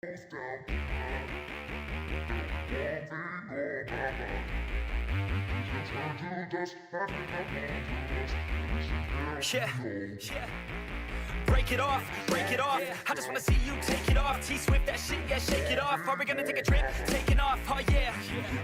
Yeah, yeah. Break it off, I just wanna see you take it off. T-Swift, that shit, yeah, shake it off. Are we gonna take a trip? Taking off, oh yeah.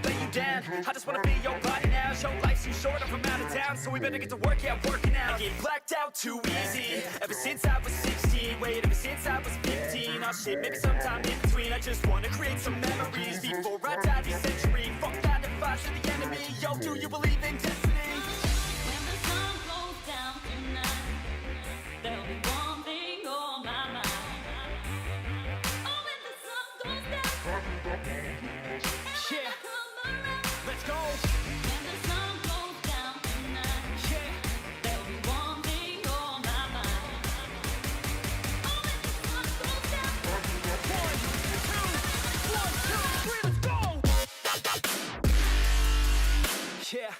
Lay you down, I just wanna be your body now. Show life's too short, I'm from out of town, so we better get to work, yeah, working out. I get blacked out too easy, ever since I was 16. Wait, ever since I was 15. Oh shit, maybe sometime in between. I just wanna create some memories before I die this century. Fuck 9 to 5 to the enemy. Yo, do you believe in destiny? When the sun goes down tonight, there'll be one thing on my mind. Oh, when the sun goes down, Yeah, let's go. when the sun goes down tonight, Yeah, there'll be one thing on my mind. Oh, when the sun goes down, 1, 2, 1, 2, 3, let's go. Yeah.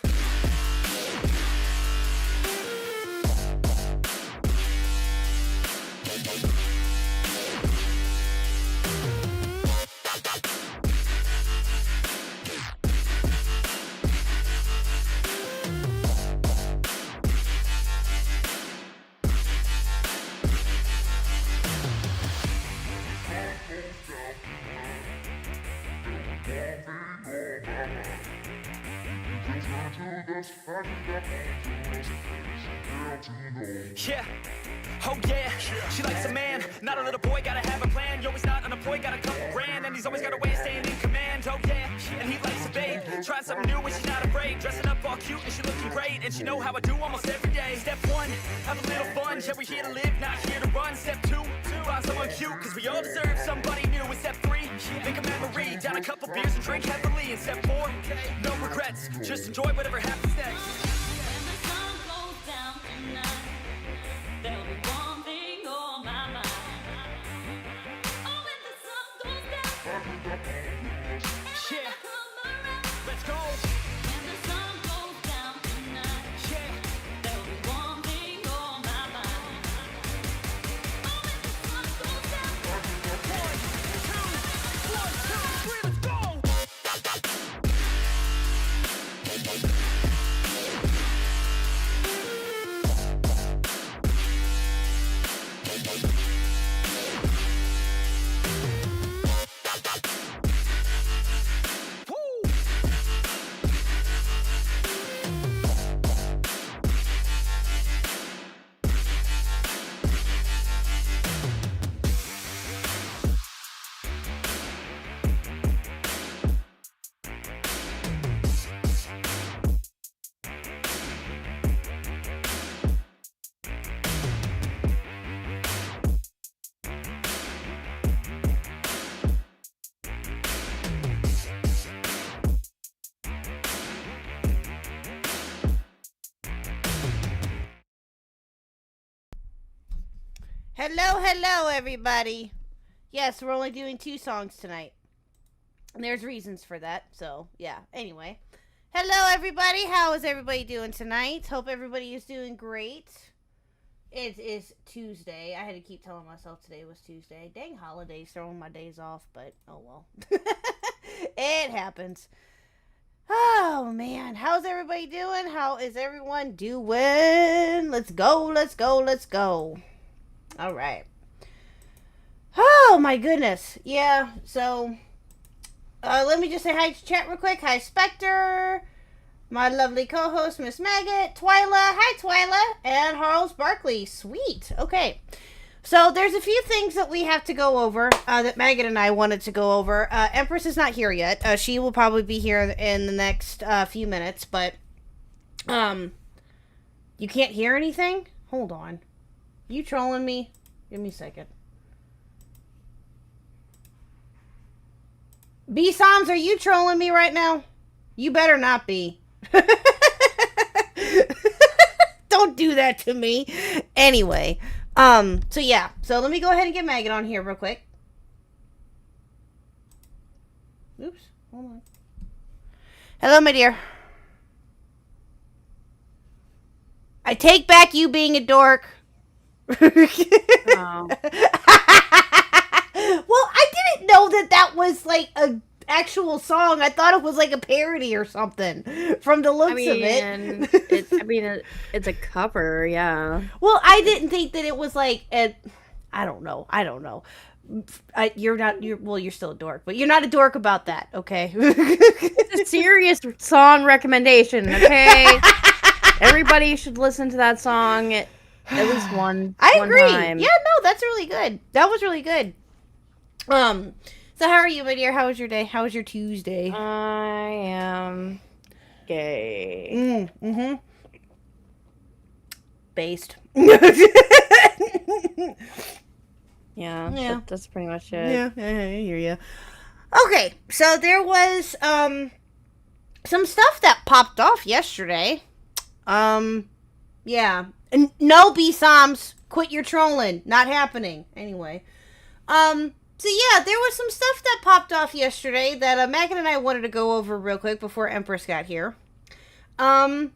Yeah, oh yeah, she likes a man, not a little boy, gotta have a plan. Yo, he's not unemployed, got a couple grand, and he's always got a way of staying in command. Oh yeah, and he likes a babe, trying something new and she's not afraid. Dressing up all cute and she looking great, and she know how I do almost every day. Step 1, have a little fun, yeah, we're here to live, not here to run. Step 2, find someone cute, cause we all deserve somebody new. And step 3, make a memory, down a couple beers and drink heavily. And step 4, no regrets, just enjoy whatever happens next. when the sun goes down tonight, there'll be one thing on my mind. Oh, when the sun goes down, Yeah, come around. let's go. When the sun goes down tonight, Yeah, there'll be one thing on my mind. Oh, when the sun goes down, 1, 2, 1, 2, 3, let's go. Woo! Hello, everybody. Yes, we're only doing 2 songs tonight. And there's reasons for that, so yeah. Anyway. Hello, everybody. How is everybody doing tonight? Hope everybody is doing great. It is Tuesday. I had to keep telling myself today was Tuesday. Dang holidays, throwing my days off, but oh well. It happens. Oh, man. How's everybody doing? How is everyone doing? Let's go. All right. Oh, my goodness. Yeah, so let me just say hi to chat real quick. Hi, Spectre. My lovely co-host, Miss Maggot. Twyla. Hi, Twyla. And Harles Barkley. Sweet. Okay. So there's a few things that we have to go over that Maggot and I wanted to go over. Empress is not here yet. She will probably be here in the next few minutes, but you can't hear anything? Hold on. You trolling me? Give me a second. B-Soms, are you trolling me right now? You better not be. Don't do that to me. Anyway, so yeah. So let me go ahead and get Maggot on here real quick. Oops, hold on. Hello, my dear. I take back you being a dork. Oh. Well, I didn't know that was like a actual song. I thought it was like a parody or something from the looks of it. It's a cover, yeah. Well, I didn't think that it was like I don't know. You're still a dork, but you're not a dork about that, okay? It's a serious song recommendation, okay? Everybody should listen to that song at least one agree. time. Yeah, no, that's really good. That was really good. So how are you, my dear? How was your day? How was your Tuesday? I am gay. Mm-hmm. Based. Yeah. That's pretty much it. Yeah, I hear you. Okay, so there was some stuff that popped off yesterday. Yeah. No, B-Soms, quit your trolling. Not happening. Anyway. So yeah, there was some stuff that popped off yesterday that Megan and I wanted to go over real quick before Empress got here. Oh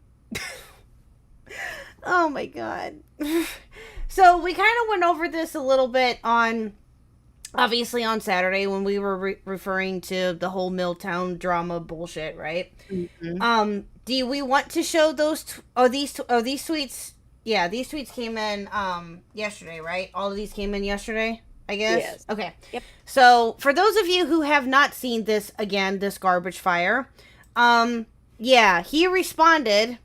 my god. So we kind of went over this a little bit obviously on Saturday when we were referring to the whole Milltown drama bullshit, right? Mm-hmm. Do we want to show those these tweets? Yeah, these tweets came in yesterday, right? All of these came in yesterday, I guess. Yes. Okay. Yep. So for those of you who have not seen this garbage fire, yeah, he responded,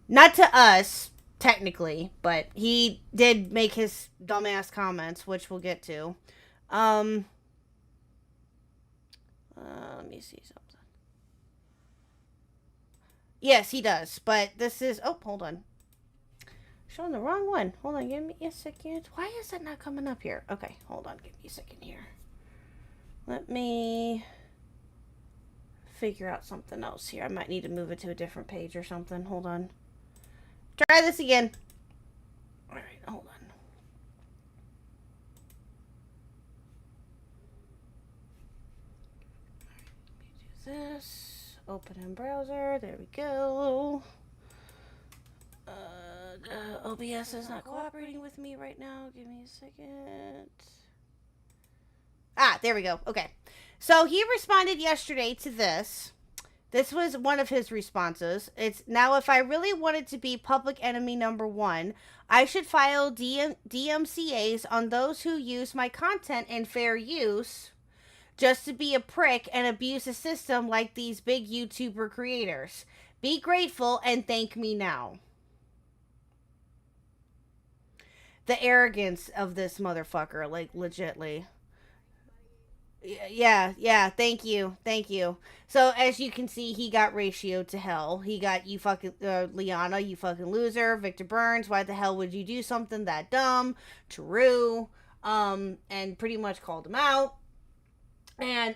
not to us technically, but he did make his dumbass comments, which we'll get to. Let me see something. Yes, he does, but this is... Oh, hold on. Showing the wrong one. Hold on, give me a second. Why is that not coming up here? Okay, hold on, give me a second here. Let me figure out something else here. I might need to move it to a different page or something. Hold on. Try this again. Alright, hold on. Let me do this. Open in browser. There we go. OBS is not cooperating with me right now. Give me a second. There we go. Okay. So he responded yesterday to this. This was one of his responses. It's, now if I really wanted to be public enemy number one, I should file DMCAs on those who use my content in fair use just to be a prick and abuse a system like these big YouTuber creators. Be grateful and thank me now. The arrogance of this motherfucker, like, legitly. Yeah, thank you. So, as you can see, he got ratioed to hell. He got, you fucking, Liana, you fucking loser. Victor Burns, why the hell would you do something that dumb? True. And pretty much called him out. And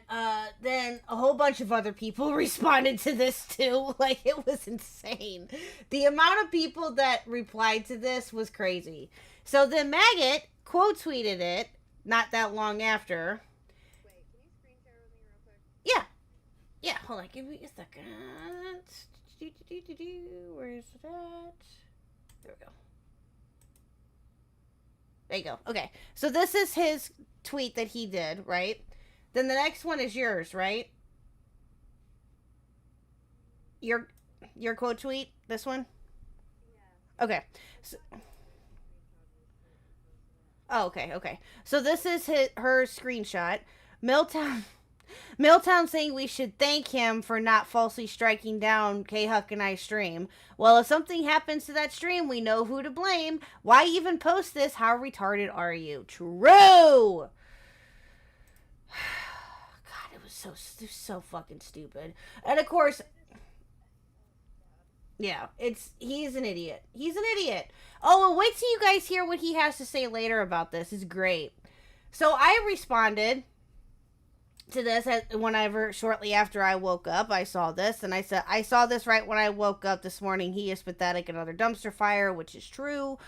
then a whole bunch of other people responded to this too. Like, it was insane. The amount of people that replied to this was crazy. So then Maggot quote tweeted it not that long after. Wait, can you screen share with me real quick? Yeah, hold on, give me a second. Where is it at? There we go. There you go. Okay, so this is his tweet that he did, right? Then the next one is yours, right? Your quote tweet? This one? Yeah. Okay. So, okay. So this is her screenshot. Milltown saying we should thank him for not falsely striking down Khuck and I stream. Well, if something happens to that stream, we know who to blame. Why even post this? How retarded are you? True! God, it was so fucking stupid. And of course, yeah, he's an idiot. Oh, well, wait till you guys hear what he has to say later about this. It's great. So I responded to this shortly after I woke up. I saw this, and I said, I saw this right when I woke up this morning. He is pathetic, another dumpster fire, which is true.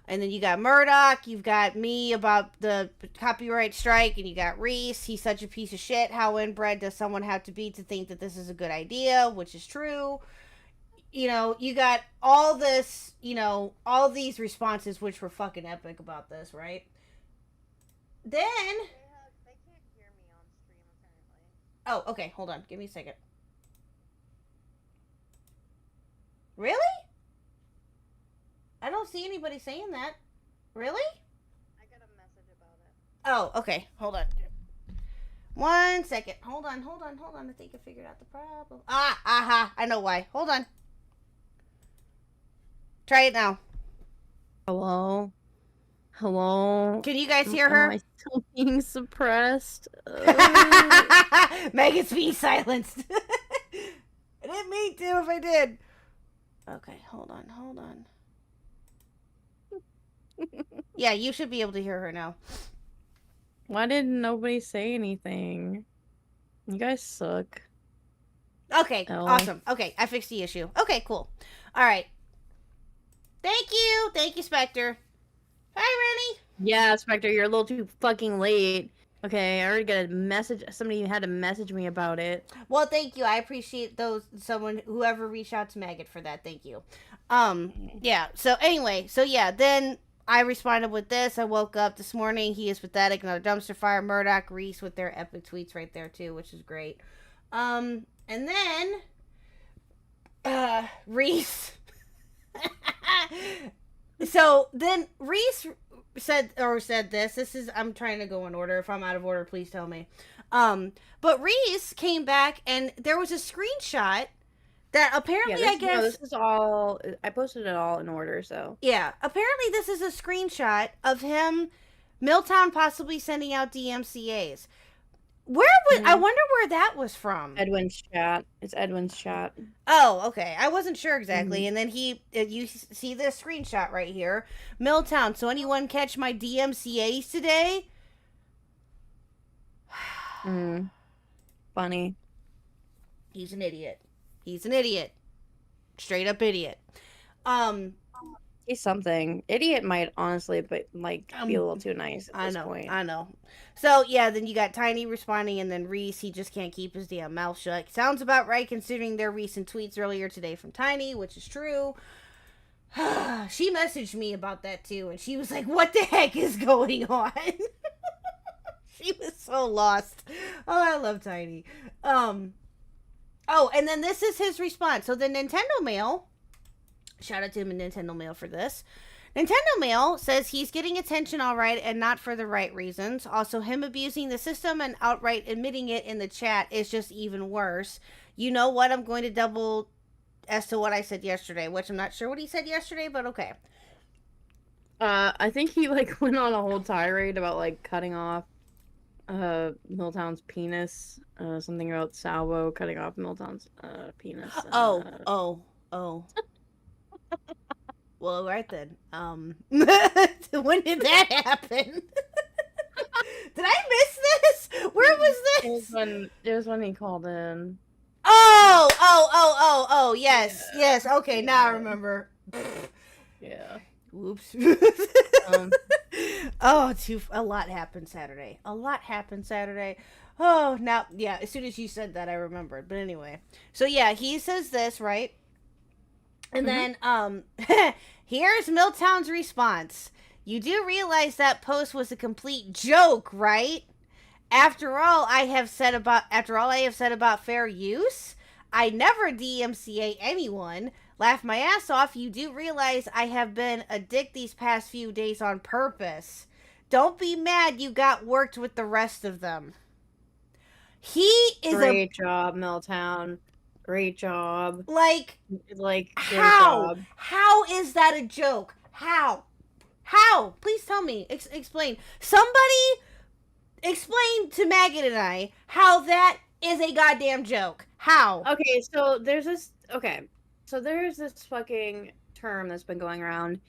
And then you got Murdoch, you've got me about the copyright strike, and you got Reese. He's such a piece of shit. How inbred does someone have to be to think that this is a good idea, which is true. You know, you got all this, all these responses, which were fucking epic about this, right? Then... They can't hear me. Oh, okay. Hold on. Give me a second. Really? I don't see anybody saying that. Really? I got a message about it. Oh, okay. Hold on. 1 second. Hold on. I think I figured out the problem. Aha. I know why. Hold on. Try it now. Hello? Hello? Can you guys hear Am her? I still being suppressed? Megan's being silenced. I didn't mean to if I did. Okay, hold on. Yeah, you should be able to hear her now. Why didn't nobody say anything? You guys suck. Okay, Oh. awesome. Okay, I fixed the issue. Okay, cool. All right. Thank you, Spectre. Hi, Rennie. Yeah, Spectre, you're a little too fucking late. Okay, I already got a message. Somebody had to message me about it. Well, thank you. I appreciate whoever reached out to Maggot for that. Thank you. Yeah. So anyway, then I responded with this. I woke up this morning. He is pathetic. Another dumpster fire. Murdoch, Reese with their epic tweets right there too, which is great. And then Reese. So then Reese said this. This is, I'm trying to go in order. If I'm out of order, please tell me. But Reese came back and there was a screenshot that apparently, I guess, this is all. I posted it all in order, so yeah. Apparently, this is a screenshot of him, Milltown possibly sending out DMCA's. Where was I wonder where that was from? Edwin's chat. It's Edwin's chat. Oh, okay. I wasn't sure exactly. And then you see this screenshot right here, Milltown. So anyone catch my DMCA's today? Funny. He's an idiot. Straight up idiot. He's something. Idiot might honestly, but like be a little too nice at this point. I know. So yeah, then you got Tiny responding, and then Reese. He just can't keep his damn mouth shut. Sounds about right considering their recent tweets earlier today from Tiny, which is true. She messaged me about that too, and she was like, "What the heck is going on?" She was so lost. Oh, I love Tiny. Oh, and then this is his response. So the Nintendo Mail. Shout out to him in Nintendo Mail for this. Nintendo Mail says he's getting attention all right and not for the right reasons. Also, him abusing the system and outright admitting it in the chat is just even worse. You know what? I'm going to double as to what I said yesterday, which I'm not sure what he said yesterday, but okay. I think he like went on a whole tirade about like cutting off Milltown's penis. Something about Salvo cutting off Milltown's penis. Oh. Well, right then. When did that happen? Did I miss this? Where was this? It was when he called in. Oh, yes. Okay, now I remember. Yeah. Whoops. A lot happened Saturday. Oh, now, yeah, as soon as you said that, I remembered. But anyway. So, yeah, he says this, right? And then, here's Milltown's response. You do realize that post was a complete joke, right? After all I have said about fair use, I never DMCA anyone. Laugh my ass off. You do realize I have been a dick these past few days on purpose. Don't be mad you got worked with the rest of them. He is Great job, Milltown. Great job. Like great how? job. How is that a joke? How? Please tell me. Explain. Somebody explain to Maggot and I how that is a goddamn joke. How? Okay, so there's this fucking term that's been going around,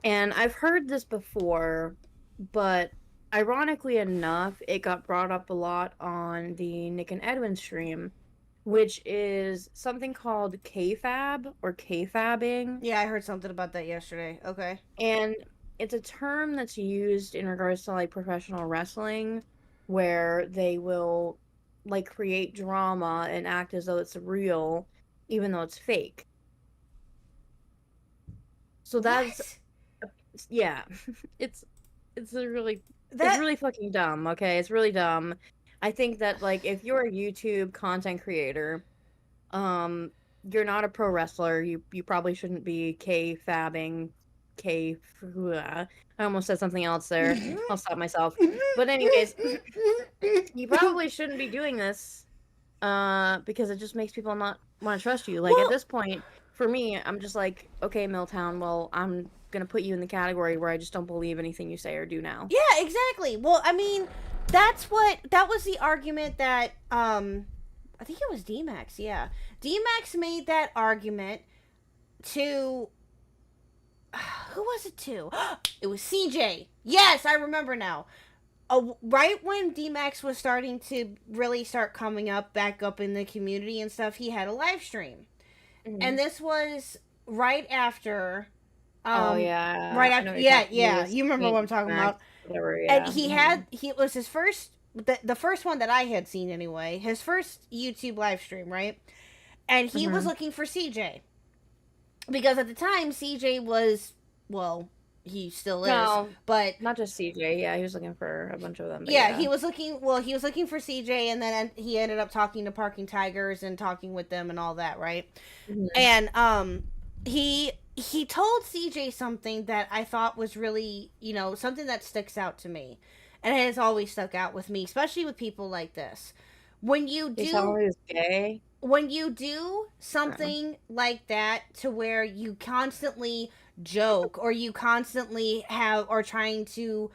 and I've heard this before, but ironically enough, it got brought up a lot on the Nick and Edwin stream, which is something called kayfabe or kayfabbing. Yeah, I heard something about that yesterday. Okay. And it's a term that's used in regards to like professional wrestling, where they will like create drama and act as though it's real, even though it's fake. So that's yeah, it's really fucking dumb. Okay, it's really dumb. I think that like if you're a YouTube content creator, you're not a pro wrestler. You probably shouldn't be K-fabbing, K. I almost said something else there. I'll stop myself. But anyways, you probably shouldn't be doing this, because it just makes people not want to trust you. Like at Well- this point, for me, I'm just like, okay, Milltown. Well, I'm gonna put you in the category where I just don't believe anything you say or do now. Yeah, exactly. Well, I mean, that was the argument that I think it was D-Max, yeah. D-Max made that argument to who was it to? It was CJ. Yes, I remember now. Right when D-Max was starting to really start coming up back up in the community and stuff, he had a live stream. Mhm. And this was right after Oh yeah, right I after know what you're talking- yeah, was you remember what I'm talking Max, about. whatever, yeah. And he it was his first the first one that I had seen anyway, his first YouTube live stream, right? And he was looking for CJ. Because at the time CJ was, well, he still is, No, but not just CJ. Yeah, he was looking for a bunch of them. But yeah, he was looking for CJ, and then he ended up talking to Parking Tigers and talking with them and all that, right? Mhm. And he told CJ something that I thought was really, something that sticks out to me. And it has always stuck out with me, especially with people like this. When you He's someone do who's gay. when you do something like that to where you constantly joke or you constantly are trying to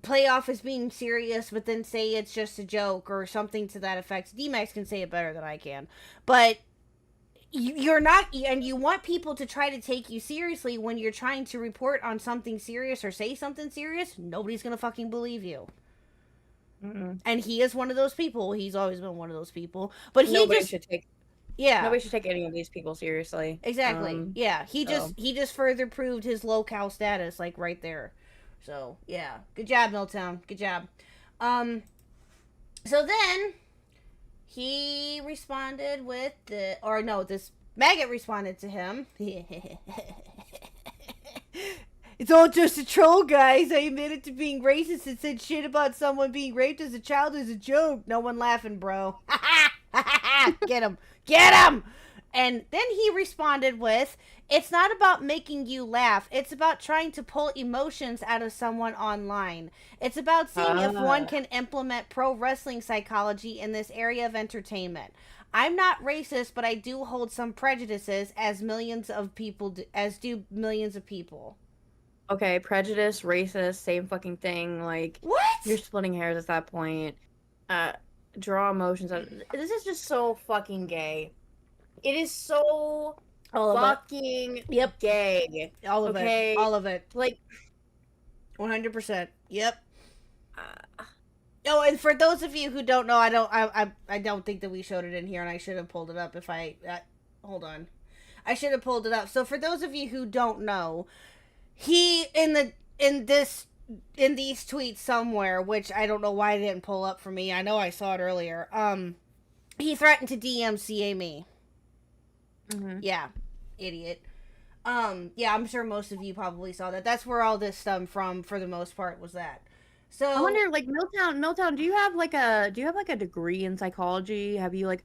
play off as being serious but then say it's just a joke or something to that effect. D-Max can say it better than I can. But you're not, and you want people to try to take you seriously when you're trying to report on something serious or say something serious. Nobody's gonna fucking believe you. Mm-mm. And he is one of those people. He's always been one of those people. But he Nobody just should take nobody should take any of these people seriously. exactly. Yeah, he so. just further proved his low-cal status, like right there. So yeah, good job, Milltown. Good job. So then he responded with this maggot responded to him. It's all just a troll, guys. I admitted to being racist and said shit about someone being raped as a child as a joke. No one laughing, bro. Get him. Get him! And then he responded with, it's not about making you laugh. It's about trying to pull emotions out of someone online. It's about seeing if one can implement pro wrestling psychology in this area of entertainment. I'm not racist, but I do hold some prejudices as millions of people do millions of people. Okay, prejudice, racist, same fucking thing. Like, What? you're splitting hairs at that point. Draw emotions out. This is just so fucking gay. It is so All of fucking Yep. gay. it. All of Okay. it. All of it. Like, 100%. Yep. Oh, and for those of you who don't know, I don't think that we showed it in here, and I should have pulled it up. Hold on, I should have pulled it up. So for those of you who don't know, he in these tweets somewhere, which I don't know why it didn't pull up for me. I know I saw it earlier. He threatened to DMCA me. mhm. Yeah, idiot. Yeah, I'm sure most of you probably saw that. That's where all this stemmed from, for the most part, was that. So I wonder, like, Milltown, do you have like a degree in psychology? Have you like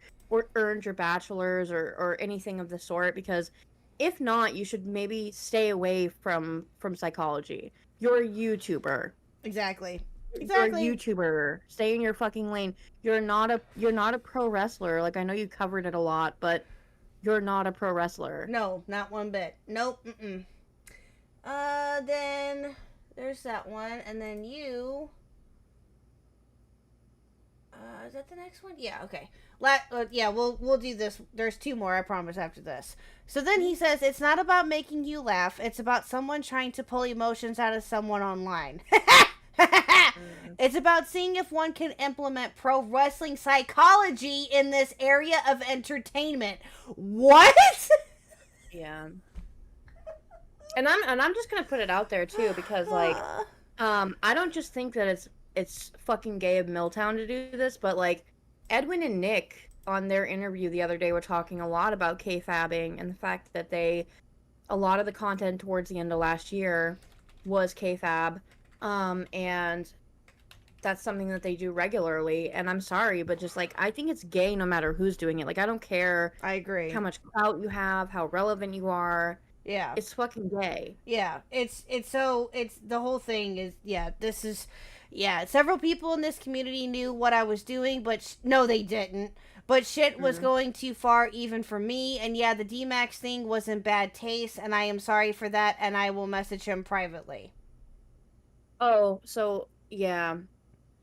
earned your bachelor's or anything of the sort? Because if not, you should maybe stay away from psychology. You're a YouTuber. exactly. You're a YouTuber. Stay in your fucking lane. You're not a pro wrestler. Like, I know you covered it a lot, but you're not a pro wrestler. No, not one bit. Nope. Mm-mm. Then there's that one, and then you. Is that the next one? Yeah. Okay. Yeah, we'll do this. There's two more, I promise, after this. So then he says, it's not about making you laugh. It's about someone trying to pull emotions out of someone online. It's about seeing if one can implement pro wrestling psychology in this area of entertainment. What? Yeah. And I'm just gonna put it out there too, because like, I don't just think that it's fucking gay of Milltown to do this, but like, Edwin and Nick on their interview the other day were talking a lot about K-fabbing and the fact that a lot of the content towards the end of last year was K-fab, and that's something that they do regularly, and I'm sorry, but just like I think it's gay no matter who's doing it. Like I don't care I agree. how much clout you have, how relevant you are. Yeah. It's fucking gay. Yeah, it's the whole thing is, this is, several people in this community knew what I was doing, but no, they didn't. But shit was going too far even for me, and yeah, the D-Max thing was in bad taste, and I am sorry for that, and I will message him privately. Oh, so yeah.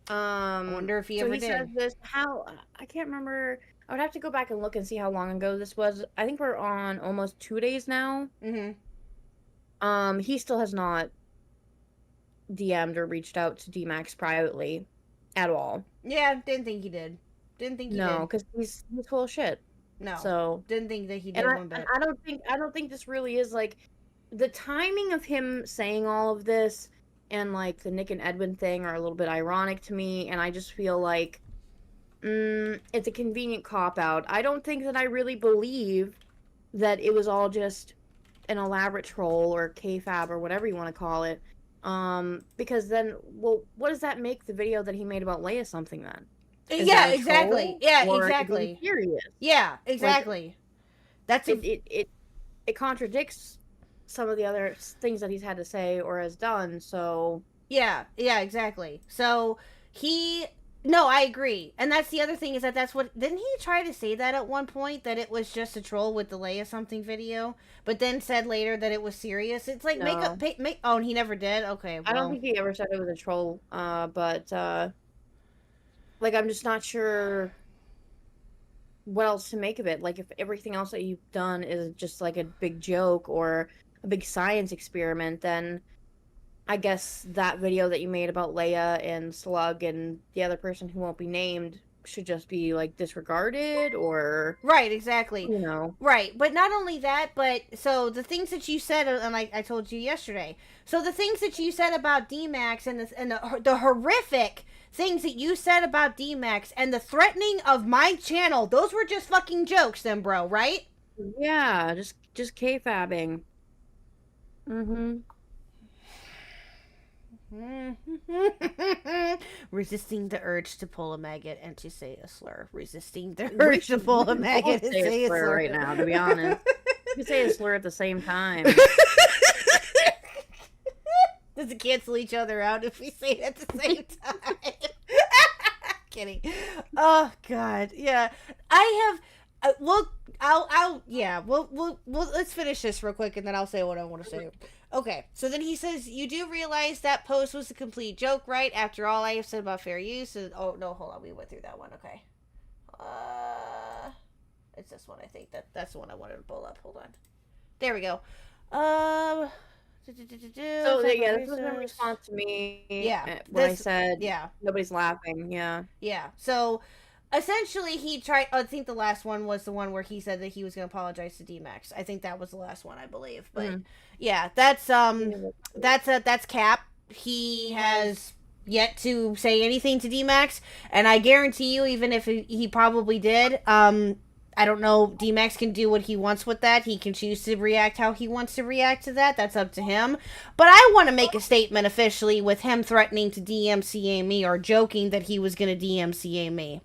I wonder if he so ever he did. says this, how, I can't remember. I would have to go back and look and see how long ago this was. I think we're on almost 2 days now. He still has not DM'd or reached out to D-Max privately at all. Yeah, didn't think he did. Didn't think he did. No, because he's full of shit. No. So didn't think that he did and one bit. I don't think this really is like the timing of him saying all of this and like the Nick and Edwin thing are a little bit ironic to me, and I just feel like it's a convenient cop out. I don't think that I really believe that it was all just an elaborate troll or kayfabe or whatever you want to call it. Because then, well, what does that make the video that he made about Leia something then? Is Yeah, that a exactly. troll? Yeah, Or is he exactly. serious? Yeah, exactly. That's It contradicts some of the other things that he's had to say or has done. So yeah, exactly. So no, I agree. And that's the other thing is that's what, didn't he try to say that at one point, that it was just a troll with the Leia something video, but then said later that it was serious? It's like, No. oh, and he never did? Okay, well. I don't think he ever said it was a troll. But like, I'm just not sure what else to make of it. Like, if everything else that you've done is just like a big joke or a big science experiment, then I guess that video that you made about Leia and Slug and the other person who won't be named should just be like disregarded, or Right, exactly. you know. Right, but not only that, but so the things that you said, and I told you yesterday, so the things that you said about D-Max and the horrific things that you said about D-Max and the threatening of my channel, those were just fucking jokes then, bro, right? Yeah, just kayfabbing. Resisting the urge to pull a maggot and to say a slur. Resisting the urge to pull a maggot and say a slur right now, to be honest. You can say a slur at the same time. Does it cancel each other out if we say it at the same time? Kidding. Oh God, yeah. I have. We'll let's finish this real quick and then I'll say what I want to say. Okay, so then he says, you do realize that post was a complete joke, right? After all I have said about fair use. Oh, no, hold on. We went through that one. Okay. It's this one, I think. That's the one I wanted to pull up. Hold on. There we go. So, yeah, this was in response to me. Yeah. When I said, yeah. Nobody's laughing. Yeah. Yeah. So, essentially, he tried. I think the last one was the one where he said that he was going to apologize to D-Max. I think that was the last one, I believe. But yeah, that's Cap. He has yet to say anything to D-Max, and I guarantee you, even if he probably did, I don't know. D-Max can do what he wants with that. He can choose to react how he wants to react to that. That's up to him. But I want to make a statement officially with him threatening to DMCA me or joking that he was going to DMCA me.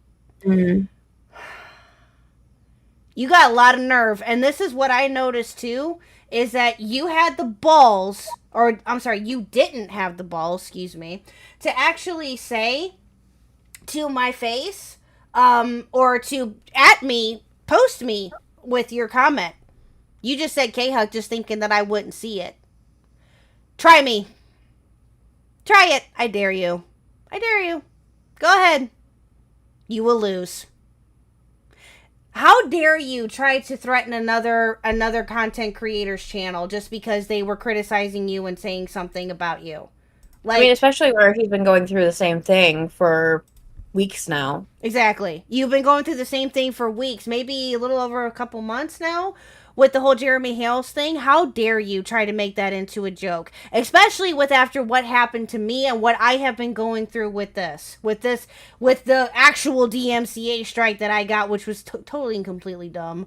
You got a lot of nerve, and this is what I noticed too, is that you had the balls, or I'm sorry, you didn't have the balls, excuse me, to actually say to my face, or to at me, post me with your comment. You just said Khuck, just thinking that I wouldn't see it. Try me. Try it. I dare you. I dare you. Go ahead. You will lose. How dare you try to threaten another content creator's channel just because they were criticizing you and saying something about you? Like, I mean, especially where he's been going through the same thing for weeks now. Exactly. You've been going through the same thing for weeks, maybe a little over a couple months now, with the whole Jeremy Hales thing. How dare you try to make that into a joke, especially with after what happened to me and what I have been going through with the actual DMCA strike that I got, which was totally and completely dumb,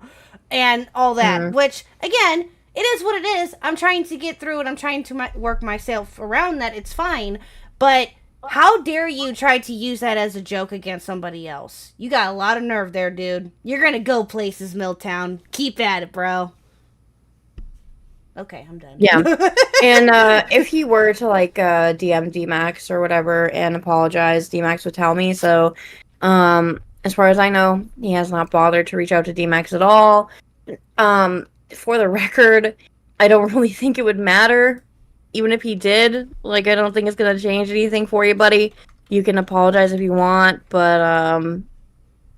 and all that. Which again, it is what it is. I'm trying to get through it. I'm trying to work myself around that. It's fine, but How dare you try to use that as a joke against somebody else? You got a lot of nerve there, dude. You're gonna go places, Milltown. Keep at it, bro. Okay, I'm done. Yeah. And if he were to like DM DMAX or whatever and apologize, DMAX would tell me. So, as far as I know, he has not bothered to reach out to DMAX at all. For the record, I don't really think it would matter, even if he did. Like, I don't think it's gonna change anything for you, buddy. You can apologize if you want, but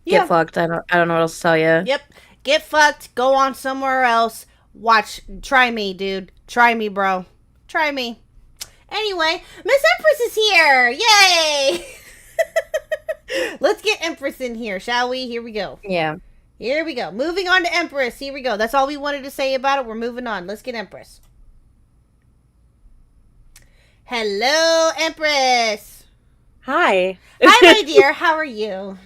Yeah. get fucked. I don't know what else to tell you. Yep. Get fucked. Go on somewhere else. Watch. Try me, dude. Try me, bro. Try me. Anyway, Miss Empress is here. Yay! Let's get Empress in here, shall we? Here we go. Yeah. Here we go. Moving on to Empress. Here we go. That's all we wanted to say about it. We're moving on. Let's get Empress. Hello, Empress. Hi. Hi, my dear. How are you?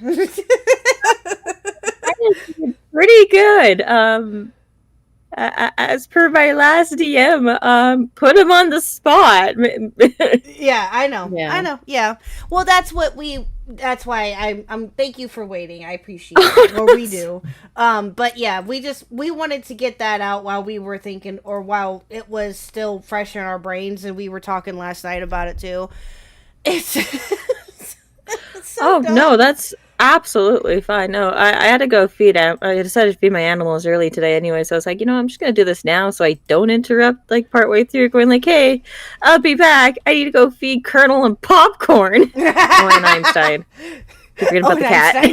Pretty good. As per my last DM, put him on the spot. Yeah, I know. Yeah. I know. Yeah. Well, that's why I'm thank you for waiting. I appreciate it. Or we do. But yeah, we wanted to get that out while we were thinking, or while it was still fresh in our brains, and we were talking last night about it too. It's, it's so dumb. No, that's absolutely fine. No, I had to go feed. I decided to feed my animals early today anyway, so I was like, I'm just gonna do this now, so I don't interrupt like partway through, going like, "Hey, I'll be back. I need to go feed Colonel and popcorn." Or an Einstein. Forget about the cat.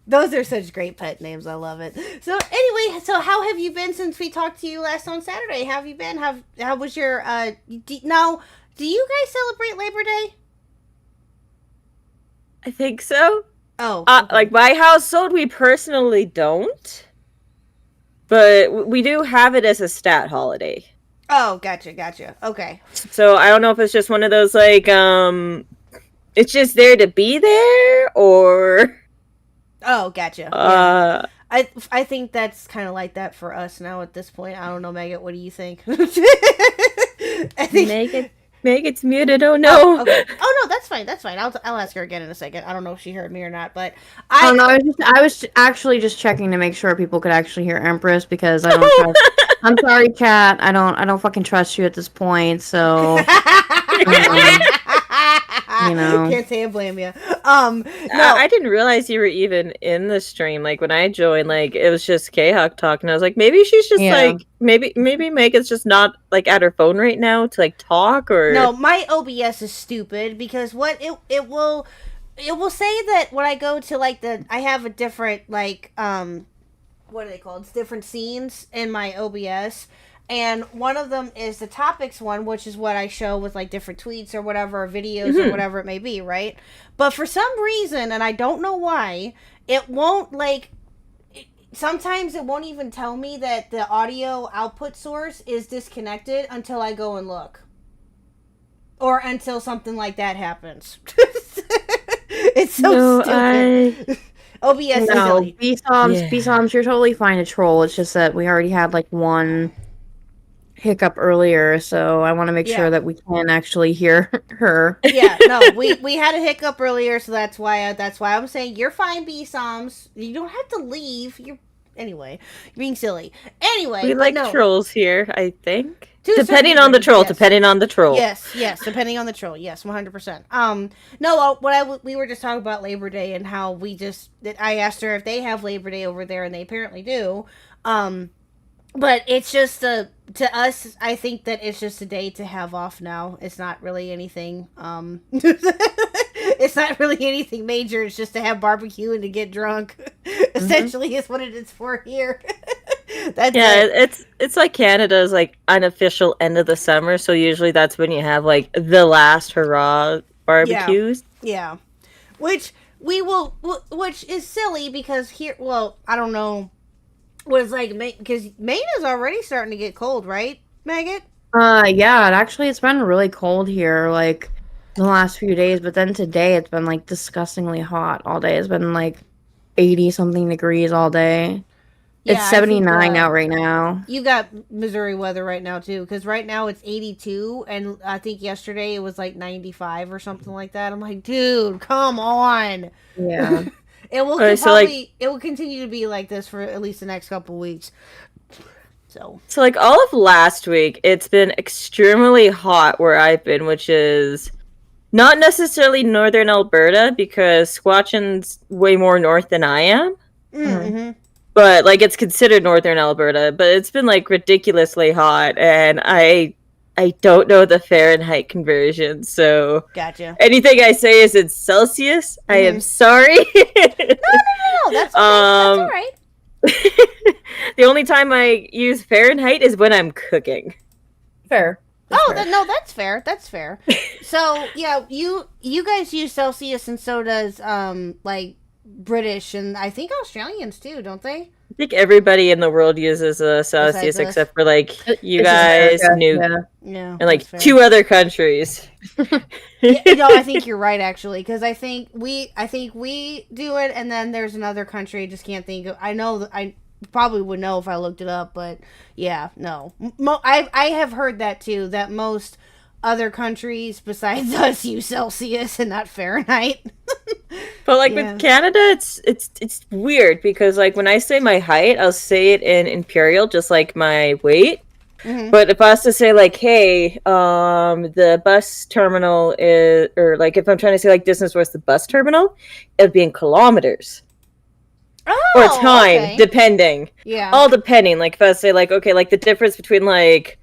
Those are such great pet names. I love it. So anyway, so how have you been since we talked to you last on Saturday? How have you been? How was your now? Do you guys celebrate Labor Day? I think so. Oh, okay. Like my household, we personally don't, but we do have it as a stat holiday. Oh, gotcha. Okay. So I don't know if it's just one of those like it's just there to be there, or Oh, gotcha. Yeah. I think that's kind of like that for us now at this point. I don't know, Megan. What do you think? I think Megan's muted. Oh no. Oh, okay. Oh no, that's fine. That's fine. I'll ask her again in a second. I don't know if she heard me or not, but Oh no, I was actually just checking to make sure people could actually hear Empress, because I don't trust. I'm sorry, chat. I don't fucking trust you at this point. So can't say I blame you. No, I didn't realize you were even in the stream. Like when I joined, like it was just Khuck talking. I was like, maybe she's just like maybe Megan's just not like at her phone right now to like talk, or no. My OBS is stupid because what it will say that when I go to like I have a different like what are they called? It's different scenes in my OBS. And one of them is the topics one, which is what I show with like different tweets or whatever, or videos or whatever it may be, right? But for some reason, and I don't know why, it won't like. Sometimes it won't even tell me that the audio output source is disconnected until I go and look, or until something like that happens. It's so stupid. OBS is silly. BSOMs, you're totally fine to troll. It's just that we already had like one hiccup earlier, so I want to make sure that we can actually hear her. Yeah, no, we had a hiccup earlier, so that's why I'm saying you're fine, BSOMs. You don't have to leave. You're being silly. Anyway, we like trolls here, I think. Depending on the troll. Yes, depending on the troll. Yes, 100%. No, we were just talking about Labor Day and how I asked her if they have Labor Day over there, and they apparently do. But it's just to us, I think that it's just a day to have off now. It's not really anything. It's not really anything major. It's just to have barbecue and to get drunk. Essentially, is what it is for here. It's like Canada's like unofficial end of the summer. So usually that's when you have like the last hurrah barbecues. Yeah. Which is silly because here. Well, I don't know. Was like because Maine is already starting to get cold, right, Maggot? Yeah. It's been really cold here, like the last few days. But then today, it's been like disgustingly hot all day. It's been like 80 something degrees all day. Yeah, It's I think, 79 out right now. You got Missouri weather right now too, because right now it's 82, and I think yesterday it was like 95 or something like that. I'm like, dude, come on. Yeah. It will Okay, so, like- probably it will continue to be like this for at least the next couple weeks. So So, like, all of last week, it's been extremely hot where I've been, which is not necessarily northern Alberta because Squatchin's way more north than I am. mm-hmm. But, like, it's considered northern Alberta, but it's been, like, ridiculously hot, and I don't know the Fahrenheit conversion, so Gotcha. anything I say is in Celsius. I am sorry. No, that's okay. That's all right. The only time I use Fahrenheit is when I'm cooking. Fair. Oh, no, that's fair. That's fair. So yeah, you guys use Celsius, and so does like British and I think Australians too, don't they? I think everybody in the world uses Celsius Besides us. except for like you It's just guys, America, New, yeah. Yeah, and like that's fair. 2 other countries. Yeah, no, I think you're right actually, because I think we do it, and then there's another country I just can't think of. I know that I probably would know if I looked it up, but yeah, no, I have heard that too. That most other countries besides us use Celsius and not Fahrenheit. But like Yeah. with Canada, it's weird because like when I say my height, I'll say it in imperial, just like my weight. Mhm. But if I was to say like, hey, the bus terminal is, or like if I'm trying to say like distance towards the bus terminal, it'd be in kilometers or Oh, time, okay. depending. Yeah. All depending. Like if I say like, okay, like the difference between like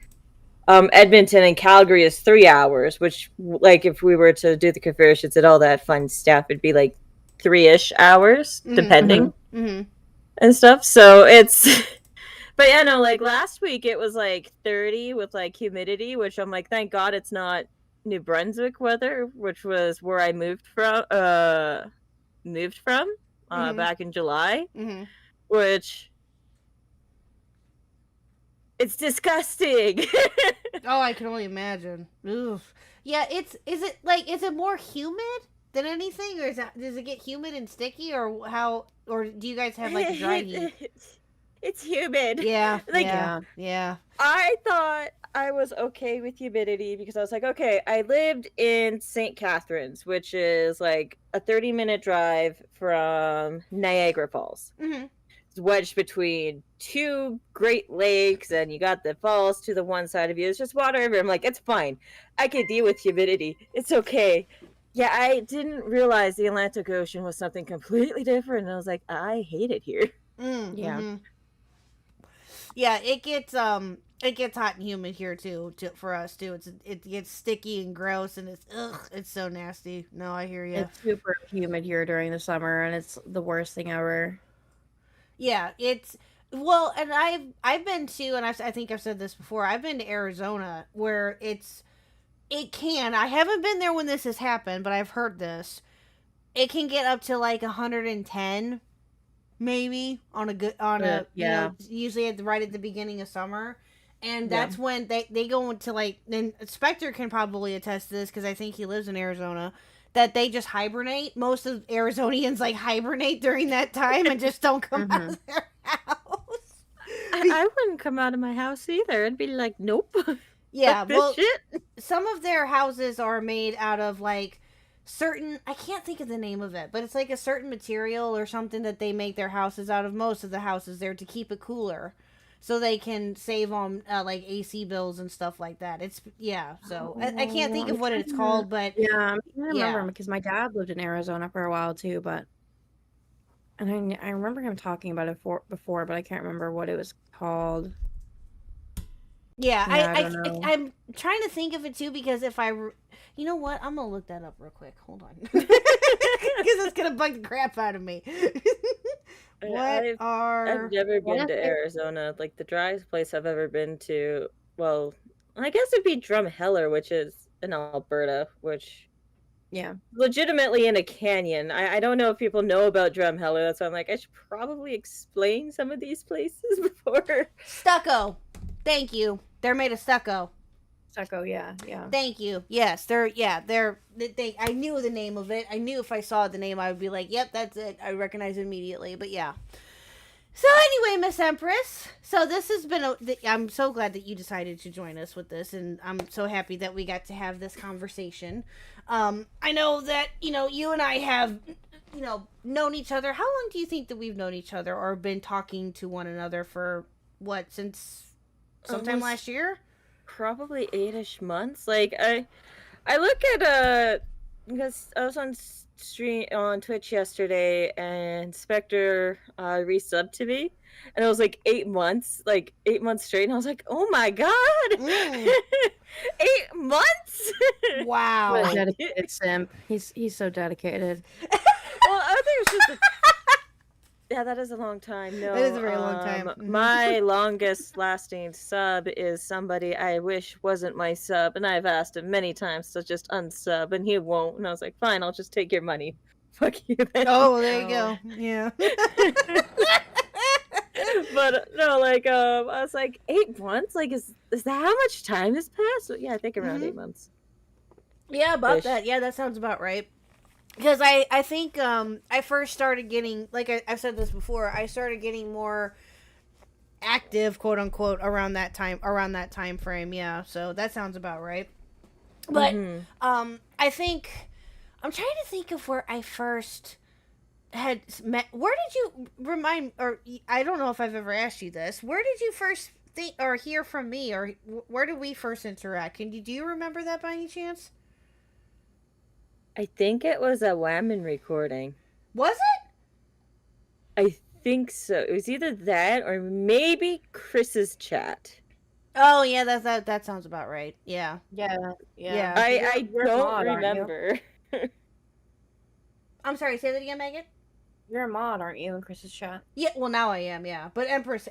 Edmonton and Calgary is 3 hours, which like if we were to do the conversions and all that fun stuff, it'd be like 3-ish hours, depending Mm-hmm. and stuff. So it's but yeah, no, like last week it was like 30 with like humidity, which I'm like, thank God it's not New Brunswick weather, which was where I moved from back in July, Mm-hmm. which it's disgusting. Oh, I can only imagine. Oof. Yeah, is it more humid than anything, or does it get humid and sticky, or how, or do you guys have like dry heat? It's humid. Yeah, Like, yeah. I thought I was okay with humidity because I was like, okay, I lived in St. Catharines, which is like a 30-minute drive from Niagara Falls. Mm-hmm. It's wedged between 2 Great Lakes, and you got the falls to the one side of you. It's just water everywhere. I'm like, it's fine. I can deal with humidity. It's okay. Yeah, I didn't realize the Atlantic Ocean was something completely different. And I was like, I hate it here. Yeah. Mm-hmm. Yeah, it gets hot and humid here too, for us too. It gets sticky and gross, and it's so nasty. No, I hear you. It's super humid here during the summer, and it's the worst thing ever. Yeah, it's well, and I've been to, and I think I've said this before. I've been to Arizona where I haven't been there when this has happened, but I've heard this. It can get up to like 110, maybe usually right at the beginning of summer, and that's when they go into like. And Spectre can probably attest to this because I think he lives in Arizona. That they just hibernate. Most of Arizonians like hibernate during that time and just don't come out of their house. I wouldn't come out of my house either. I'd be like, nope. Yeah, Fuck this well, shit. some of their houses are made out of like certain. I can't think of the name of it, but it's like a certain material or something that they make their houses out of. Most of the houses there to keep it cooler, so they can save on like AC bills and stuff like that. So I can't think of what it's called, but Yeah, I'm trying to remember Yeah. because my dad lived in Arizona for a while too, and I remember him talking about it before, but I can't remember what it was called. yeah, I don't know. I'm trying to think of it too because you know what, I'm gonna look that up real quick. Hold on, because it's gonna bug the crap out of me. I've never been to Arizona. Like the driest place I've ever been to, well, I guess it'd be Drumheller, which is in Alberta, which Yeah. legitimately in a canyon. I don't know if people know about Drumheller. That's why I'm like, I should probably explain some of these places before. Stucco. Thank you. They're made of stucco. Stucco, yeah. Thank you. Yes, they're. I knew the name of it. I knew if I saw the name, I would be like, "Yep, that's it." I recognize it immediately. But yeah. So anyway, Miss Empress, so this has been I'm so glad that you decided to join us with this, and I'm so happy that we got to have this conversation. I know that, you and I have, known each other. How long do you think that we've known each other or been talking to one another for, what, since sometime Almost last year? Probably 8-ish months. Like I look at because I was on stream on Twitch yesterday and Spectre resubbed to me, and it was like 8 months, like 8 months straight, and I was like, oh my god, Mm. 8 months. What a Wow. dedicated simp. He's so dedicated. Well, I think it's just yeah, that is a long time. No, That is a very long time. Mhm. My longest lasting sub is somebody I wish wasn't my sub, and I've asked him many times to just unsub, and he won't. And I was like, fine, I'll just take your money. Fuck you then. Oh, there you go. Yeah. But no, like I was like 8 months. Like, is that how much time has passed? So, yeah, I think around Mhm. 8 months. Yeah, about Ish. that. Yeah, that sounds about right. Because I think I first started getting, like I've said this before, I started getting more active, quote unquote, around that time frame. Yeah, so that sounds about right. But Mhm. I think I'm trying to think of where I first had met. Where did you remind? Or I don't know if I've ever asked you this. Where did you first think or hear from me, or where did we first interact? Do you remember that by any chance? I think it was a Whammon recording. Was it? I think so. It was either that or maybe Chris's chat. Oh yeah, that sounds about right. Yeah. Yeah. Yeah. I You're a don't mod, aren't you? remember. I'm sorry. Say that again, Megan. You're a mod, aren't you, in Chris's chat? Yeah. Well, now I am. Yeah, but Empress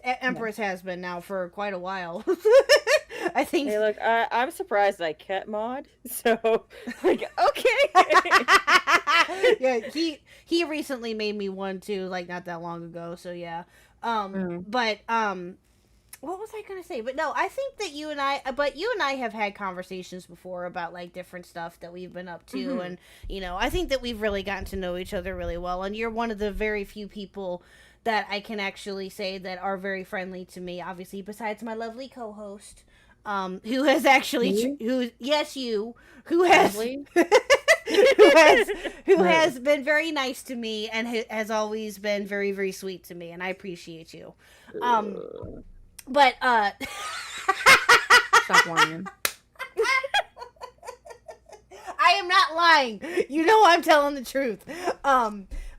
has been now for quite a while. I think. Hey, look, I'm surprised I kept mod. So, like, okay. Yeah, he recently made me one too, like not that long ago. So yeah. But what was I gonna say? But no, I think that you and I have had conversations before about like different stuff that we've been up to, and I think that we've really gotten to know each other really well. And you're one of the very few people that I can actually say that are very friendly to me. Obviously, besides my lovely co-host, who has actually Me? who has Lovely? who has been very nice to me and has always been very, very sweet to me, and I appreciate you. But Stop whining. I am not lying. You know I'm telling the truth. I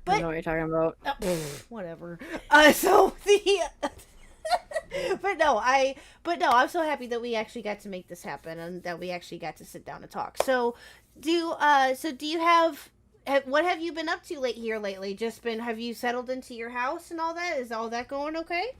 know what you're talking about. Whatever. So the but no, I'm so happy that we actually got to make this happen and that we actually got to sit down and talk. So do you have what have you been up to lately? Have you settled into your house and all that? Is all that going okay?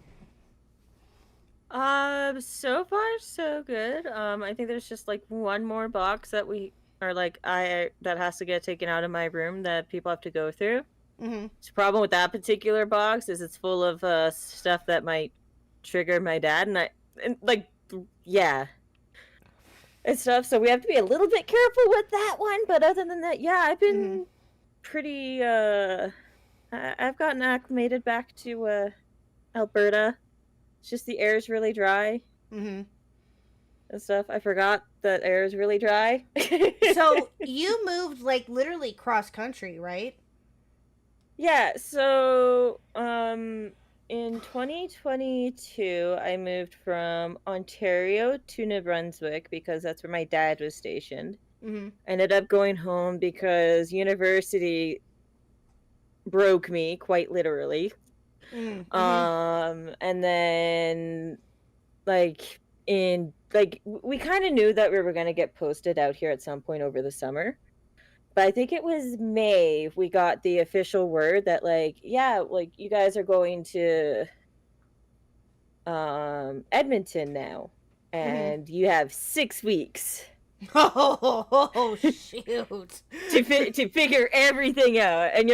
So far so good. I think there's just like one more box that we are like that has to get taken out of my room that people have to go through. Mm-hmm. The problem with that particular box is it's full of stuff that might trigger my dad, and stuff. So we have to be a little bit careful with that one. But other than that, yeah, I've been pretty. I've gotten acclimated back to Alberta. It's just the air is really dry. Mm-hmm. And stuff. I forgot that air is really dry. So you moved like literally cross country, right? Yeah, so in 2022 I moved from Ontario to New Brunswick because that's where my dad was stationed. Mm-hmm. I ended up going home because university broke me, quite literally. Mm-hmm. And then we kind of knew that we were going to get posted out here at some point over the summer. But I think it was May we got the official word that you guys are going to Edmonton now, and you have 6 weeks Oh shoot! to figure everything out. And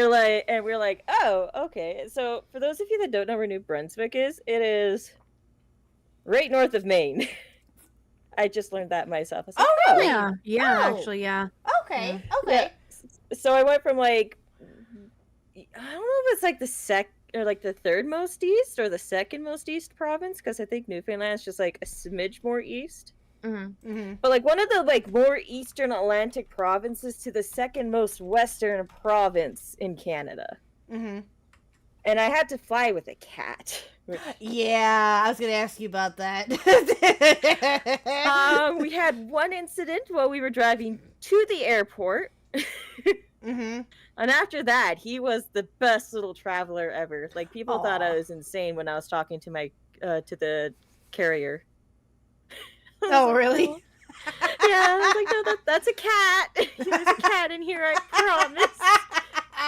we're like, oh, okay. So for those of you that don't know where New Brunswick is, it is right north of Maine. I just learned that myself. I was like, Oh, really? Yeah, Oh. actually, yeah. Okay. Yeah. Okay. So I went from I don't know if it's like or like the third most east or the second most east province, because I think Newfoundland is just like a smidge more east. Mm-hmm. But like one of the like more eastern Atlantic provinces to the second most western province in Canada. Mm-hmm. And I had to fly with a cat. Yeah, I was gonna ask you about that. We had one incident while we were driving to the airport. Mm-hmm. And after that, he was the best little traveler ever. Like people thought I Aw. was insane when I was talking to my to the carrier. I was Oh, like, really? "No." Yeah, I was like, no, that's a cat. There's a cat in here, I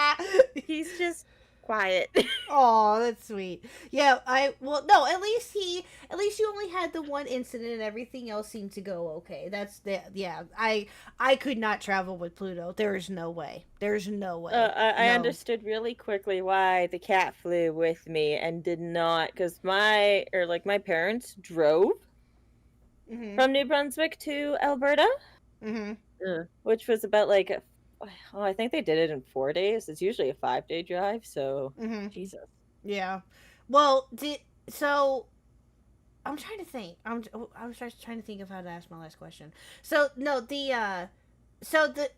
promise. He's just quiet. Oh, that's sweet. Yeah, no, at least you only had the one incident and everything else seemed to go okay. Yeah, I could not travel with Pluto. There is no way. There's no way. I No. understood really quickly why the cat flew with me and did not, because my parents drove Mhm. from New Brunswick to Alberta, Mhm. which was about like, I think they did it in 4 days. It's usually a 5-day drive, so Mhm. Jesus. Yeah. Well, so I'm trying to think. I was just trying to think of how to ask my last question. So no, so the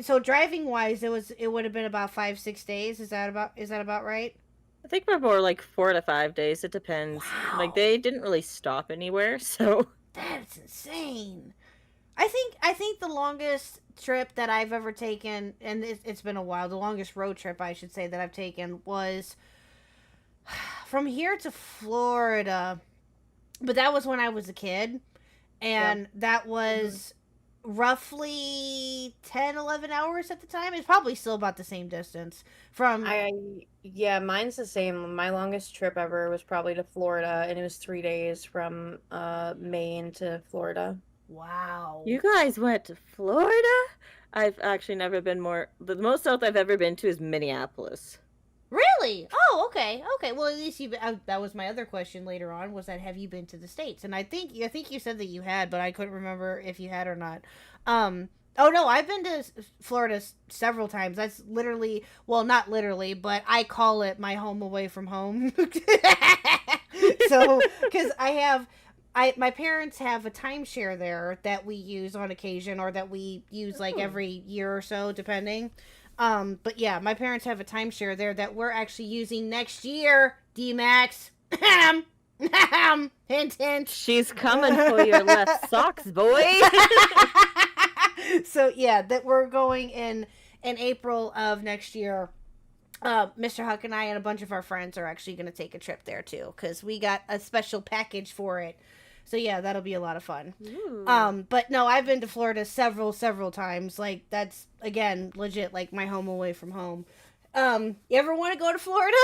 so driving wise, it would have been about 5-6 days. Is that about right? I think we're more like 4 to 5 days. It depends. Wow. Like they didn't really stop anywhere, so That's insane. I think the longest trip that I've ever taken, and it's been a while. The longest road trip I should say that I've taken was from here to Florida, but that was when I was a kid, and that was roughly 10, 11 hours at the time. It's probably still about the same distance from. Yeah, mine's the same. My longest trip ever was probably to Florida, and it was 3 days from Maine to Florida. Wow. you guys went to Florida? I've actually never been more. The most south I've ever been to is Minneapolis. Really? Oh, okay, okay. Well, at least that was my other question later on. Was that have you been to the states? And I think you said that you had, but I couldn't remember if you had or not. Oh no, I've been to Florida several times. That's literally, well, not literally, but I call it my home away from home. So, because my parents have a timeshare there that we use on occasion, or that we use like every year or so, depending. But yeah, my parents have a timeshare there that we're actually using next year. D-Max. Hint, hint. She's coming for your left socks, boy. So yeah, that we're going in April of next year. Mr. Huck and I and a bunch of our friends are actually going to take a trip there too, because we got a special package for it. So yeah, that'll be a lot of fun. Ooh. But no, I've been to Florida several times. Like that's again legit like my home away from home. You ever want to go to Florida?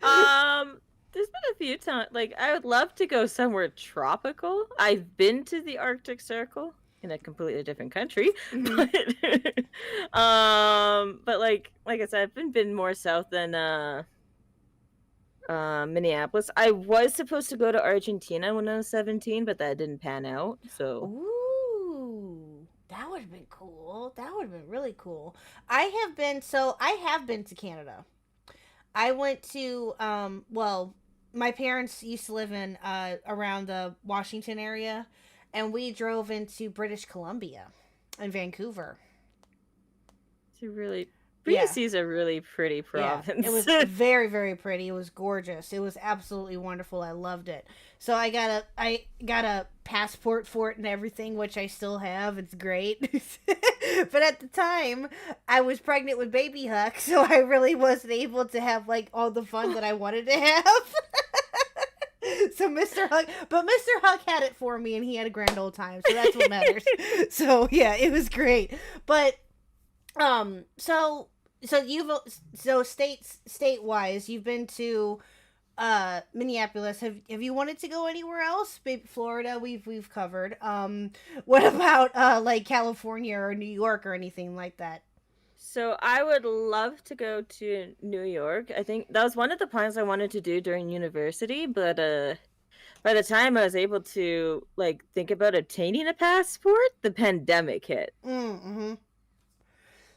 There's been a few times. Like I would love to go somewhere tropical. I've been to the Arctic Circle in a completely different country, but like I said, I've been more south than Minneapolis. I was supposed to go to Argentina when I was 17, but that didn't pan out. So Ooh, that would have been cool. That would have been really cool. I have been to Canada. I went to well, my parents used to live in around the Washington area, and we drove into British Columbia and Vancouver. it's a really Yeah. BC is a really pretty province. Yeah, it was very, very pretty. It was gorgeous. It was absolutely wonderful. I loved it. So I got a passport for it and everything, which I still have. It's great. But at the time, I was pregnant with baby Huck, so I really wasn't able to have like all the fun that I wanted to have. So Mr. Huck had it for me, and he had a grand old time. So that's what matters. So yeah, it was great. But so state wise, you've been to Minneapolis. Have you wanted to go anywhere else? Maybe Florida, we've covered. What about like California or New York or anything like that? So I would love to go to New York. I think that was one of the plans I wanted to do during university, but by the time I was able to like think about obtaining a passport, the pandemic hit. Mm-hmm.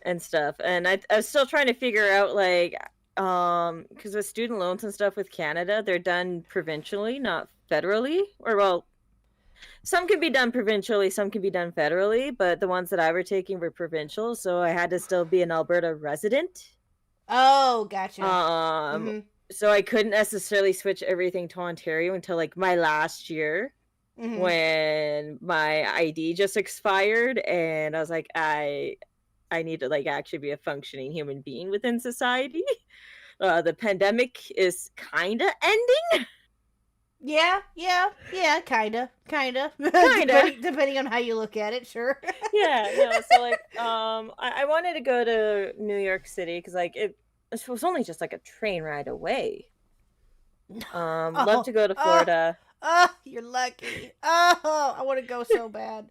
And stuff. And I was still trying to figure out like because with student loans and stuff with Canada, they're done provincially, not federally. Or well, some can be done provincially, some can be done federally, but the ones that I were taking were provincial, so I had to still be an Alberta resident. Oh, gotcha. Um, so I couldn't necessarily switch everything to Ontario until like my last year when my ID just expired, and I was like, I need to like actually be a functioning human being within society. The pandemic is kind of ending. Yeah, kinda. Kinda. Depending on how you look at it, sure. Yeah, no, so like I wanted to go to New York City because like it was only just like a train ride away. Love to go to Florida. Oh, you're lucky. Oh, I want to go so bad.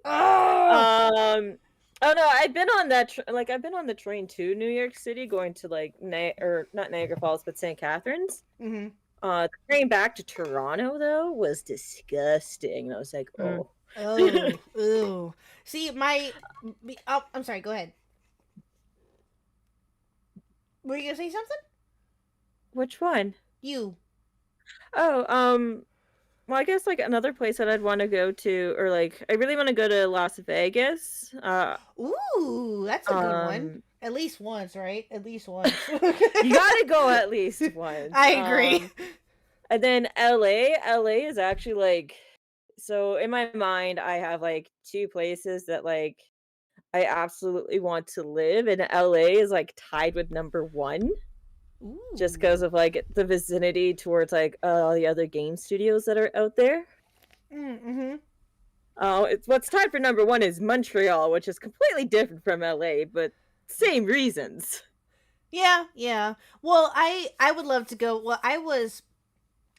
Oh. Oh no, I've been on that I've been on the train to New York City going to like or not Niagara Falls but St. Catharines. The train back to Toronto though was disgusting. I was like, oh. Ooh. See, I'm sorry, go ahead. Were you gonna say something? Which one? You. Oh, well, I guess like another place that I'd want to go to, or like I really want to go to Las Vegas. Ooh, that's a good one. At least once, right? At least once. You gotta go at least once. I agree. And then LA. LA is actually like, so in my mind, I have like two places that like I absolutely want to live, and LA is like tied with number one. Ooh. Just because of like the vicinity towards like all the other game studios that are out there. It's what's tied for number one is Montreal, which is completely different from LA, but same reasons. Yeah. Well, I would love to go. Well, I was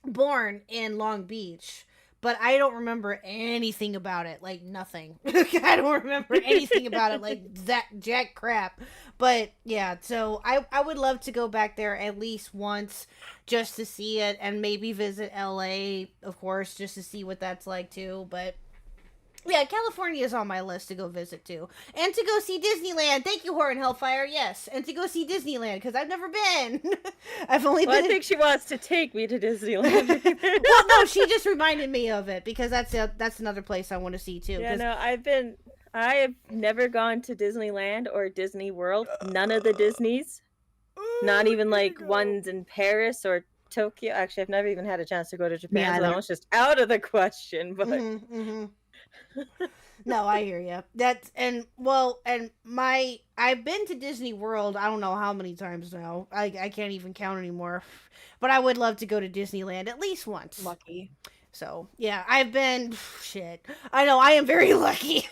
born in Long Beach, but I don't remember anything about it. Like nothing. I don't remember anything about it. Like that jack crap. But yeah, so I would love to go back there at least once just to see it, and maybe visit LA, of course, just to see what that's like too. But yeah, California is on my list to go visit too. And to go see Disneyland. Thank you, Horror Hellfire. Yes. And to go see Disneyland, because I've never been. I've only been. I think she wants to take me to Disneyland. Well, no, she just reminded me of it, because that's another place I want to see too. Yeah, no, I have never gone to Disneyland or Disney World. None of the Disneys. Not even like ones in Paris or Tokyo. Actually, I've never even had a chance to go to Japan, so that was just out of the question. But No, I hear you. I've been to Disney World. I don't know how many times now. I can't even count anymore. But I would love to go to Disneyland at least once. Lucky. So yeah, I've been. Shit, I know I am very lucky.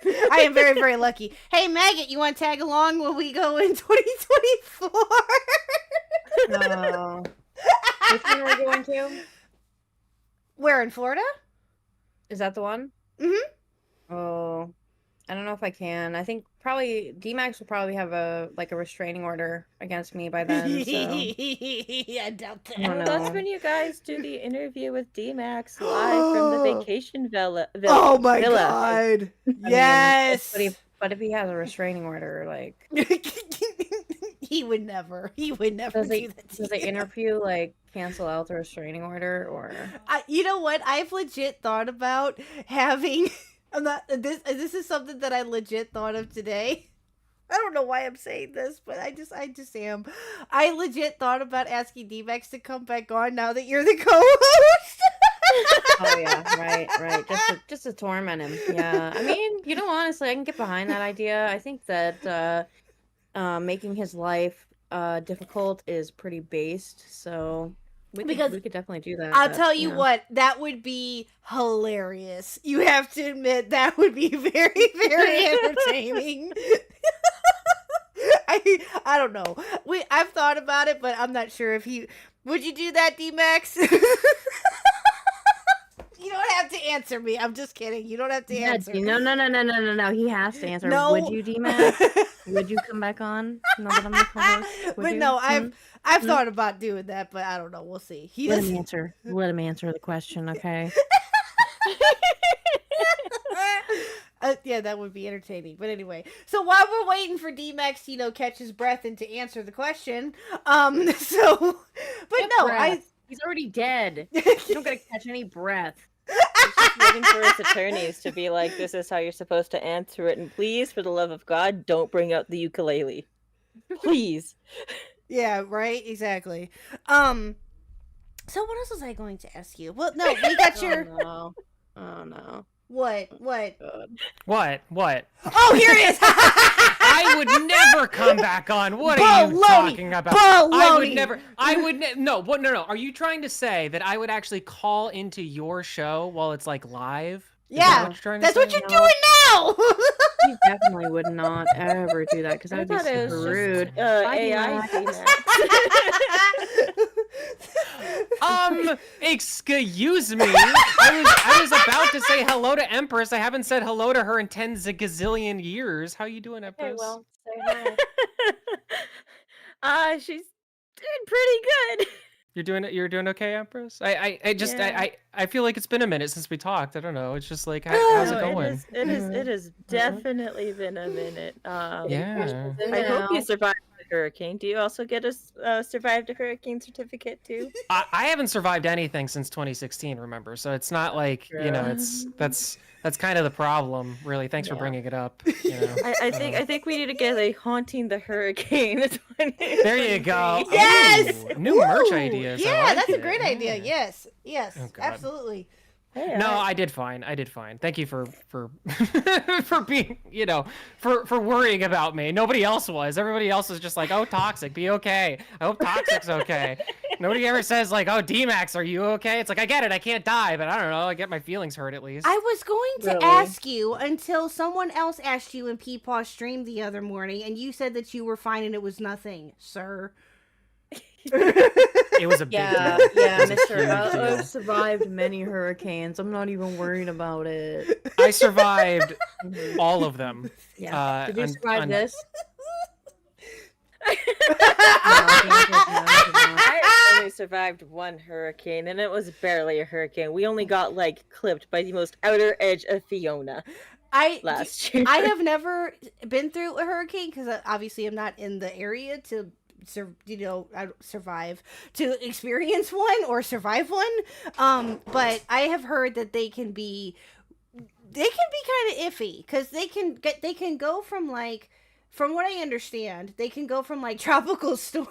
I am very, very lucky. Hey, Maggot, you want to tag along when we go in 2024? No. Which one are we going to? Where, in Florida? Is that the one? Oh, I don't know if I can. I think probably D-Max will probably have a restraining order against me by then. So. I doubt that. I don't know. That's when you guys do the interview with D-Max live from the vacation villa. Oh my god! Yes. But if he has a restraining order, like he would never do that. Does the interview cancel out the restraining order, or? You know what? I've legit thought about having. This is something that I legit thought of today. I don't know why I'm saying this, but I just am. I legit thought about asking D-Max to come back on now that you're the co-host. Oh yeah, right. Just to torment him. Yeah, I mean, honestly, I can get behind that idea. I think that making his life difficult is pretty based. So we could definitely do that. I'll tell you what, that would be hilarious. You have to admit that would be very, very entertaining. I don't know. I've thought about it, but I'm not sure if he would. You do that, D-Max? You don't have to answer me. I'm just kidding. You don't have to answer. No. He has to answer. No. Would you, D-Max? Would you come back on? No, that I'm the co-host? But no, I've thought about doing that, but I don't know. We'll see. Let him answer. Let him answer the question, okay? Yeah, that would be entertaining. But anyway, so while we're waiting for D-Max, catch his breath and to answer the question, so, but Get no, breath. He's already dead. You don't gotta catch any breath. He's just waiting for his attorneys to be like, this is how you're supposed to answer it, and please, for the love of God, don't bring out the ukulele. Please. Yeah, right, exactly. So what else was I going to ask you? Well, no, we got your Oh no. what? What? Oh, here it is. I would never come back on. What are you talking about? I would never. No. What? No. Are you trying to say that I would actually call into your show while it's like live? Is that Yeah, what you're trying to that's say? what you're doing now. He definitely would not ever do that because I would be super rude. AI Excuse me. I was about to say hello to Empress. I haven't said hello to her in 10 gazillion years. How you doing, Empress? Okay, well, say hi. She's doing pretty good. You're doing okay, Empress? I feel like it's been a minute since we talked. I don't know. It's just like how's it going? It has definitely been a minute. Yeah. I hope you survived the hurricane. Do you also get a survived a hurricane certificate too? I haven't survived anything since 2016, remember? So it's not like, that's kind of the problem, really. Thanks for bringing it up. I think we need to get a haunting the hurricane. There you go. Yes! Ooh, new merch ideas. Yeah, I like that's a it. great idea. Yes, Oh, God. absolutely. No, I did fine. Thank you for for being, for worrying about me. Nobody else was. Everybody else was just like, "Oh, Toxic, be okay. I hope Toxic's okay." Nobody ever says like, "Oh, D-Max, are you okay?" It's like, I get it. I can't die, but I don't know. I get my feelings hurt at least. I was going to ask you until someone else asked you in Peepaw's stream the other morning, and you said that you were fine and it was nothing, sir. It was a big deal. Yeah, It was a Mr. huge deal. I've survived many hurricanes. I'm not even worried about it. I survived all of them. Yeah. Did you survive on- this? I only survived one hurricane, and it was barely a hurricane. We only got like clipped by the most outer edge of Fiona last year. I have never been through a hurricane because obviously I'm not in the area to survive to experience one or survive one. But I have heard that they can be kind of iffy because they can go from like, from what I understand, they can go from like tropical storm.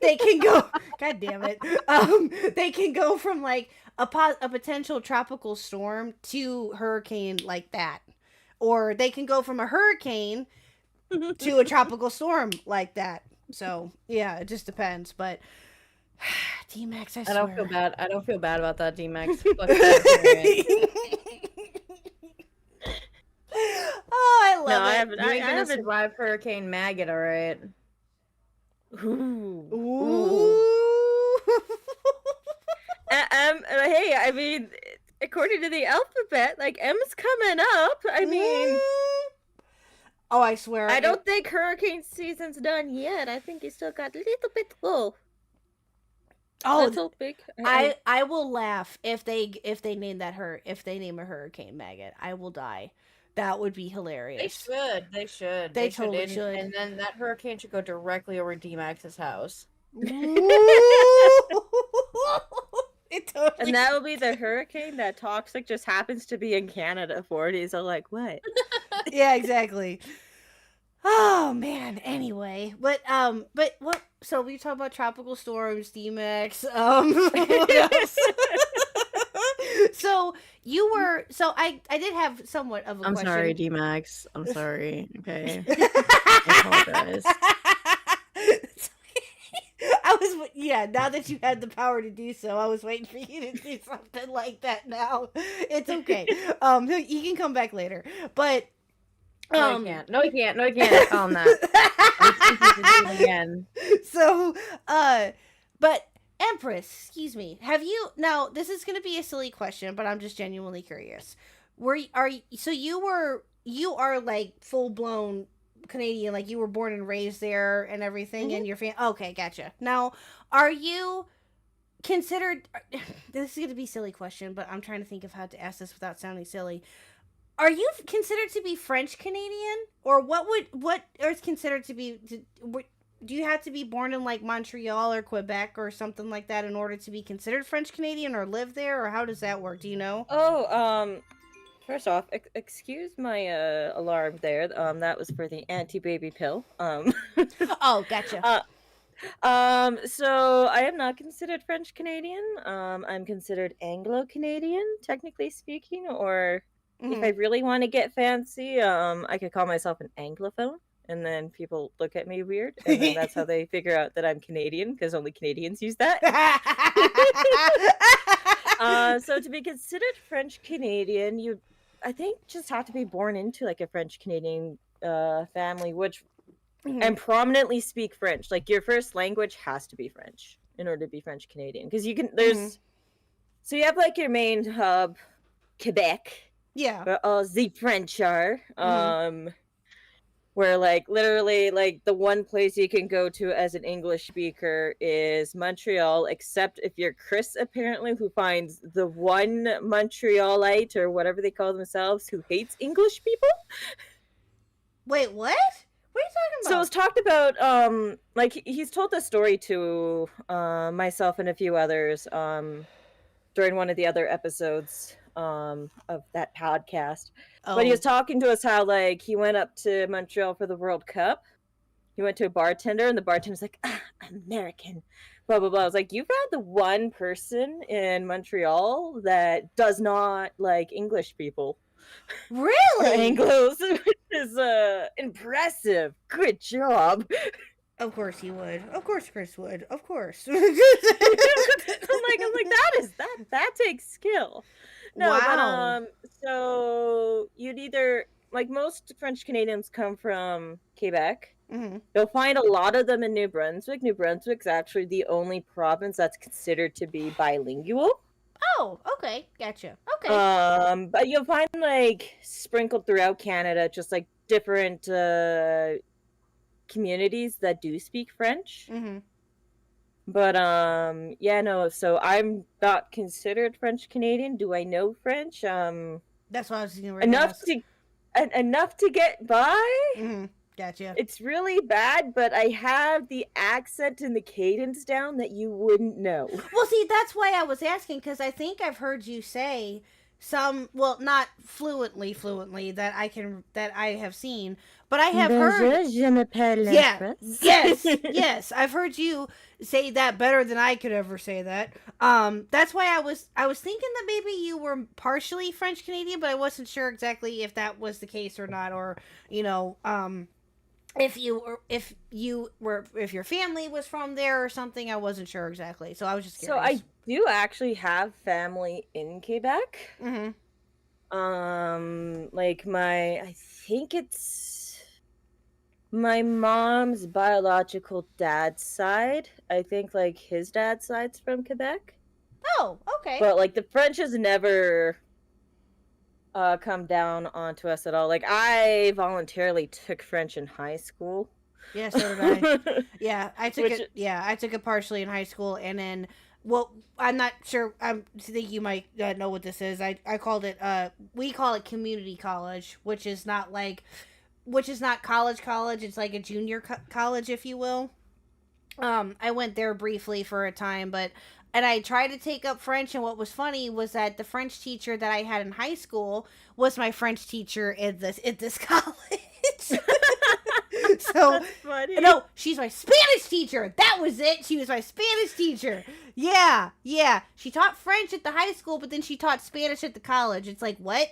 They can go, God damn it. They can go from like a potential tropical storm to hurricane like that, or they can go from a hurricane to a tropical storm like that. So yeah, it just depends. But D-Max, I swear. I don't feel bad. I don't feel bad about that, D-Max. Oh, I love it. I haven't. You I ain't gonna haven't. survive Hurricane Maggot, all right? Ooh. Hey, I mean, according to the alphabet, like M's coming up. I mean, oh, I swear. I don't think hurricane season's done yet. I think you still got a little bit to go. Oh, Let's hope big. I will laugh if they name a hurricane Maggot. I will die. That would be They hilarious. should. They should. They totally should. And then that hurricane should go directly over D-Max's house. It totally. And that will be the hurricane that Toxic just happens to be in Canada for. And he's all like, what? Yeah, exactly. Oh man. Anyway, but what? So we talk about tropical storms, D-Max. What else? So you were. So I did have somewhat of a I'm question. sorry, D-Max. I'm sorry. Okay. I apologize. I was, now that you had the power to do so, I was waiting for you to do something like that now. It's okay. He can come back later. But No, he can't. No, he can't. No, he can't. Tell him that. Again. So, but Empress, excuse me, have you, now this is going to be a silly question, but I'm just genuinely curious. You are like full blown Canadian, like you were born and raised there and everything, and your family. Okay, gotcha. Now, are you considered? This is gonna be a silly question, but I'm trying to think of how to ask this without sounding silly. are you considered to be French Canadian, or what is considered to be? Do you have to be born in like Montreal or Quebec or something like that in order to be considered French Canadian or live there, or how does that work? Do you know? Oh, first off, excuse my alarm there. That was for the anti-baby pill. Oh, gotcha. So I am not considered French Canadian. I'm considered Anglo Canadian, technically speaking, or if I really want to get fancy, I could call myself an Anglophone, and then people look at me weird, and then that's how they figure out that I'm Canadian, because only Canadians use that. So to be considered French Canadian, you, I think, just have to be born into like a French Canadian family, which and prominently speak French. Like your first language has to be French in order to be French Canadian, because you can. There's so you have like your main hub, Quebec, Yeah. where all the French are. Where like literally like the one place you can go to as an English speaker is Montreal, except if you're Chris, apparently, who finds the one Montrealite or whatever they call themselves who hates English people. Wait, what? What are you talking about? So it's talked about like he's told this story to myself and a few others during one of the other episodes of that podcast. But he was talking to us how like he went up to Montreal for the World Cup. He went to a bartender and the bartender's like, American, blah blah blah. I was like, you've had the one person in Montreal that does not like English people. Really? Or Anglos, which is impressive. Good job. Of course he would. Of course Chris would. Of course. I'm like that takes skill. No, Wow. but so you'd either like most French Canadians come from Quebec. You'll find a lot of them in New Brunswick. New Brunswick's actually the only province that's considered to be bilingual. Oh, okay. Gotcha. Okay. But you'll find like sprinkled throughout Canada, just like different communities that do speak French. But yeah, no. So I'm not considered French Canadian. Do I know French? That's what I was going to enough to get by. Gotcha. It's really bad, but I have the accent and the cadence down that you wouldn't know. Well, see, that's why I was asking, because I think I've heard you say some, well, not fluently that I have seen, but I have heard. Je m'appelle Yeah. Empress. Yes. I've heard you say that better than I could ever say that. That's why I was thinking that maybe you were partially French Canadian, but I wasn't sure exactly if that was the case or not, or if your family was from there or something. I wasn't sure exactly, so I was just curious. So I do actually have family in Quebec. Like I think it's my mom's biological dad's side. I think like his dad's side's from Quebec. Oh, okay. But like the French has never come down onto us at all. Like I voluntarily took French in high school. Yeah, so did I. Yeah, I took it. Yeah, I took it partially in high school, and then, well, I'm not sure. I think you might know what this is. I called it. We call it community college, which is not college. It's like a junior college, if you will. I went there briefly for a time, and I tried to take up French, and what was funny was that the French teacher that I had in high school was my French teacher at this college. So That's funny. no, she's my Spanish teacher. That was it. She was my Spanish teacher. Yeah. She taught French at the high school, but then she taught Spanish at the college. It's like, what?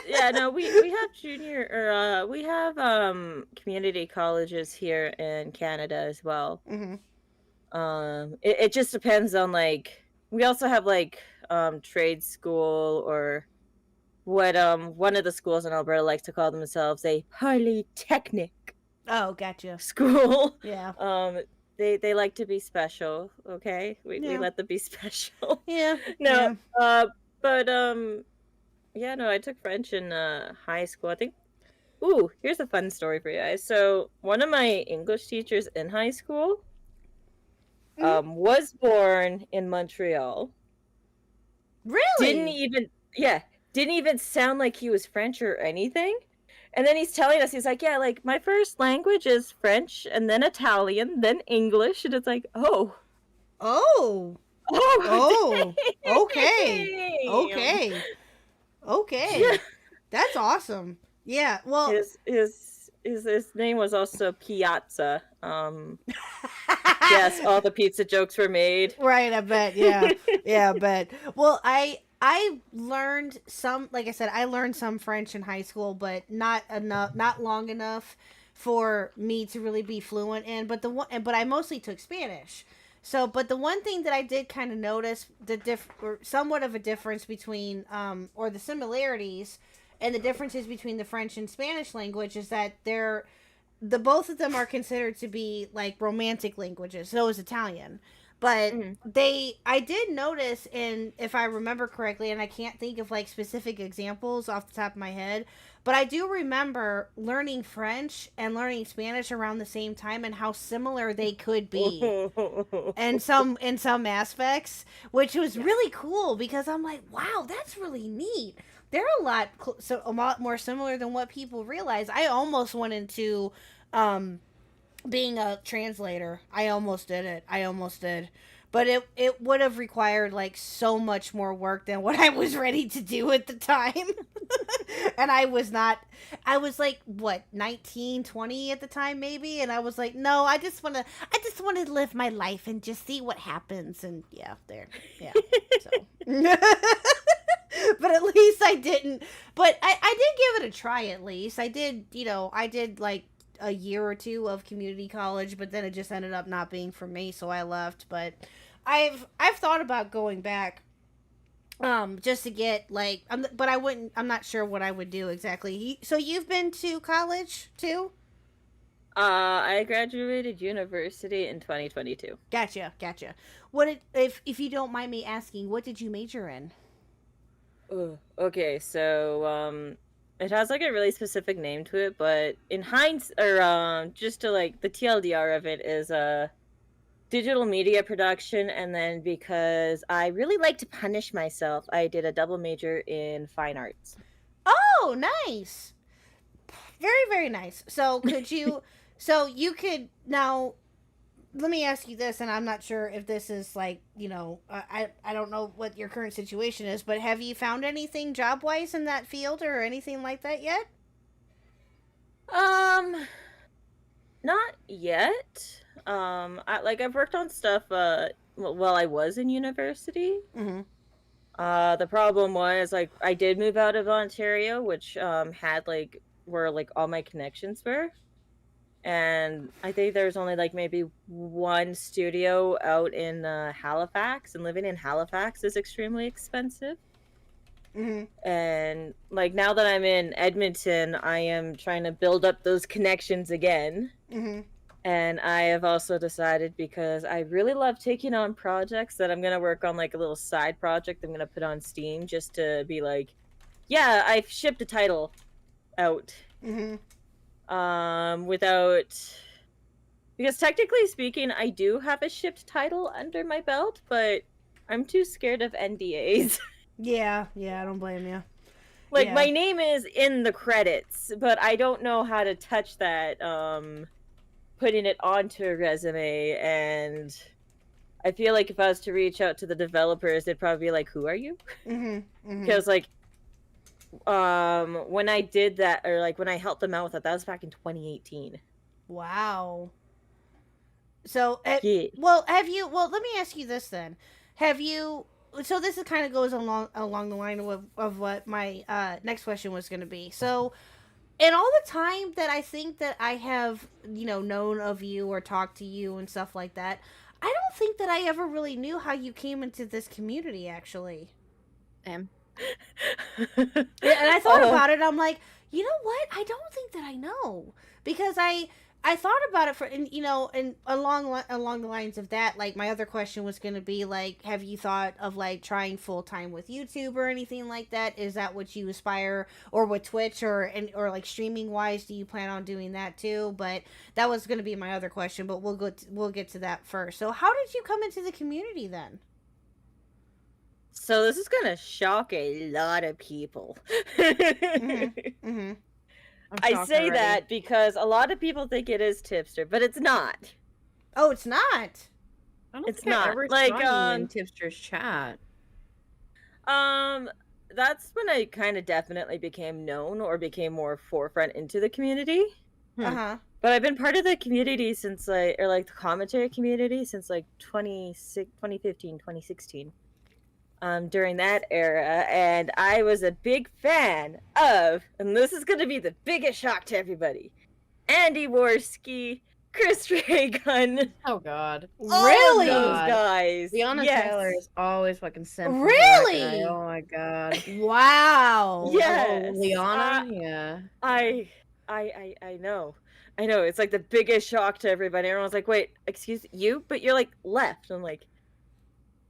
Yeah, no, we have we have community colleges here in Canada as well. It just depends on like we also have like trade school, or what one of the schools in Alberta likes to call themselves a polytechnic Oh, gotcha. school. Yeah. They like to be special, okay? We Yeah. let them be special. Yeah. No, but yeah, no, I took French in high school. I think. Ooh, here's a fun story for you guys. So one of my English teachers in high school was born in Montreal. Really? Didn't didn't even sound like he was French or anything. And then he's telling us, he's like, yeah, like my first language is French and then Italian, then English. And it's like, oh, Oh. oh, Oh. Okay. damn. Okay. Okay. That's awesome. Yeah. Well. His name was also Piazza. Yes, all the pizza jokes were made. Right, I bet. Yeah. Yeah, I bet. Well, I learned some, like I said, I learned some French in high school, but not enough, not long enough for me to really be fluent in, but I mostly took Spanish. So, but the one thing that I did kind of notice or somewhat of a difference between or the similarities and the differences between the French and Spanish language is that both of them are considered to be like romantic languages. So is Italian. But I did notice, and if I remember correctly, and I can't think of like specific examples off the top of my head, but I do remember learning French and learning Spanish around the same time and how similar they could be and in some aspects, which was really cool because I'm like, wow, that's really neat. They're a lot more similar than what people realize. I almost went into being a translator. I almost did it. I almost did. But it would have required like so much more work than what I was ready to do at the time. And I was like what, 19, 20 at the time maybe, and I was like, no, I just want to live my life and just see what happens. And yeah, there. Yeah. So but at least I didn't. But I did give it a try at least. I did like a year or two of community college, but then it just ended up not being for me, so I left. But I've thought about going back just to get like but I'm not sure what I would do exactly. So you've been to college too? I graduated university in 2022. Gotcha. If you don't mind me asking, what did you major in? Okay, so it has like a really specific name to it, but in hindsight, or just to like the TLDR of it is digital media production, and then because I really like to punish myself, I did a double major in fine arts. Oh, nice. Very, very nice. So you could now, let me ask you this, and I'm not sure if this is like, I don't know what your current situation is, but have you found anything job wise in that field or anything like that yet? Not yet. I've worked on stuff while I was in university. Mm-hmm. The problem was like I did move out of Ontario, which had like where like all my connections were. And I think there's only like maybe one studio out in Halifax, and living in Halifax is extremely expensive. Mm-hmm. And like now that I'm in Edmonton, I am trying to build up those connections again. Mm-hmm. And I have also decided, because I really love taking on projects, that I'm gonna work on like a little side project I'm gonna put on Steam just to be like, yeah, I've shipped a title out. Mm-hmm. Because technically speaking, I do have a shipped title under my belt, but I'm too scared of NDAs. Yeah, I don't blame you. Like, my name is in the credits, but I don't know how to touch that, putting it onto a resume, and I feel like if I was to reach out to the developers, they'd probably be like, who are you? Mm-hmm. Because, like, when I did that, or like when I helped them out with that was back in 2018. Wow. So, Yeah. well, let me ask you this then. So this kind of goes along the line of what my next question was going to be. So, in all the time that I think that I have, known of you or talked to you and stuff like that, I don't think that I ever really knew how you came into this community, actually. Yeah, and I thought about it. I'm like, you know what? I don't think that I know, because I thought about it and along the lines of that, like my other question was going to be like, have you thought of like trying full time with YouTube or anything like that? Is that what you aspire, or with Twitch or like streaming wise, do you plan on doing that too? But that was going to be my other question, but we'll get to that first. So how did you come into the community then? So this is gonna shock a lot of people. Mm-hmm. I'm I shocked say already. that because a lot of people think it is Tipster, but it's not. Oh, it's not. I don't It's think I not. ever Like, saw you in Tipster's chat. Um, that's when I kind of definitely became known or became more forefront into the community. Uh huh. But I've been part of the community since the commentary community since 2015, 2016. During that era, and I was a big fan of, and this is going to be the biggest shock to everybody, Andy Worski, Chris Raygun, Oh God. all Really? of those guys. Liana Yes. Taylor is always fucking simp. Really? Oh my God. Wow. Yes. Oh, Liana. Yeah. I know. I know. It's like the biggest shock to everybody. Everyone's like, wait, excuse you? But you're like left. I'm like,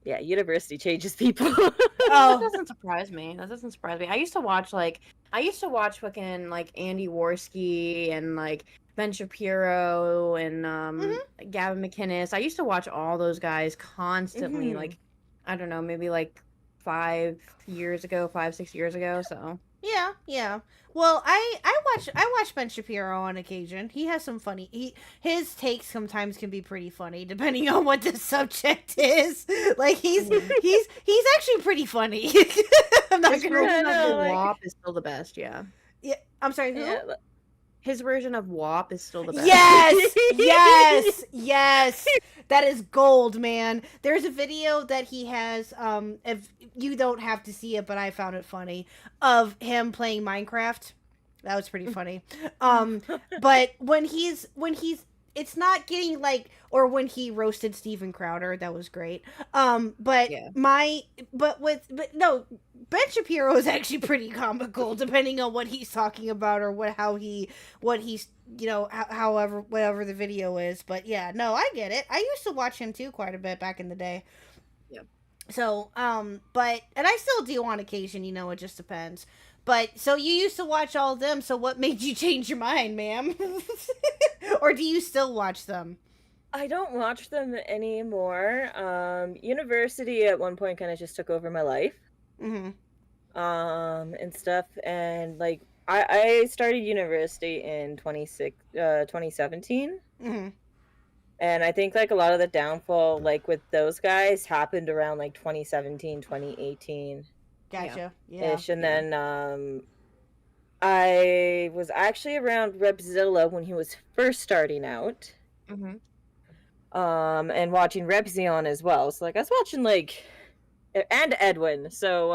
yeah, university changes people. That Oh. doesn't surprise me. That doesn't surprise me. I used to watch fucking like Andy Worski and like Ben Shapiro and Gavin McInnes. I used to watch all those guys constantly. Mhm. Like, I don't know, maybe like 5, 6 years ago. So Yeah, yeah. Well, I watch Ben Shapiro on occasion. He has some funny. His takes sometimes can be pretty funny depending on what the subject is. Like he's actually pretty funny. I'm not his gonna. version I of know, the like- WAP is still the best. Yeah, Yeah, I'm sorry. Who? Yeah, his version of WAP is still the best. Yes, yes, yes. That is gold, man. There's a video that he has. If you don't have to see it, but I found it funny, of him playing Minecraft. That was pretty funny. But when he's it's not getting like, or when he roasted Steven Crowder, that was great. But Yeah. but no, Ben Shapiro is actually pretty comical, depending on what he's talking about or what he's however whatever the video is. But yeah, no, I get it. I used to watch him too quite a bit back in the day. Yeah. So but and I still do on occasion. It just depends. But so you used to watch all of them. So what made you change your mind, ma'am? Or do you still watch them? I don't watch them anymore. University at one point kind of just took over my life. Mm-hmm. And stuff. And like I started university in 2017. Mm-hmm. And I think like a lot of the downfall like with those guys happened around like 2017, 2018 Gotcha. Yeah. ish. And then I was actually around Repzilla when he was first starting out. Mhm. And watching Repzion as well. So like I was watching like and Edwin. So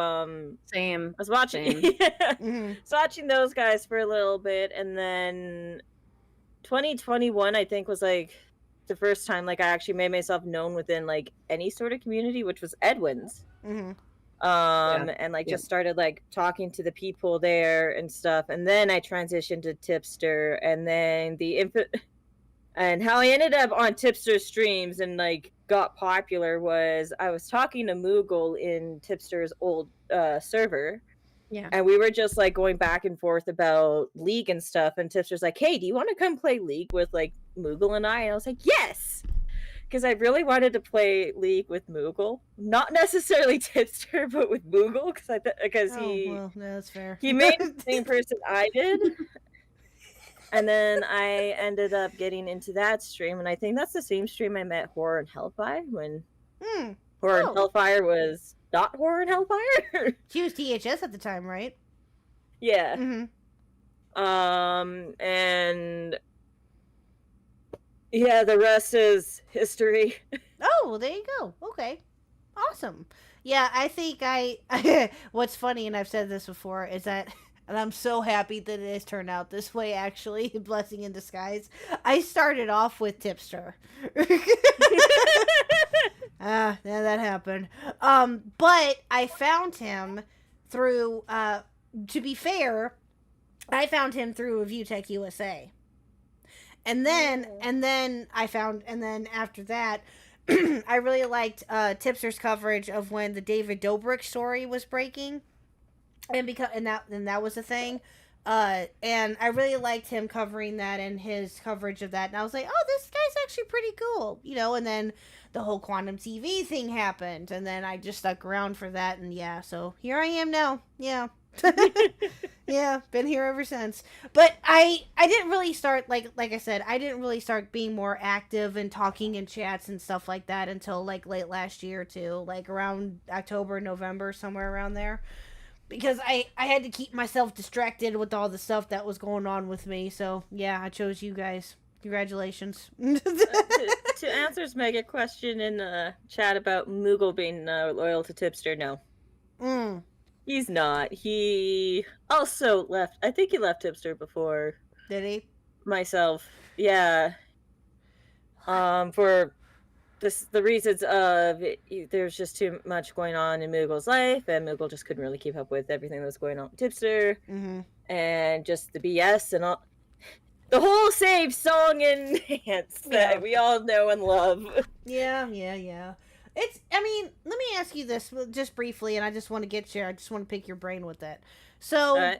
Same. I was watching Same. yeah. Mm-hmm. I was watching those guys for a little bit, and then 2021 I think was like the first time like I actually made myself known within like any sort of community, which was Edwin's. Mm-hmm. And like just started like talking to the people there and stuff, and then I transitioned to Tipster, and then and how I ended up on Tipster streams and like got popular was I was talking to Moogle in Tipster's old server. Yeah. And we were just like going back and forth about League and stuff, and Tipster's like, hey, do you want to come play League with like Moogle and I? And I was like, yes! Because I really wanted to play League with Moogle. Not necessarily Tipster, but with Moogle, because Well, no, that's fair. he made the same person I did. And then I ended up getting into that stream, and I think that's the same stream I met Horror and Hellfire when Horror and Hellfire was not Horror and Hellfire. She was THS at the time, right? Yeah. Mm-hmm. And yeah, the rest is history. Oh, well, there you go. Okay. Awesome. Yeah, I think I what's funny, and I've said this before, is that, and I'm so happy that it has turned out this way, actually, blessing in disguise. I started off with Tipster. Yeah, that happened. But I found him through, to be fair, I found him through ViewTech USA. And then after that, I really liked Tipster's coverage of when the David Dobrik story was breaking, and that was a thing. And I really liked him covering that and his coverage of that. And I was like, oh, this guy's actually pretty cool, you know. And then the whole quantum TV thing happened, and then I just stuck around for that. And yeah, so here I am now. Yeah. Yeah, been here ever since. But I didn't really start like I said, I didn't really start being more active and talking in chats and stuff like that until like late last year too, like around October, November, somewhere around there. Because I had to keep myself distracted with all the stuff that was going on with me. So yeah, I chose you guys. Congratulations. To answer Mega question in the chat about Moogle being loyal to Tipster, no. Mm, He's not. He also left. I think he left Tipster before did he? myself. Yeah. For the reasons of there's just too much going on in Moogle's life, and Moogle just couldn't really keep up with everything that was going on with Tipster, and just the BS and all. The whole save song and dance that we all know and love. Yeah. It's. I mean, let me ask you this just briefly, and I just want to get you. I just want to pick your brain with that. So,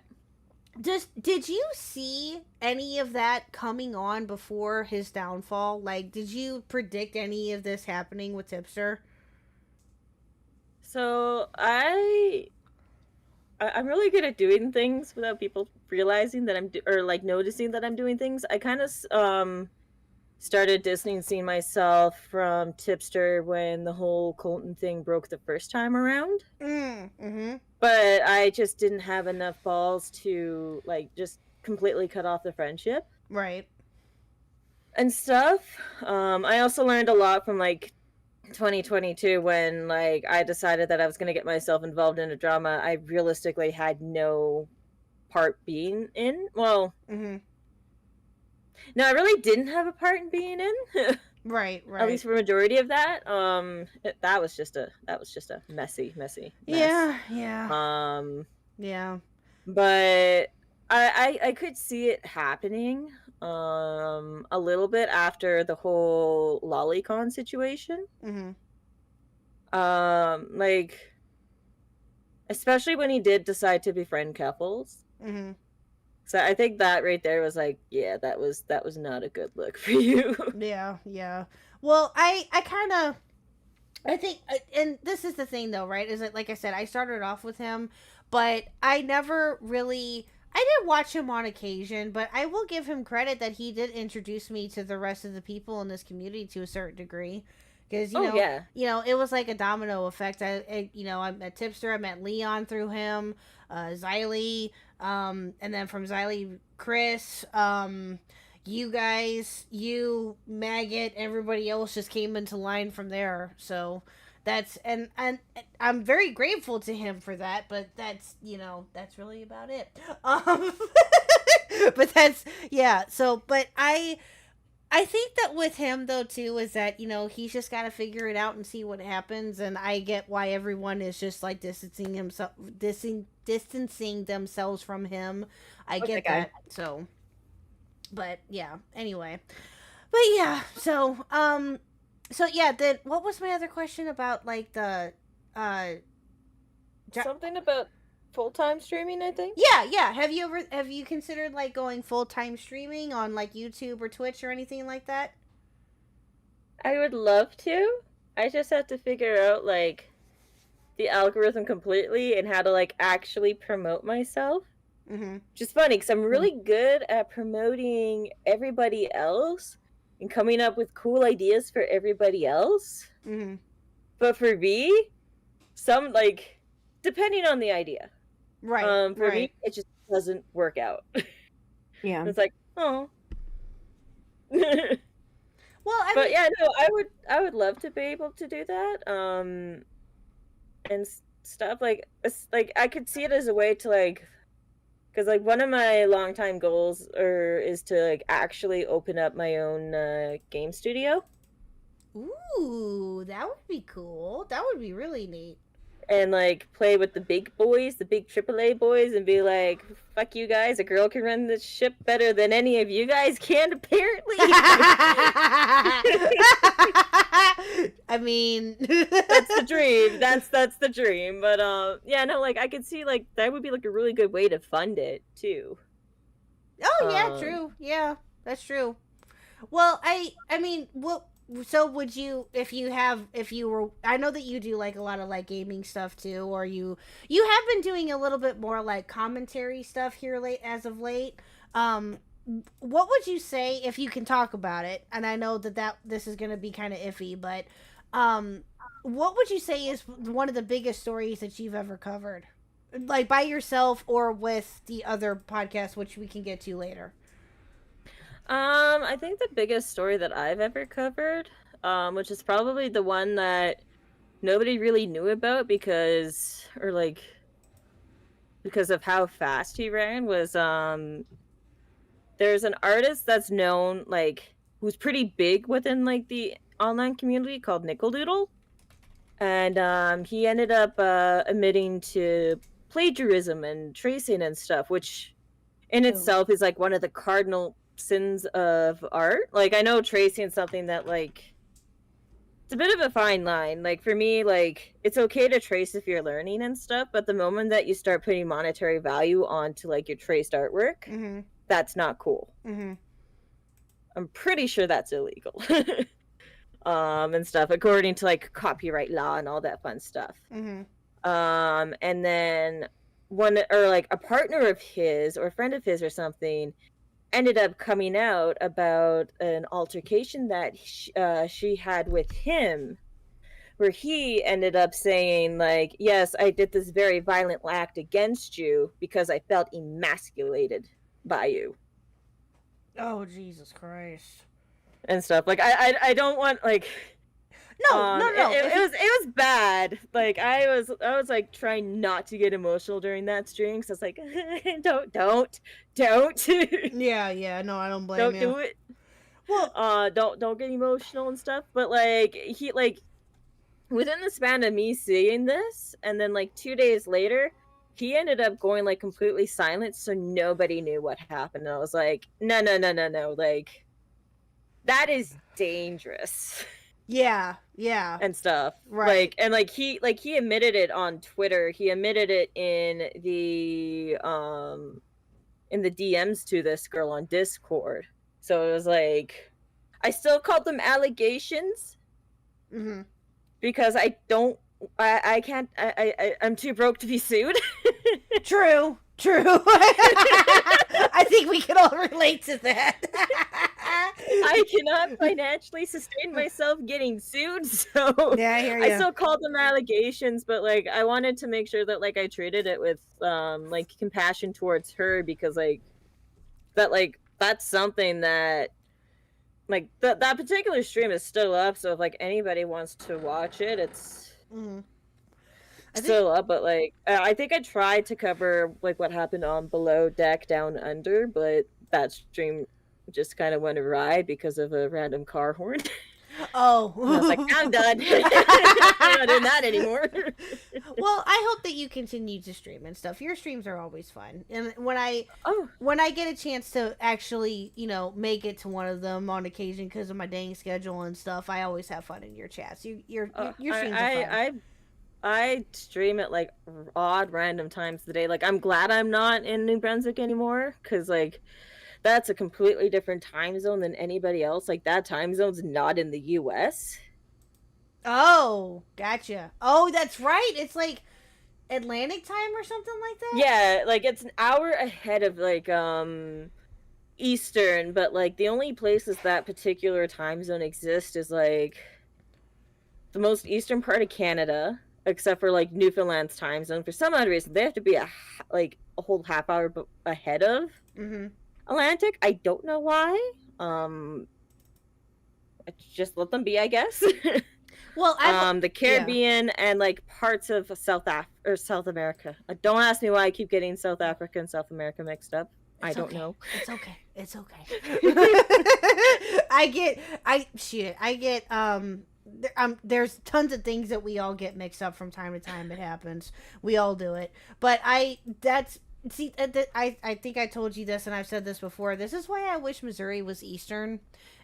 did you see any of that coming on before his downfall? Like, did you predict any of this happening with Tipster? So I'm really good at doing things without people realizing that or like noticing that I'm doing things. I kind of started distancing myself from Tipster when the whole Colton thing broke the first time around. But I just didn't have enough balls to like just completely cut off the friendship. Right. And stuff. I also learned a lot from like 2022 when like I decided that I was going to get myself involved in a drama I realistically had no part being in. Well, no, I really didn't have a part in being in. Right. At least for a majority of that. That was just a messy mess. Yeah. Yeah. But I could see it happening a little bit after the whole lolicon situation. Like especially when he did decide to befriend couples. So I think that right there was like, yeah, that was not a good look for you. Yeah. Well, I think, and this is the thing though, right? Is that, like I said, I started off with him, but I never really, I did watch him on occasion, but I will give him credit that he did introduce me to the rest of the people in this community to a certain degree. Because, you know, it was like a domino effect. I met Tipster, I met Leon through him, Xylee, and then from Xylee, Chris, you guys, you, Maggot, everybody else just came into line from there. So that's, and I'm very grateful to him for that, but that's, that's really about it. But that's, yeah, so, but I think that with him though too is that he's just got to figure it out and see what happens, and I get why everyone is just like distancing themselves from him. I get that. So, but yeah. Anyway, but yeah. So yeah. Then what was my other question about like the something about full-time streaming, I think. Yeah. Have you considered like going full-time streaming on like YouTube or Twitch or anything like that? I would love to. I just have to figure out like the algorithm completely and how to like actually promote myself. Which is funny because I'm really good at promoting everybody else and coming up with cool ideas for everybody else. But for me, some like depending on the idea. Right. For me, it just doesn't work out. Yeah. It's like, oh. Well, But yeah, no, I would love to be able to do that. And stuff like I could see it as a way to like, because like one of my longtime goals is to like actually open up my own game studio. Ooh, that would be cool. That would be really neat. And like play with the big boys, the big AAA boys, and be like, "Fuck you guys! A girl can run this ship better than any of you guys can, apparently." I mean, that's the dream. That's the dream. But yeah, no, like I could see like that would be like a really good way to fund it too. Oh yeah, Um, true. Yeah, that's true. Well, I mean, what? So would you, if you were, I know that you do like a lot of like gaming stuff too, or you have been doing a little bit more like commentary stuff here late as of late. Um, what would you say if you can talk about it? And I know that this is gonna be kind of iffy, but um, what would you say is one of the biggest stories that you've ever covered, like by yourself or with the other podcast, which we can get to later? I think the biggest story that I've ever covered, which is probably the one that nobody really knew about because of how fast he ran, was there's an artist that's known, like, who's pretty big within like the online community, called Nickel Doodle. And he ended up admitting to plagiarism and tracing and stuff, which in itself is like one of the cardinal sins of art. Like, I know tracing is something that, like, it's a bit of a fine line. Like, for me, like, it's okay to trace if you're learning and stuff, but the moment that you start putting monetary value onto like your traced artwork, Mm-hmm. that's not cool. Mm-hmm. I'm pretty sure that's illegal. And stuff, according to like copyright law and all that fun stuff. Mm-hmm. And then one, or like a partner of his or a friend of his or something, ended up coming out about an altercation that she had with him, where he ended up saying, like, yes, I did this very violent act against you because I felt emasculated by you. Oh, Jesus Christ. And stuff. Like, I don't want, like, No. it was bad. Like, I was like trying not to get emotional during that stream, because I was like, don't Yeah. No, I don't blame don't you. do it. Well, Don't get emotional and stuff. But like, he, like, within the span of me seeing this, and then like 2 days later, he ended up going like completely silent, so nobody knew what happened. And I was like, no, like, that is dangerous. yeah. And stuff. Right. Like, he admitted it on Twitter. He admitted it in the DMs to this girl on Discord. So it was like, I still called them allegations, Mm-hmm. because I'm too broke to be sued. True. I think we can all relate to that. I cannot financially sustain myself getting sued, so Yeah, I hear you. I still called them allegations, but like, I wanted to make sure that like I treated it with like compassion towards her, because like that's something that, like, that particular stream is still up, so if like anybody wants to watch it, it's Mm-hmm. still up. But like, I think I tried to cover like what happened on Below Deck Down Under, but that stream just kind of went awry because of a random car horn. Oh. And I was like, I'm done. I'm not doing that anymore. Well, I hope that you continue to stream and stuff. Your streams are always fun. And when I get a chance to actually, make it to one of them on occasion because of my dang schedule and stuff, I always have fun in your chats. Your streams are fun. I stream at like odd random times of the day. Like, I'm glad I'm not in New Brunswick anymore, because like, that's a completely different time zone than anybody else. Like, that time zone's not in the US. Oh, gotcha. Oh, that's right. It's like Atlantic time or something like that? Yeah, like, it's an hour ahead of like Eastern, but like, the only places that particular time zone exists is like the most eastern part of Canada, except for like Newfoundland's time zone. For some odd reason, they have to be a whole half hour ahead of Atlantic. I don't know why. Just let them be, I guess. Well, the Caribbean and like parts of South America. Don't ask me why I keep getting South Africa and South America mixed up. I don't know. It's okay. I get there's tons of things that we all get mixed up from time to time. It happens. We all do it. But I think I told you this, and I've said this before. This is why I wish Missouri was Eastern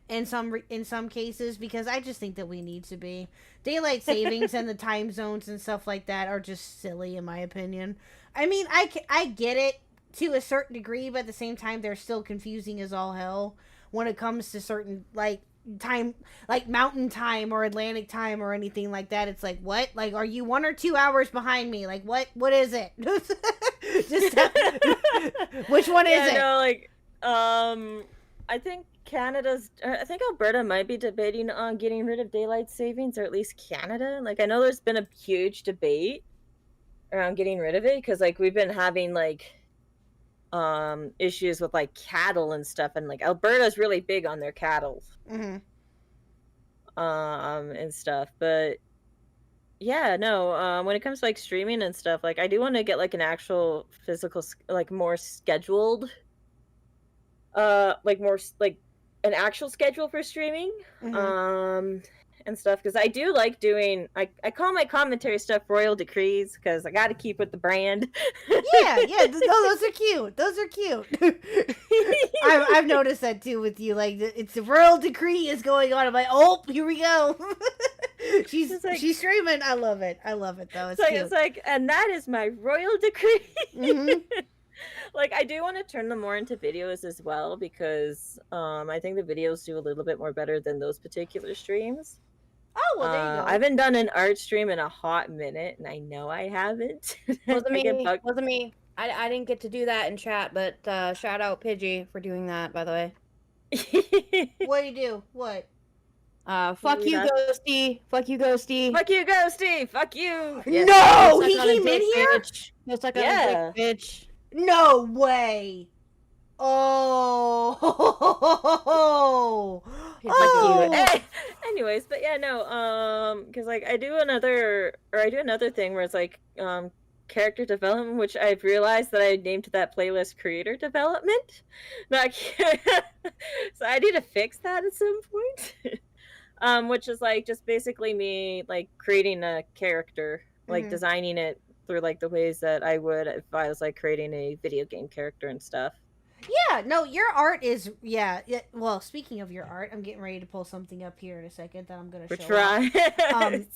in some cases, because I just think that we need to be. Daylight savings and the time zones and stuff like that are just silly in my opinion. I mean, I get it to a certain degree, but at the same time, they're still confusing as all hell when it comes to certain like time, like mountain time or Atlantic time or anything like that. It's like, what? Like, are you 1 or 2 hours behind me? Like, what is it? Just which one is it? No, like, I think I think Alberta might be debating on getting rid of daylight savings, or at least Canada. Like, I know there's been a huge debate around getting rid of it because, like, we've been having like issues with like cattle and stuff, and like Alberta's really big on their cattle. Mm-hmm. And stuff, but yeah, no, when it comes to like streaming and stuff, like I do want to get like an actual physical like more scheduled like more like an actual schedule for streaming. Mm-hmm. And stuff, because I do like doing I call my commentary stuff royal decrees because I got to keep with the brand. Yeah, those are cute. Those are cute. I've noticed that too with you. Like, it's the royal decree is going on. I'm like, oh, here we go. she's streaming. I love it. Though. It's cute. It's like, and that is my royal decree. Mm-hmm. Like, I do want to turn them more into videos as well because I think the videos do a little bit more better than those particular streams. Oh, well, there you go. I haven't done an art stream in a hot minute, and I know I haven't. Wasn't me. I didn't get to do that in chat, but shout out Pidgey for doing that, by the way. What do you do? What? Fuck you, Ghosty. Fuck you, Ghosty. Fuck you, Ghosty. Fuck you. No, he came in here? Looks like a bitch. No way. Oh. Hey, anyways, but yeah, no, because like I do another thing where it's like character development, which I've realized that I named that playlist creator development. Not so I need to fix that at some point. Which is like just basically me like creating a character, like designing it through like the ways that I would if I was like creating a video game character and stuff. Yeah, no, your art is well, speaking of your art, I'm getting ready to pull something up here in a second that I'm gonna show off,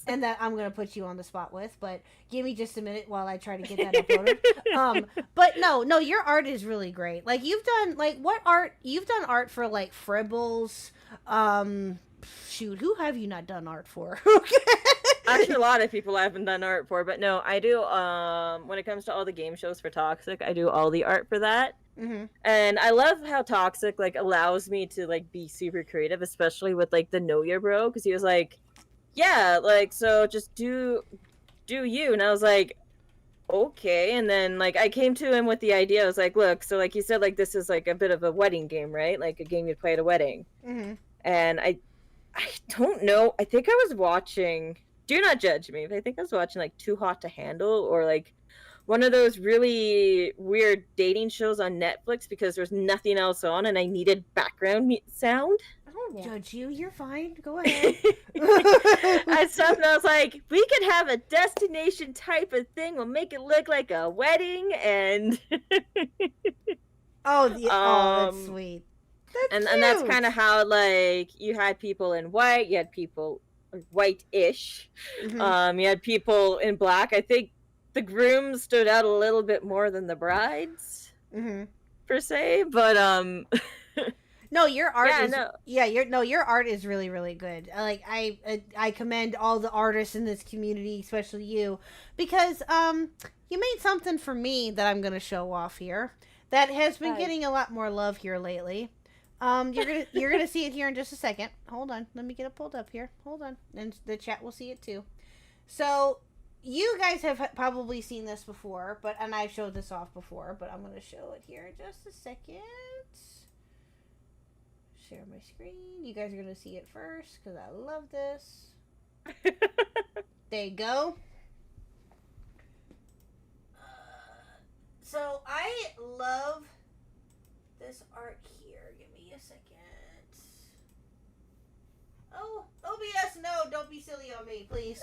and that I'm gonna put you on the spot with, but give me just a minute while I try to get that uploaded. But no, your art is really great. Like, you've done art for like Fribbles. Shoot, who have you not done art for? Actually, a lot of people I haven't done art for, but no, I do. When it comes to all the game shows for Toxic, I do all the art for that. Mm-hmm. And I love how Toxic like allows me to like be super creative, especially with like the Know Your Bro, because he was like, yeah, like, so just do you, and I was like, okay. And then like I came to him with the idea. I was like, look, so like you said, like this is like a bit of a wedding game, right? Like a game you'd play at a wedding. Mm-hmm. And I don't know. I think I was watching. Do not judge me, but I think I was watching like Too Hot to Handle or like one of those really weird dating shows on Netflix because there's nothing else on and I needed background sound. I don't judge you. You're fine. Go ahead. I stopped and I was like, we could have a destination type of thing. We'll make it look like a wedding and oh, that's sweet. And that's kind of how like you had people in white, you had people white-ish, Mm-hmm. you had people in black. I think the grooms stood out a little bit more than the brides, per se. But no, your art yeah, your art is really, really good. Like, I commend all the artists in this community, especially you, because you made something for me that I'm gonna show off here that has been getting a lot more love here lately. You're gonna see it here in just a second. Hold on, let me get it pulled up here. Hold on, and the chat will see it too. So you guys have probably seen this before, and I've showed this off before, but I'm gonna show it here in just a second. Share my screen. You guys are gonna see it first because I love this. There you go. So I love this art here. Give me a second. Oh, OBS, no, don't be silly on me, please.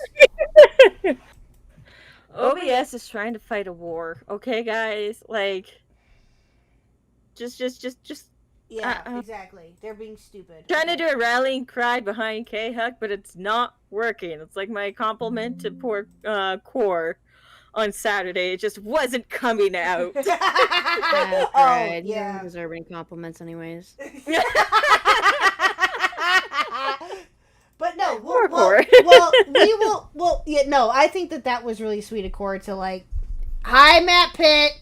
OBS is trying to fight a war. Okay, guys, like, just. Yeah, exactly. They're being stupid. Trying to do a rallying cry behind Khuck, but it's not working. It's like my compliment to poor Core. on Saturday. It just wasn't coming out. That's Oh, right. You yeah. don't deserve any compliments, anyways. But no, Poor well, Core. we will. Well, yeah, no, I think that was really sweet of Core to like, hi, Matt Pitt,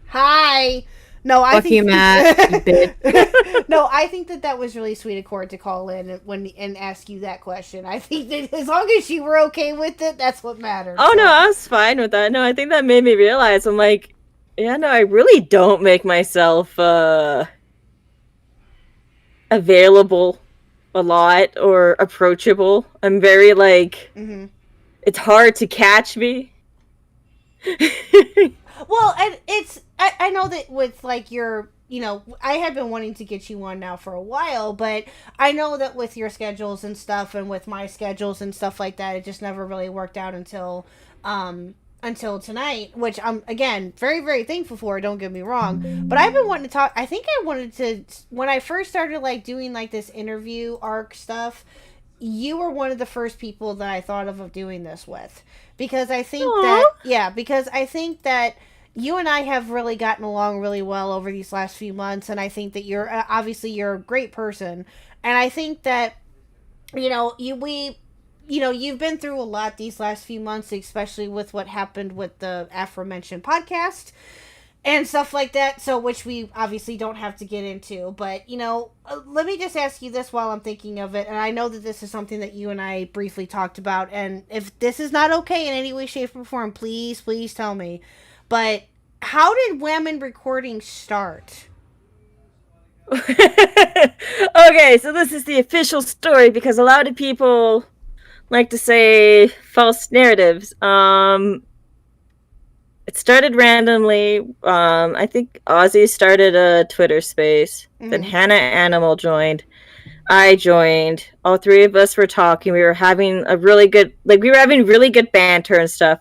hi. No, I Fuck think you, Matt, you bitch. no, I think that was really sweet of Core to call in and ask you that question. I think that as long as you were okay with it, that's what mattered. Oh so. no, I was fine with that. No, I think that made me realize I'm like, yeah, no, I really don't make myself available a lot or approachable. I'm very like, it's hard to catch me. Well, and I know that with like your, I had been wanting to get you on now for a while, but I know that with your schedules and stuff and with my schedules and stuff like that, it just never really worked out until tonight, which I'm again very very thankful for, don't get me wrong. But I've been wanting to talk. I think I wanted to, when I first started like doing like this interview arc stuff, you were one of the first people that I thought of doing this with, because I think because I think that you and I have really gotten along really well over these last few months, and I think that you're obviously you're a great person, and I think that you've been through a lot these last few months, especially with what happened with the aforementioned podcast and stuff like that, so which we obviously don't have to get into. But let me just ask you this while I'm thinking of it, and I know that this is something that you and I briefly talked about, and if this is not okay in any way, shape, or form, please tell me. But how did Whammon recording start? Okay, so this is the official story because a lot of people like to say false narratives. It started randomly. I think Ozzy started a Twitter space. Then Hannah Animal joined. I joined. All three of us were talking. We were having really good banter and stuff.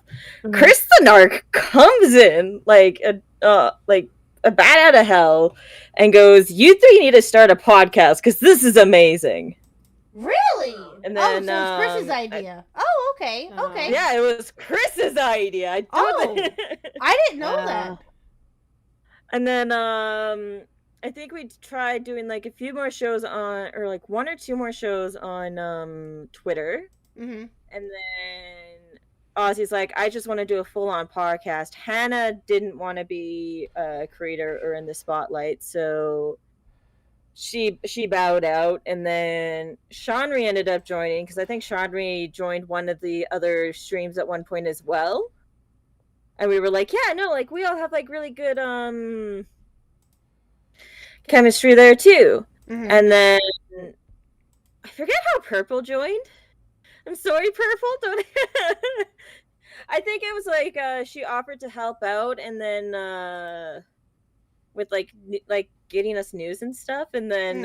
Chris the Narc comes in like a bat out of hell and goes, "You three need to start a podcast because this is amazing." Really? And then, so it's Chris's idea. Oh, okay. Yeah, it was Chris's idea. I didn't know that. And then I think we tried doing like a few more shows on, or like one or two more shows on Twitter. And then Ozzy's like, I just want to do a full-on podcast. Hannah didn't want to be a creator or in the spotlight, so she bowed out. And then Shanri ended up joining because I think Shanri joined one of the other streams at one point as well. And we were like, yeah, no, like we all have like really good chemistry there too. And then I forget how Purple joined. I'm sorry, Purple. Don't. I think it was like she offered to help out, and then with like getting us news and stuff, and then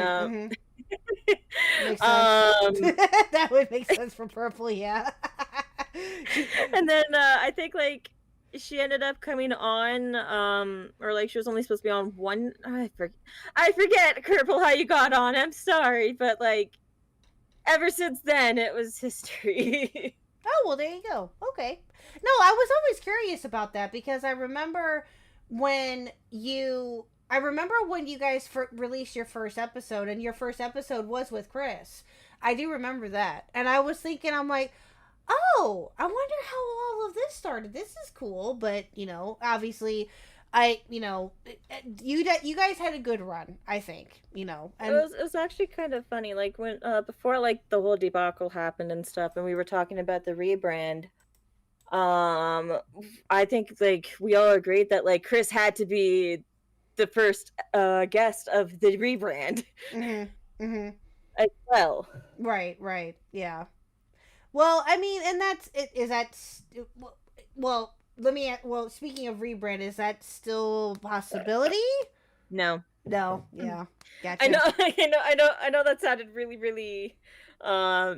Makes sense. That would make sense for Purple, yeah. And then I think like she ended up coming on, or like she was only supposed to be on one. I forget, Purple, how you got on. I'm sorry, but like ever since then, it was history. Oh, well, there you go. Okay. No, I was always curious about that because I remember when you guys released your first episode, and your first episode was with Chris. I do remember that. And I was thinking, I'm like, oh, I wonder how all of this started. This is cool. But, obviously, you guys had a good run, I think, and it was actually kind of funny, like when before like the whole debacle happened and stuff, and we were talking about the rebrand. I think like we all agreed that like Chris had to be the first guest of the rebrand. As well. Right, yeah. Well, I mean, and that's it. Is that well? Speaking of rebrand, is that still a possibility? No. Yeah. Gotcha. I know that sounded really, really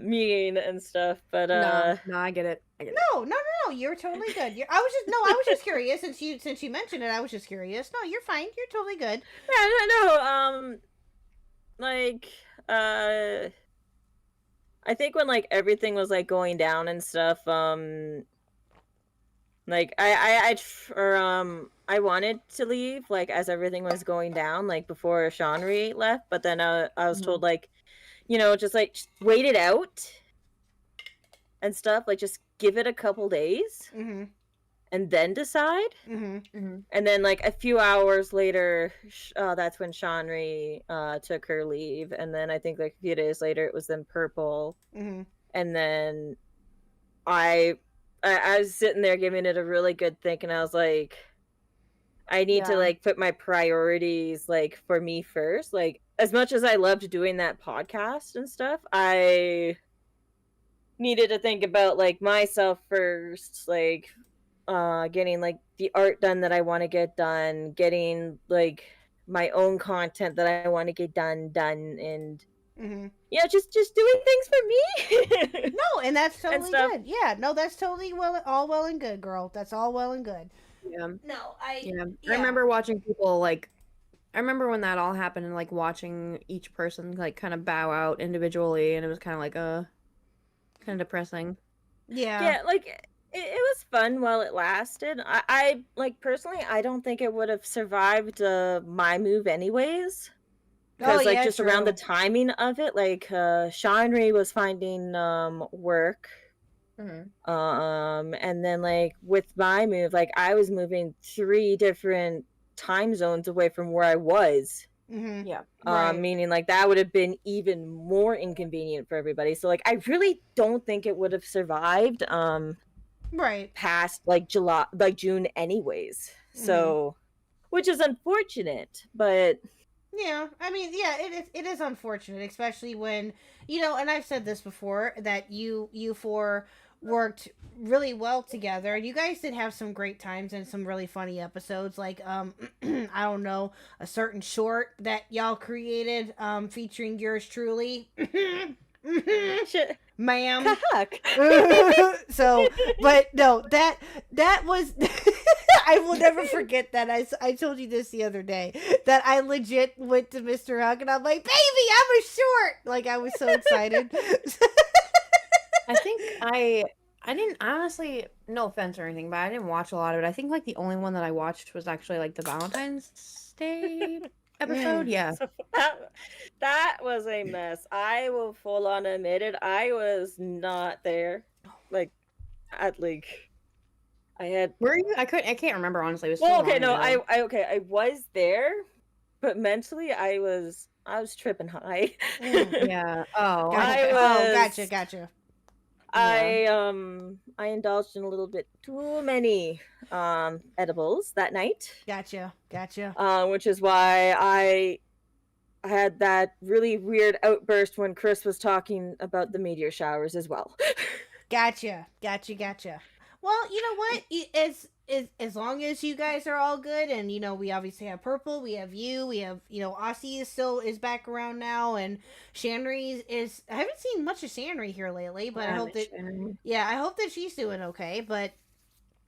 mean and stuff, but No, I get it. No, you're totally good. I was just curious since you mentioned it. I was just curious. No, you're fine. You're totally good. Yeah, no. Like I think when like everything was like going down and stuff, Like I wanted to leave like as everything was going down, like before Shanri left, but then I was told like, just like just wait it out and stuff, like just give it a couple days Mm-hmm. and then decide. Mm-hmm. And then like a few hours later, that's when Shanri took her leave, and then I think like a few days later it was then Purple, Mm-hmm. and then I I was sitting there giving it a really good think, and I was like, I need to Yeah. like put my priorities like for me first. Like as much as I loved doing that podcast and stuff, I needed to think about like myself first, like getting like the art done that I want to get done, getting like my own content that I want to get done, and Mm-hmm. yeah, just doing things for me. No, and that's And totally stuff. good. Yeah, no, that's totally all well and good, girl. That's all well and good. Yeah. No, Yeah. I remember watching people like I remember when that all happened and like watching each person like kind of bow out individually, and it was kind of like kind of depressing. Yeah. Yeah, like it was fun while it lasted. I like personally, I don't think it would have survived my move anyways. Oh Because like yeah, just around the true. timing of it, like Shanri was finding work. And then like with my move, like I was moving 3 different time zones away from where I was. Mm-hmm. Yeah. Right. Meaning like that would have been even more inconvenient for everybody. So like I really don't think it would have survived Right. past like July, like June anyways. Mm-hmm. So which is unfortunate, but Yeah, I mean, yeah, it is unfortunate, especially when, and I've said this before, that you four worked really well together. You guys did have some great times and some really funny episodes, like I don't know, a certain short that y'all created featuring yours truly. shit. Ma'am. Khuck. So, but no, that was I will never forget that. I told you this the other day, that I legit went to Mr. Huck and I'm like, baby, I'm a short. Like I was so excited. I think I didn't honestly, no offense or anything, but I didn't watch a lot of it. I think like the only one that I watched was actually like the Valentine's Day episode. Yeah. So that was a mess. I will full on admit it. I was not there. Like at like I had Were you? I can't remember honestly. It was so well, okay, long no, ago. I was there, but mentally I was tripping high. Yeah. Oh. Gotcha. I indulged in a little bit too many edibles that night. Gotcha. Which is why I had that really weird outburst when Chris was talking about the meteor showers as well. Gotcha. Well, you know what? As long as you guys are all good, and we obviously have Purple, we have you, we have Aussie is back around now, and Shanry is. I haven't seen much of Shanry here lately, but I hope that I hope that she's doing okay. But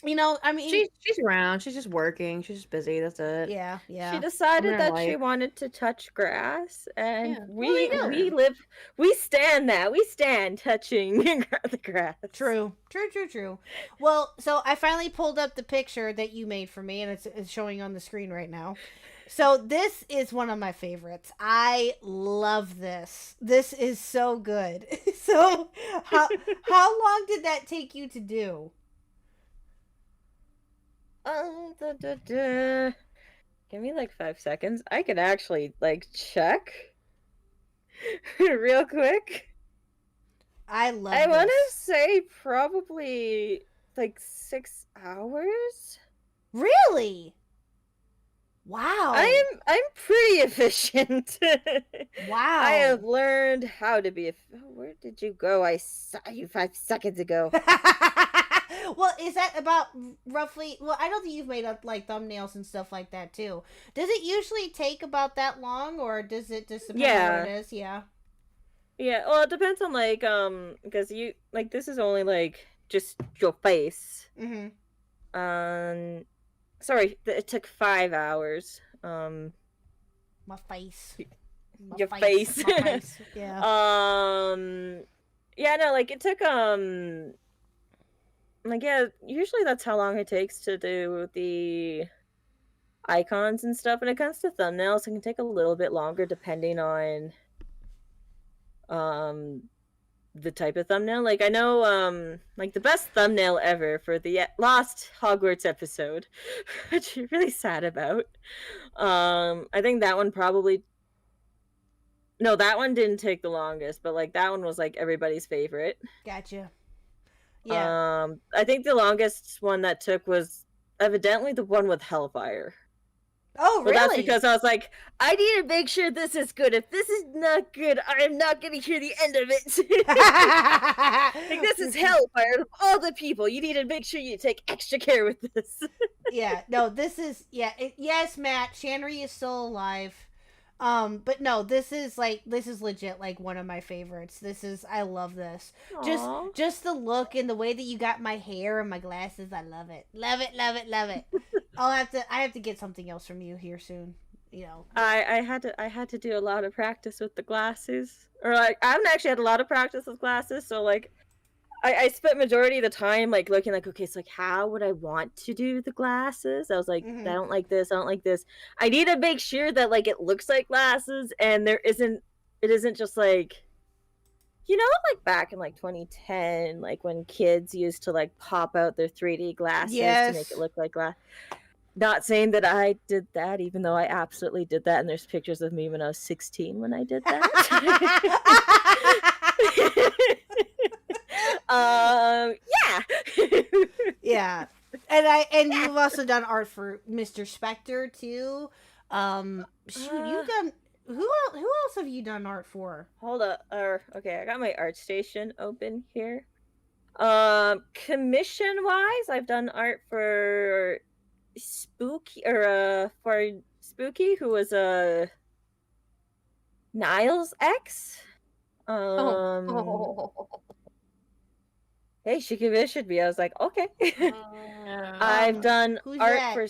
I mean, she's around. She's just working. She's just busy. That's it. yeah. She decided that she life. wanted to touch grass, and Yeah. we stand touching the grass. True. Well, so I finally pulled up the picture that you made for me, and it's showing on the screen right now. So this is one of my favorites. I love this. This is so good. So how long did that take you to do? Give me like 5 seconds. I could actually like check real quick. I love I want to this. say probably like 6 hours. Really? Wow. I'm pretty efficient. Wow. I have learned how to be. Where did you go? I saw you 5 seconds ago. Well, is that about roughly? Well, I know that you've made up like thumbnails and stuff like that too. Does it usually take about that long, or does it just depend on what it is? Yeah. Yeah, well, it depends on like because you like this is only like just your face. Mm-hmm. Sorry, it took 5 hours. My face. Your face. My face. Yeah. Yeah, no, like it took like, yeah, usually that's how long it takes to do the icons and stuff. When it comes to thumbnails, it can take a little bit longer depending on um the type of thumbnail. Like I know like the best thumbnail ever for the Lost Hogwarts episode, which you're really sad about. I think that one probably no, that one didn't take the longest, but like that one was like everybody's favorite. Gotcha. Yeah. I think the longest one that took was evidently the one with Hellfire. Oh, But that's really? because I was like, I need to make sure this is good. If this is not good, I am not going to hear the end of it. Like, this is Hellfire. Of all the people, you need to make sure you take extra care with this. Yeah, no, this is yes, Matt, Shanry is still alive. But no, this is legit like one of my favorites. I love this. Aww. Just the look and the way that you got my hair and my glasses, I love it. Love it, love it, love it. I have to get something else from you here soon. You know. I had to do a lot of practice with the glasses. Or like I haven't actually had a lot of practice with glasses, so like I spent majority of the time like looking like, okay, so like how would I want to do the glasses? I was like, I don't like this, I don't like this. I need to make sure that like it looks like glasses and it isn't just like, you know, like back in like 2010, like when kids used to like pop out their 3D glasses to make it look like glass. Not saying that I did that, even though I absolutely did that, and there's pictures of me when I was 16 when I did that. Yeah. Yeah. And you've also done art for Mr. Spectre too. You've done who else have you done art for? Hold up. Okay, I got my art station open here. Commission wise, I've done art for Spooky who was a Niles X. Hey, she commissioned me. I was like, okay. I've done art that? for.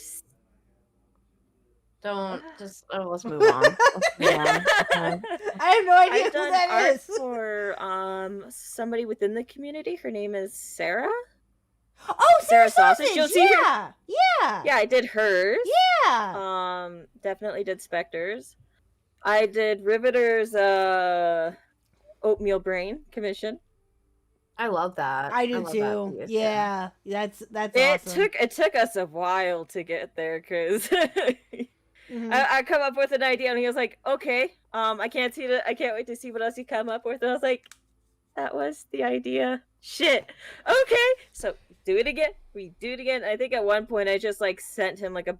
Let's move on. Yeah. I have no idea I've who done that art is. for somebody within the community. Her name is Sarah. Oh, Sarah Sausage. You'll see her. Yeah. Yeah, I did hers. Yeah. Definitely did Spectre's. I did Riveter's Oatmeal Brain commission. I love that. I do too. Yeah, that's awesome. It took us a while to get there because I come up with an idea and he was like, "Okay, I can't wait to see what else you come up with." And I was like, "That was the idea." Shit. Okay, so do it again. We do it again. I think at one point I just like sent him like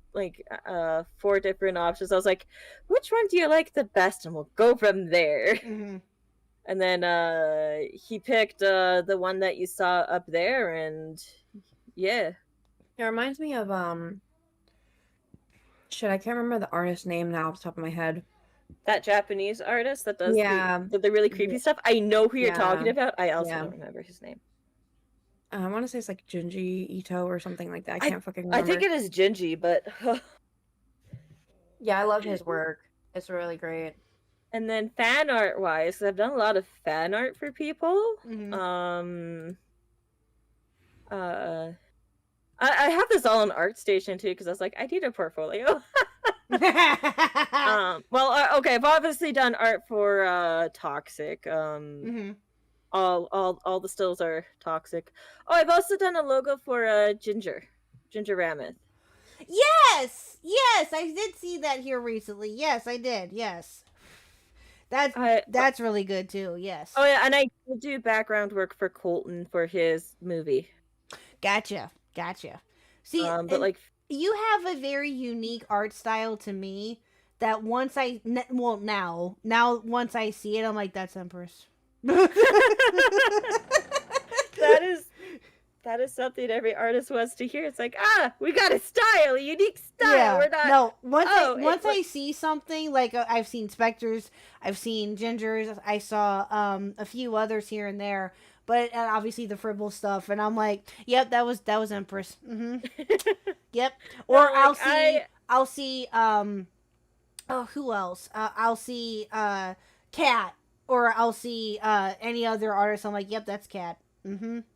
4 different options. I was like, "Which one do you like the best?" And we'll go from there. And then he picked the one that you saw up there, and yeah. It reminds me of shit, I can't remember the artist's name now off the top of my head. That Japanese artist that does the really creepy stuff. I know who you're talking about. I also don't remember his name. I want to say it's like Junji Ito or something like that. I can't fucking remember. I think it is Junji, but yeah, I love his work. It's really great. And then fan art wise, I've done a lot of fan art for people. I have this all on ArtStation too because I was like, I need a portfolio. Okay, I've obviously done art for Toxic. All the stills are Toxic. Oh, I've also done a logo for Ginger Rameth. Yes, I did see that here recently. Yes, I did. Yes. That's really good too. Yes. Oh yeah, and I do background work for Colton for his movie. Gotcha. See, but like you have a very unique art style to me. That once now once I see it, I'm like, that's Empress. That is something every artist wants to hear. It's like, we got a style, a unique style. Yeah. We're not. No, once I see something like I've seen Spectres, I've seen Gingers, I saw a few others here and there, but obviously the Fribble stuff, and I'm like, yep, that was Empress. Yep. Or no, I'll see who else? I'll see Cat, or I'll see any other artist. I'm like, yep, that's Cat.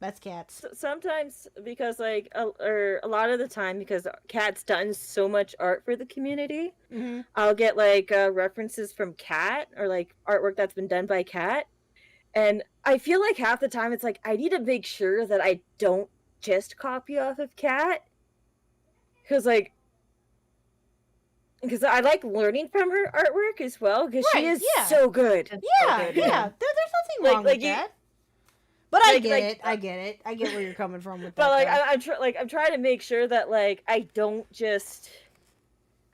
That's cats. Sometimes because like or a lot of the time because Kat's done so much art for the community, I'll get like references from Kat or like artwork that's been done by Kat, and I feel like half the time it's like I need to make sure that I don't just copy off of Kat, because I like learning from her artwork as well, because she Right, is yeah. so good. Yeah, good, yeah. yeah. There's nothing wrong with that. But I get it. I get it. I get where you're coming from with that. But like though. I'm trying to make sure that like I don't just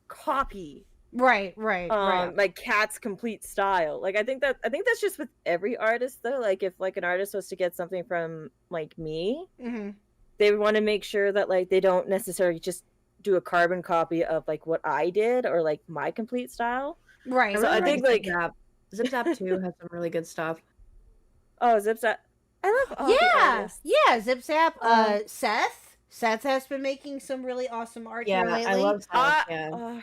copy right. like Kat's complete style. Like I think that's just with every artist though. Like if like an artist was to get something from like me, they want to make sure that like they don't necessarily just do a carbon copy of like what I did or like my complete style. Right. So I think like Zip Zap 2 has some really good stuff. oh Zip Zap. I love all the artists. Yeah, Zip Zap. Seth has been making some really awesome art here lately. I love Seth, yeah.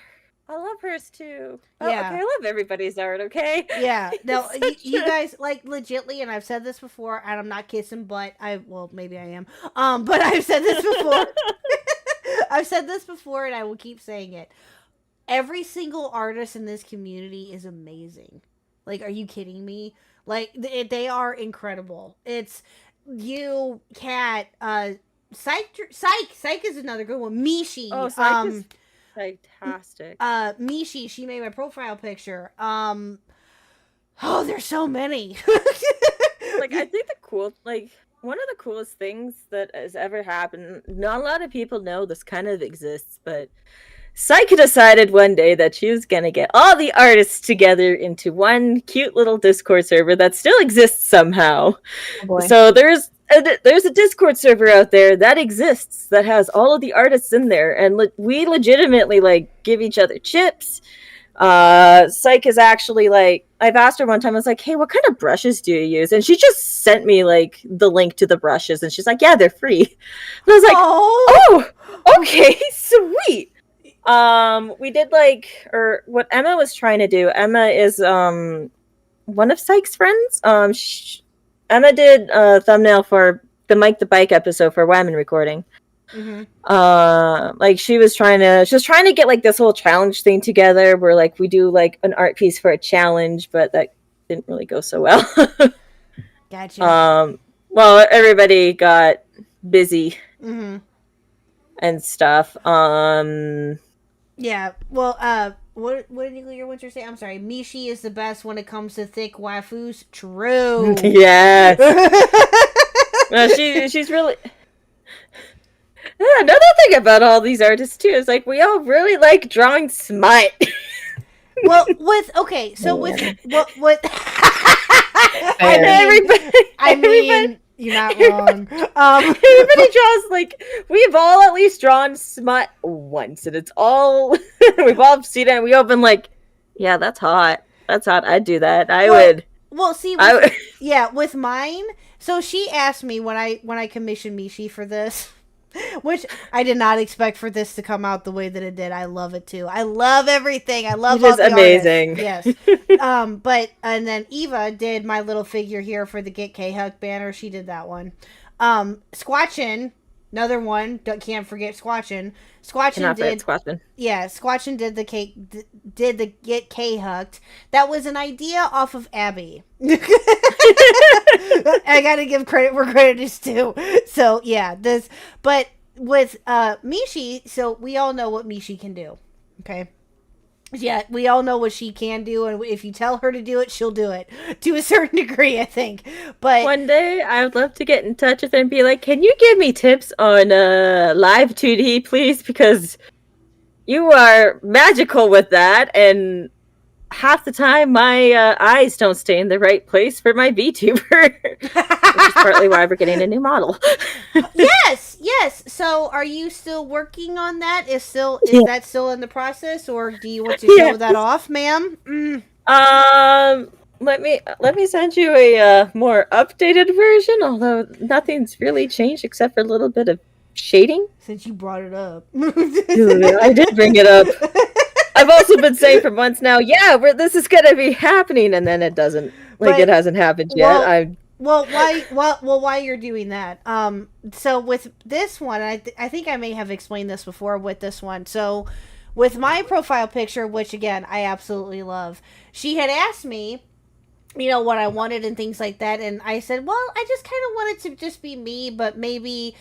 I love hers too. Yeah. Okay, I love everybody's art, okay? Yeah. No, It's you such a- guys, like, legitly, and I've said this before, and I'm not kissing butt. Well, maybe I am. But I've said this before. I've said this before, and I will keep saying it. Every single artist in this community is amazing. Like, are you kidding me? Like, they are incredible. It's you, Kat, Psych is another good one. Mishi. Oh, Psych is fantastic. Mishi, she made my profile picture. Oh, there's so many. Like, I think one of the coolest things that has ever happened, not a lot of people know this kind of exists, but Psyche decided one day that she was going to get all the artists together into one cute little Discord server that still exists somehow. Oh boy. So there's a Discord server out there that exists that has all of the artists in there, and we legitimately like give each other chips. Psyche is actually like, I've asked her one time, I was like, hey, what kind of brushes do you use? And she just sent me like the link to the brushes, and she's like, yeah, they're free. And I was like, oh okay, sweet. We did or what Emma was trying to do. Emma is one of Psyche's friends. Emma did a thumbnail for the Mike the Bike episode for Women recording. Like she was trying to get like this whole challenge thing together where like we do like an art piece for a challenge, but that didn't really go so well. Gotcha. Well, everybody got busy and stuff. Yeah. Well, what did Nuclear Winter say? I'm sorry. Mishi is the best when it comes to thick waifus. True. Yes. No, she's really. Another thing about all these artists too is like we all really like drawing smut. Well, with I mean, you're not wrong. Everybody draws like we've all at least drawn smut once, and it's all we've all seen it. And we all been like, yeah, that's hot. That's hot. I'd do that. I would. Well, see, with mine. So she asked me when I commissioned Mishi for this. Which I did not expect for this to come out the way that it did. I love it too. I love everything. I love all the amazing. Artists. Yes. But and then Eva did my little figure here for the Get Khuck banner. She did that one. Squatchin, another one. Can't forget Squatchin. Squatchin did the Get Khucked. That was an idea off of Abby. I gotta give credit where credit is due. So yeah, but with Mishi, so we all know what Mishi can do. Okay. Yeah, we all know what she can do, and if you tell her to do it, she'll do it to a certain degree, I think. But one day, I would love to get in touch with her and be like, "Can you give me tips on live 2D, please? Because you are magical with that, and half the time my eyes don't stay in the right place for my VTuber." Which is partly why we're getting a new model. Yes. So, are you still working on that? Is that still in the process, or do you want to show that off, ma'am? Let me send you a more updated version. Although nothing's really changed except for a little bit of shading. Since you brought it up, I did bring it up. I've also been saying for months now, this is gonna be happening, and then it doesn't. It hasn't happened yet. while you're doing that, so with this one, I think I may have explained this before with this one. So, with my profile picture, which again I absolutely love, she had asked me, what I wanted and things like that, and I said, well, I just kind of wanted to just be me, but maybe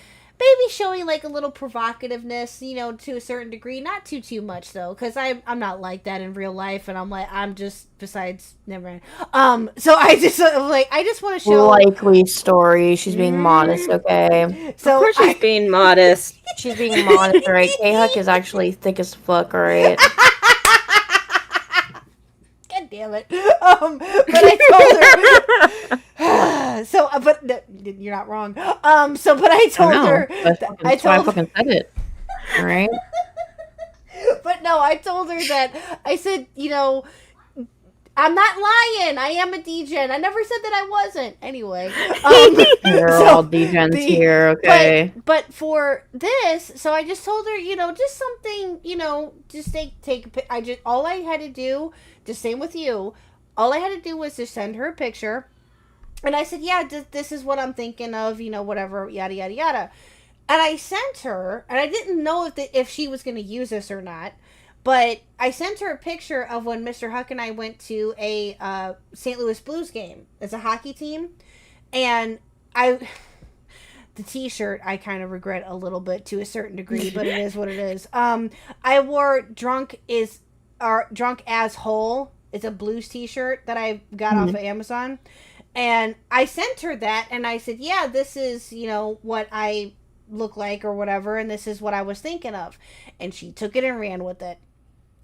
showing like a little provocativeness, to a certain degree, not too much though, because I'm not like that in real life, and I'm just besides never mind. So I just I just want to show Likely story. She's being modest, okay? So Of course she's being modest. She's being modest, right? Khuck is actually thick as fuck, right? God damn it. But I told her. So, but you're not wrong. So, but I told her. That's why I fucking said it. All right. But no, I told her that I said, I'm not lying. I am a degen. I never said that I wasn't. Anyway, We're all degens here, okay? But for this, so I just told her, just something, just take a pic. All I had to do, just same with you. All I had to do was just send her a picture, and I said, yeah, this is what I'm thinking of, whatever, yada yada yada. And I sent her, and I didn't know if she was going to use this or not. But I sent her a picture of when Mr. Khuck and I went to a St. Louis Blues game. It's a hockey team. And the t-shirt I kind of regret a little bit to a certain degree, but it is what it is. I wore drunk as whole. It's a Blues t-shirt that I got off of Amazon. And I sent her that, and I said, yeah, this is, what I look like or whatever, and this is what I was thinking of. And she took it and ran with it.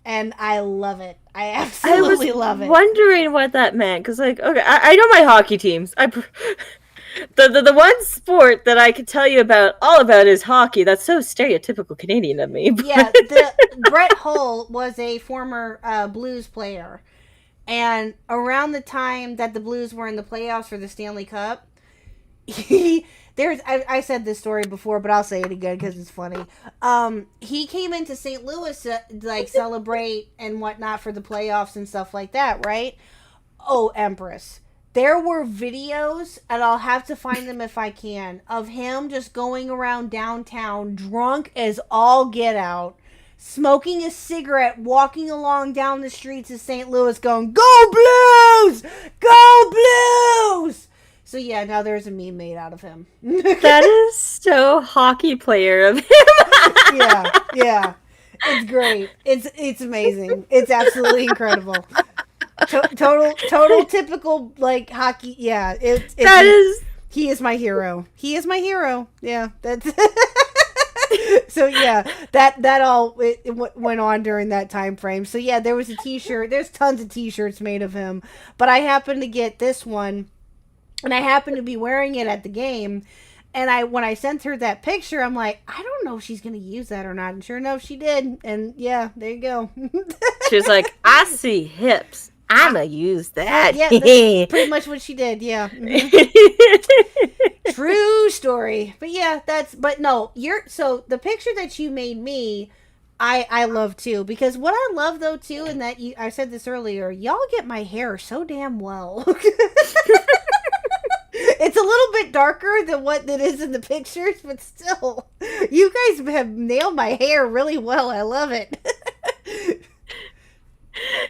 And I love it. I absolutely love it. Wondering what that meant, because okay, I know my hockey teams. The one sport that I could tell you all about is hockey. That's so stereotypical Canadian of me. But... Yeah, Brett Hull was a former Blues player, and around the time that the Blues were in the playoffs for the Stanley Cup, I said this story before, but I'll say it again because it's funny. He came into St. Louis to celebrate and whatnot for the playoffs and stuff like that, right? Oh, Empress. There were videos, and I'll have to find them if I can, of him just going around downtown drunk as all get out, smoking a cigarette, walking along down the streets of St. Louis going, "Go Blues! Go Blues!" So yeah, now there's a meme made out of him. That is so hockey player of him. Yeah. It's great. It's amazing. It's absolutely incredible. Total typical hockey. Yeah, he is my hero. He is my hero. Yeah, that's so yeah, that all went on during that time frame. So yeah, there was a t-shirt. There's tons of t-shirts made of him, but I happened to get this one, and I happened to be wearing it at the game. And when I sent her that picture, I'm like, I don't know if she's gonna use that or not. And sure enough, she did. And yeah, there you go. She was like, I see hips. I'ma use that. Yeah, that's pretty much what she did. Yeah. Mm-hmm. True story. But yeah, but no, so the picture that you made me, I love too, because what I love though too, and that I said this earlier, y'all get my hair so damn well. It's a little bit darker than what it is in the pictures, but still, you guys have nailed my hair really well. I love it.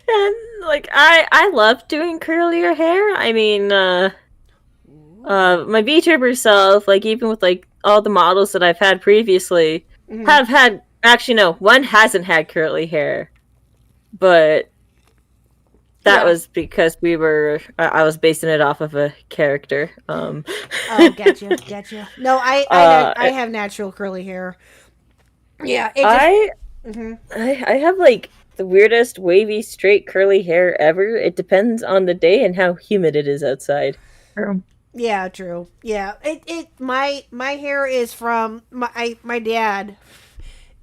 And I love doing curlier hair. I mean, my VTuber self, even with all the models that I've had previously, have had, actually no, one hasn't had curly hair, but that was because I was basing it off of a character. Oh, gotcha. No, I have natural curly hair. Yeah, I have the weirdest wavy straight curly hair ever. It depends on the day and how humid it is outside. Yeah, true. Yeah, my hair is from my dad.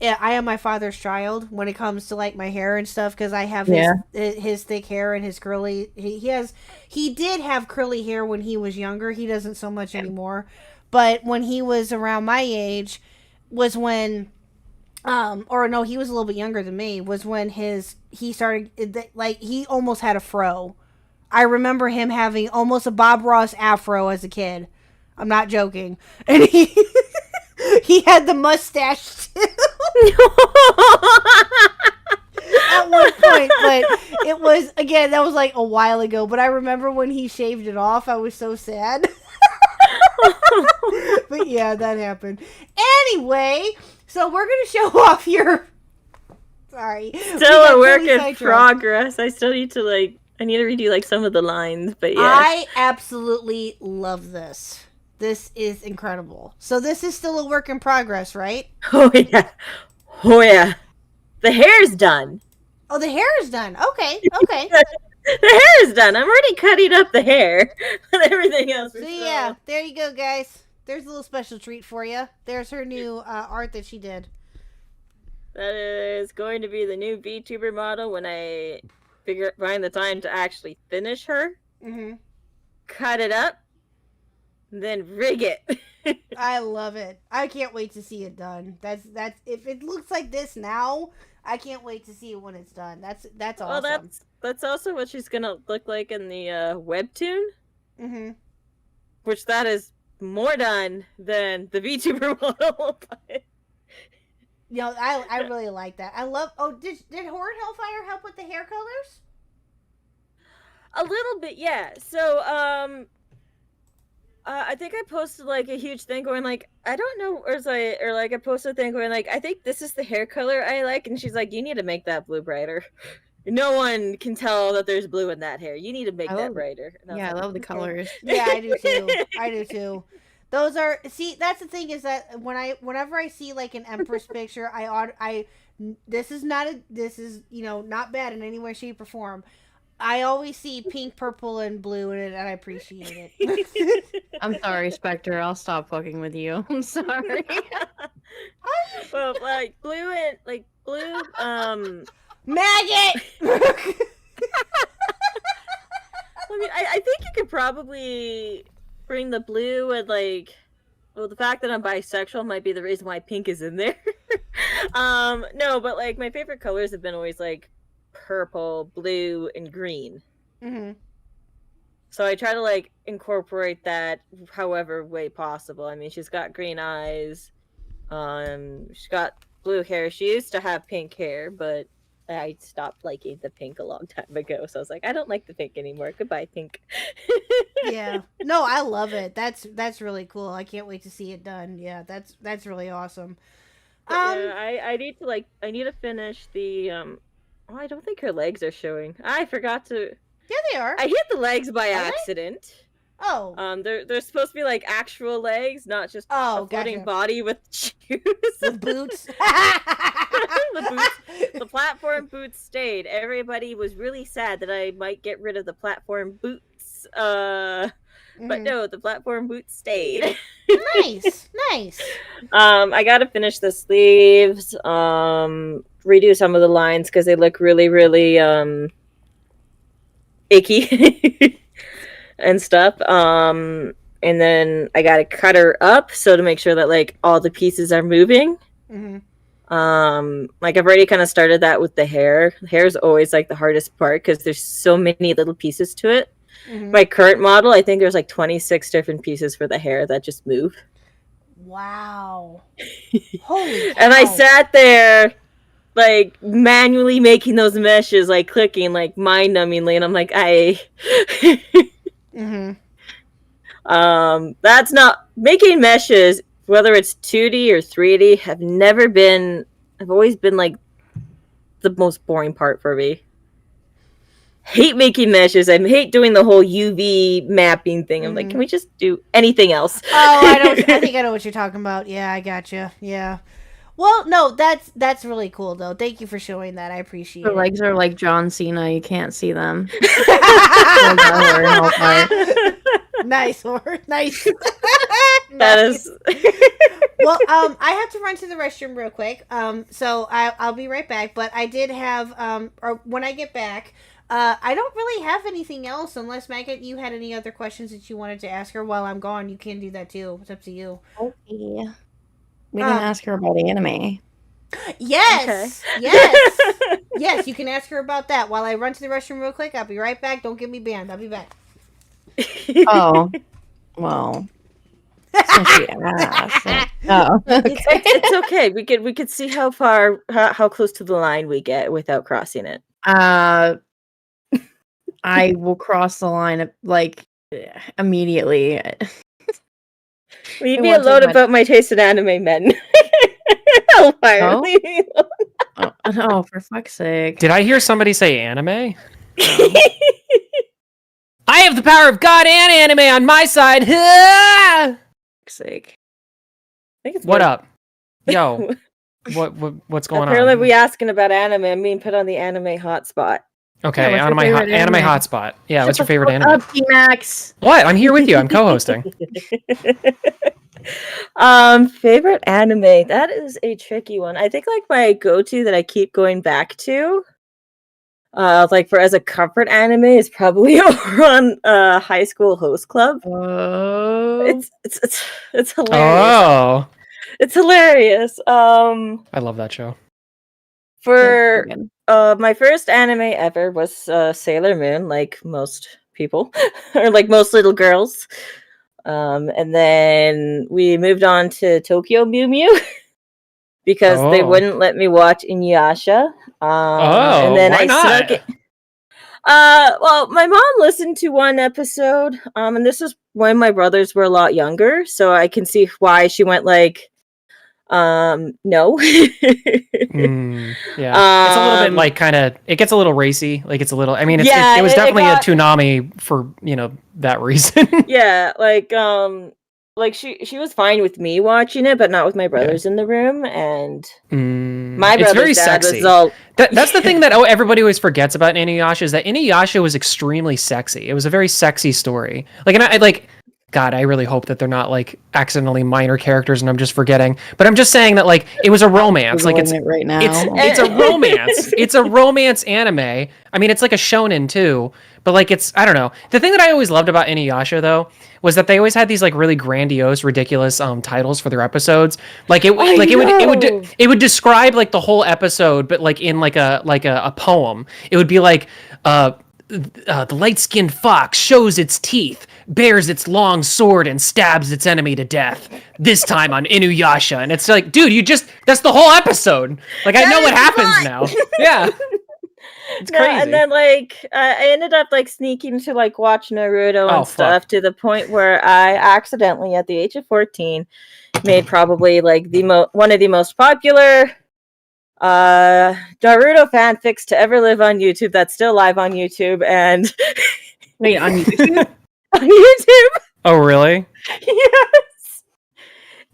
Yeah, I am my father's child when it comes to my hair and stuff, because I have his thick hair and his curly. He did have curly hair when he was younger. He doesn't so much anymore. But when he was around my age, was when, or no, he was a little bit younger than me. Was when he started he almost had a fro. I remember him having almost a Bob Ross afro as a kid. I'm not joking. And he had the mustache too at one point, but it was, again, that was like a while ago, but I remember when he shaved it off, I was so sad. But yeah, that happened. Anyway, so we're gonna show off your. Sorry, Still a work in progress. I still need to I need to redo some of the lines, but yeah. I absolutely love this. This is incredible. So this is still a work in progress, right? Oh yeah. Oh yeah. The hair's done. Oh, the hair is done. Okay. The hair is done. I'm already cutting up the hair. But everything else. So yeah, there you go, guys. There's a little special treat for you. There's her new art that she did. That is going to be the new VTuber model when I find the time to actually finish her. Mm-hmm. Cut it up. Then rig it. I love it. I can't wait to see it done. That's if it looks like this now, I can't wait to see it when it's done. That's awesome. Well, that's also what she's gonna look like in the webtoon. Mm-hmm. Which that is more done than the VTuber model. You know, I really like that. I love. Oh, did Horde Hellfire help with the hair colors? A little bit, yeah. So, I think I posted a huge thing going I don't know, I posted a thing going I think this is the hair color I like, and she's like, you need to make that blue brighter. No one can tell that there's blue in that hair. You need to make that brighter. Yeah, I love the colors. Yeah, I do too. I do too. Those are, see, that's the thing, is that whenever I see an Empress picture, this is not bad in any way, shape, or form. I always see pink, purple, and blue in it, and I appreciate it. I'm sorry, Spectre. I'll stop fucking with you. I'm sorry. Well, blue and Maggot! I mean, I think you could probably bring the blue and the fact that I'm bisexual might be the reason why pink is in there. No, but my favorite colors have been always purple, blue, and green. Mm-hmm. So I try to incorporate that however way possible. I mean, she's got green eyes. She's got blue hair. She used to have pink hair, but I stopped liking the pink a long time ago. So I was like, I don't like the pink anymore. Goodbye, pink. Yeah. No, I love it. That's really cool. I can't wait to see it done. Yeah, that's really awesome. Yeah, I need to I need to finish the Oh, I don't think her legs are showing. I forgot to. Yeah, they are. I hit the legs by accident. Oh. They're supposed to be actual legs, not just a floating body with shoes. The boots. The platform boots stayed. Everybody was really sad that I might get rid of the platform boots. But no, the platform boots stayed. Nice. I gotta finish the sleeves. Redo some of the lines because they look really, really icky and stuff. And then I gotta cut her up so to make sure that all the pieces are moving. Mm-hmm. I've already kind of started that with the hair. The hair is always the hardest part because there's so many little pieces to it. Mm-hmm. My current model, I think there's 26 different pieces for the hair that just move. Wow. Holy cow. And I sat there manually making those meshes, clicking mind-numbingly, and I'm Mm-hmm. That's not making meshes, whether it's 2D or 3D, have always been the most boring part for me. Hate making meshes. I hate doing the whole UV mapping thing. I'm can we just do anything else? Oh, I think I know what you're talking about. Yeah, I gotcha. Yeah. Well, no, that's really cool though. Thank you for showing that. I appreciate it. The legs are like John Cena. You can't see them. Nice, or nice. That is. Well, I have to run to the restroom real quick. So I'll be right back. But I did have or when I get back, I don't really have anything else unless Maggot, you had any other questions that you wanted to ask her while I'm gone. You can do that too. It's up to you. Okay. We can ask her about anime. Yes, yes, yes. You can ask her about that while I run to the restroom real quick. I'll be right back. Don't get me banned. I'll be back. Oh, well. Since she asked. Oh, okay. It's okay. We could see how far how close to the line we get without crossing it. I will cross the line like immediately. Leave It me wasn't alone much. about my taste in anime men. Hellfire. Oh? Leave me Oh, for fuck's sake. Did I hear somebody say anime? alone. I have the power of God and anime on my side. Ah! Fuck's sake. I think it's What weird. up? Yo, what's going Apparently, on? we asking about anime. I'm being put on the anime hotspot. Okay, Yeah, what's anime, your favorite anime anime? hotspot. Yeah, Shut what's your the favorite fuck anime? up, T-Max. What? I'm here with you. I'm co-hosting. Favorite anime. That is a tricky one. I think like my go-to that I keep going back to, like for as a comfort anime is probably over on High School Host Club. Oh. It's hilarious. Oh, It's hilarious. I love that show. For my first anime ever was Sailor Moon, like most people, or like most little girls. And then we moved on to Tokyo Mew Mew because they Oh. wouldn't let me watch Inuyasha. And then why I not? snuck it. Well, my mom listened to one episode, and this was when my brothers were a lot younger, so I can see why she went like, no. Yeah, it's a little bit like kind of. It gets a little racy. Like it's a little. I mean, Yeah, it was it definitely got- a tsunami for that reason. Yeah, like she was fine with me watching it, but not with my brothers in the room, and my it's brother's very dad sexy. was all. That's the thing that everybody always forgets about Inuyasha is that Inuyasha was extremely sexy. It was a very sexy story. Like, and I like. God, I really hope that they're not like accidentally minor characters and I'm just forgetting. But I'm just saying that like it was a romance. Like it's it right now. it's a romance. It's a romance anime. I mean, it's like a shonen too, but like it's I don't know. The thing that I always loved about Inuyasha though was that they always had these like really grandiose, ridiculous titles for their episodes. Like it would describe like the whole episode, but like in like a poem. It would be like the light-skinned fox shows its teeth, bares its long sword, and stabs its enemy to death. This time on Inuyasha, and it's like, dude, that's the whole episode. Like, I know what happens now. Yeah, it's No, crazy. and then like I ended up like sneaking to like watch Naruto and stuff to the point where I accidentally, at the age of 14, made probably like one of the most popular Naruto fanfics to ever live on YouTube that's still live on YouTube and Wait, on YouTube? on YouTube. Oh, really? Yes.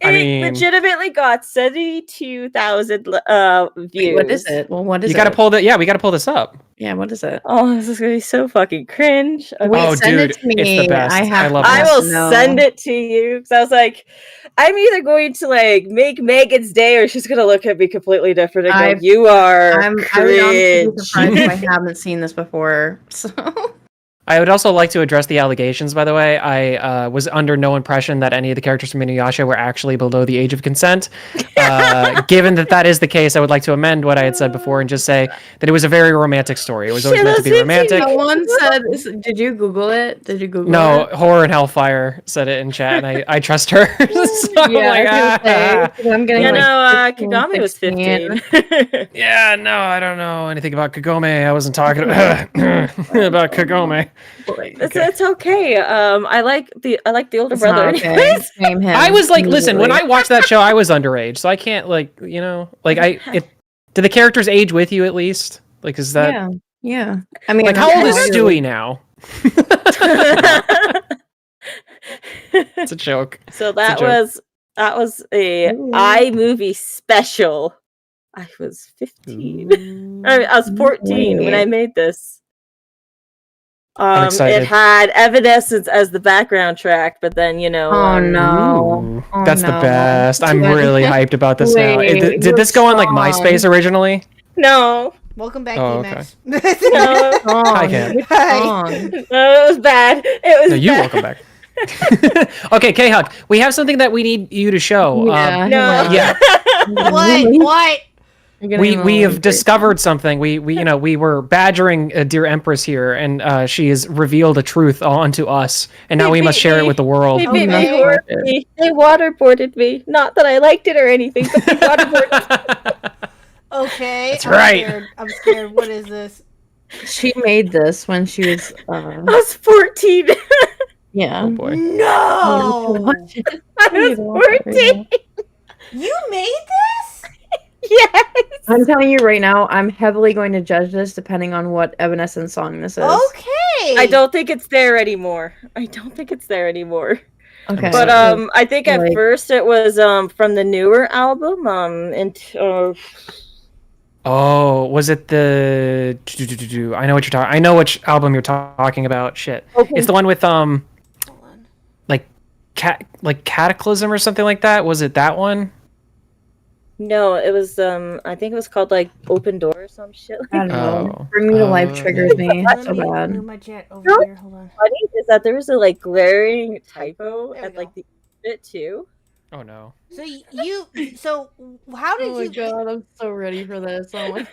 I It mean- legitimately got 72,000 views. What is it? Well, what is You it? got to pull that. Yeah, we got to pull this up. Yeah, what is it? Oh, this is gonna be so fucking cringe. Okay. Wait, Oh, send dude, it to me. it's the best. I love I this. will send it to you because I was like, I'm either going to like make Megan's day or she's gonna look at me completely different and go, "You are I would honestly cringe." be surprised if I haven't seen this before. So I would also like to address the allegations, by the way. I was under no impression that any of the characters from Inuyasha were actually below the age of consent. Given that is the case, I would like to amend what I had said before and just say that it was a very romantic story. It was always meant to be romantic. someone said, "Did you Google it? Did you Google No, it?" Horror and Hellfire said it in chat, and I trust her. So I'm Yeah, like, I was gonna say, 'cause I'm getting You like know, 15, Kagami was 16. 15. yeah, no, I don't know anything about Kagome. I wasn't talking about Kagome. It's okay. I like the older It's brother. not okay. Anyways. Blame him I was like, listen, when I immediately. watched that show, I was underage, so I can't like, do the characters age with you at least? Like, is that yeah. I mean, like how old is I- Stewie now? It's a joke. So It's a joke. that was a Ooh. iMovie special. I was 15. I was 14 when I made this. I'm excited. It had Evanescence as the background track, but then Oh no! Ooh, Oh, that's the no. best. I'm Wait, really hyped about this now. wait, Did this go on like what's MySpace originally? No, Welcome back, Oh, D-Max. no, Hi, Cam. Which Hi. song? no, it was bad. It was No, you bad. welcome back. Okay, K-Huck, we have something that we need you to show. Yeah. No. Yeah. What? What? You're getting We a have little discovered something. We were badgering dear Empress here, and she has revealed a truth onto us, and now They we must beat share it me. with the world. They beat me Okay. horribly. They waterboarded me. Not that I liked it or anything, but they waterboarded. Okay, That's right. I'm scared. What is this? She made this when she was I was 14. yeah. Oh boy. No! I was 14. You made this? Yes. I'm telling you right now, I'm heavily going to judge this depending on what Evanescence song this is. Okay. I don't think it's there anymore. I don't think it's there anymore. Okay. But I think at Like- first it was from the newer album. Oh, was it the? I know what you're talking. I know which album you're talking about. Shit, Okay. it's the one with Hold on. like Cataclysm or something like that. Was it that one? No, it was I think it was called like Open Door or some shit. I don't know. Oh. Bring Me to Life Oh, triggers me Let so me bad. move my jet over No. here. Hold on. Funny is that there was a like glaring typo There we at like go. the bit too. Oh no. So so how did Oh my you? god, I'm so ready for this. Oh my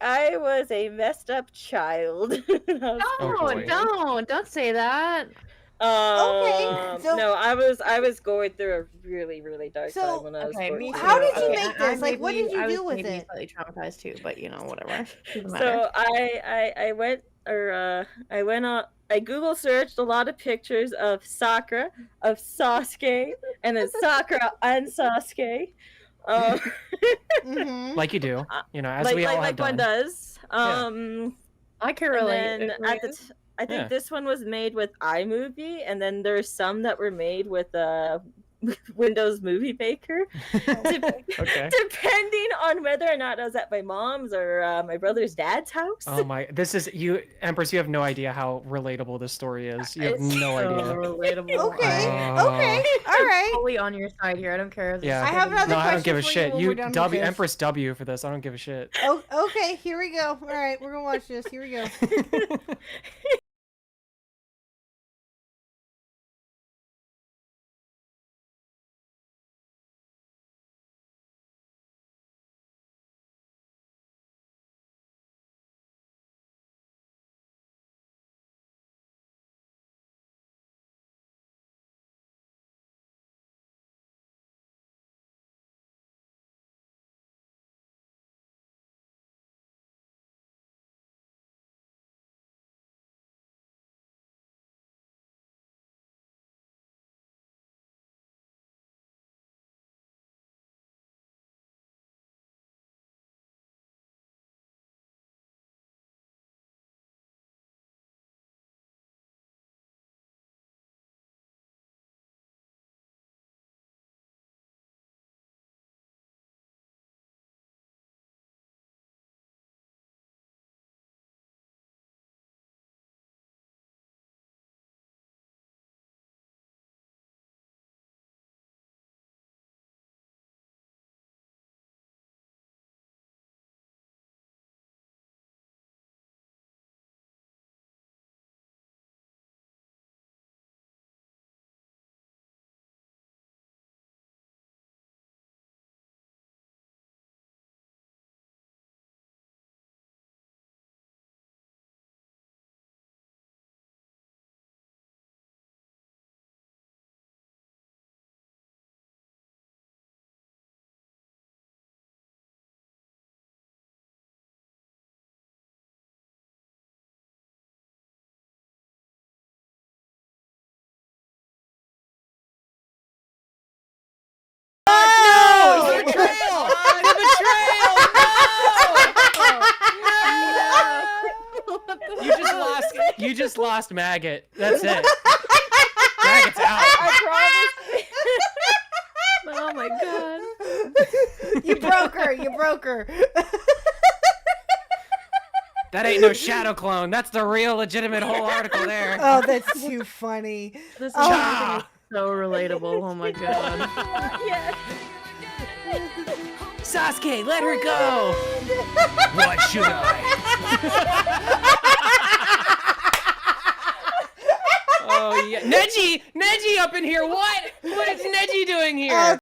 I was a messed up child. Oh, boy. don't say that. so- no, I was going through a really dark So, time when I was Okay, 14. me too. How did you Okay, make this? Like, what did you I was do with maybe it? Slightly traumatized too, but you know, whatever. Doesn't matter. So I went on. I Google searched a lot of pictures of Sakura, of Sasuke, and then Sakura and Sasuke. Mm-hmm. Like you do. You know, as we all have one done. does. I can And relate. then I think Yeah. this one was made with iMovie, and then there's some that were made with Windows Movie Maker. Okay. Depending on whether or not I was at my mom's or my brother's dad's house. Oh my! This is you, Empress. You have no idea how relatable this story is. You have It's no so idea. relatable. Okay. Oh. Okay. All right. Totally on your side here. I don't care. Yeah. I have another No, I don't question give a for you shit. when You we're done with W this. Empress W for this. I don't give a shit. Oh, okay. Here we go. All right, we're gonna watch this. Here we go. No! The betrayal! The betrayal! No! You just lost Maggot. That's it. Maggot's out. I promise. Oh my god. You broke her. You broke her. That ain't no shadow clone. That's the real legitimate whole article there. Oh, that's too funny. This is Ah! so relatable. Oh my god. Yes. Sasuke, let her go. Why should I? Oh yeah, Neji up in here. What is Neji doing here?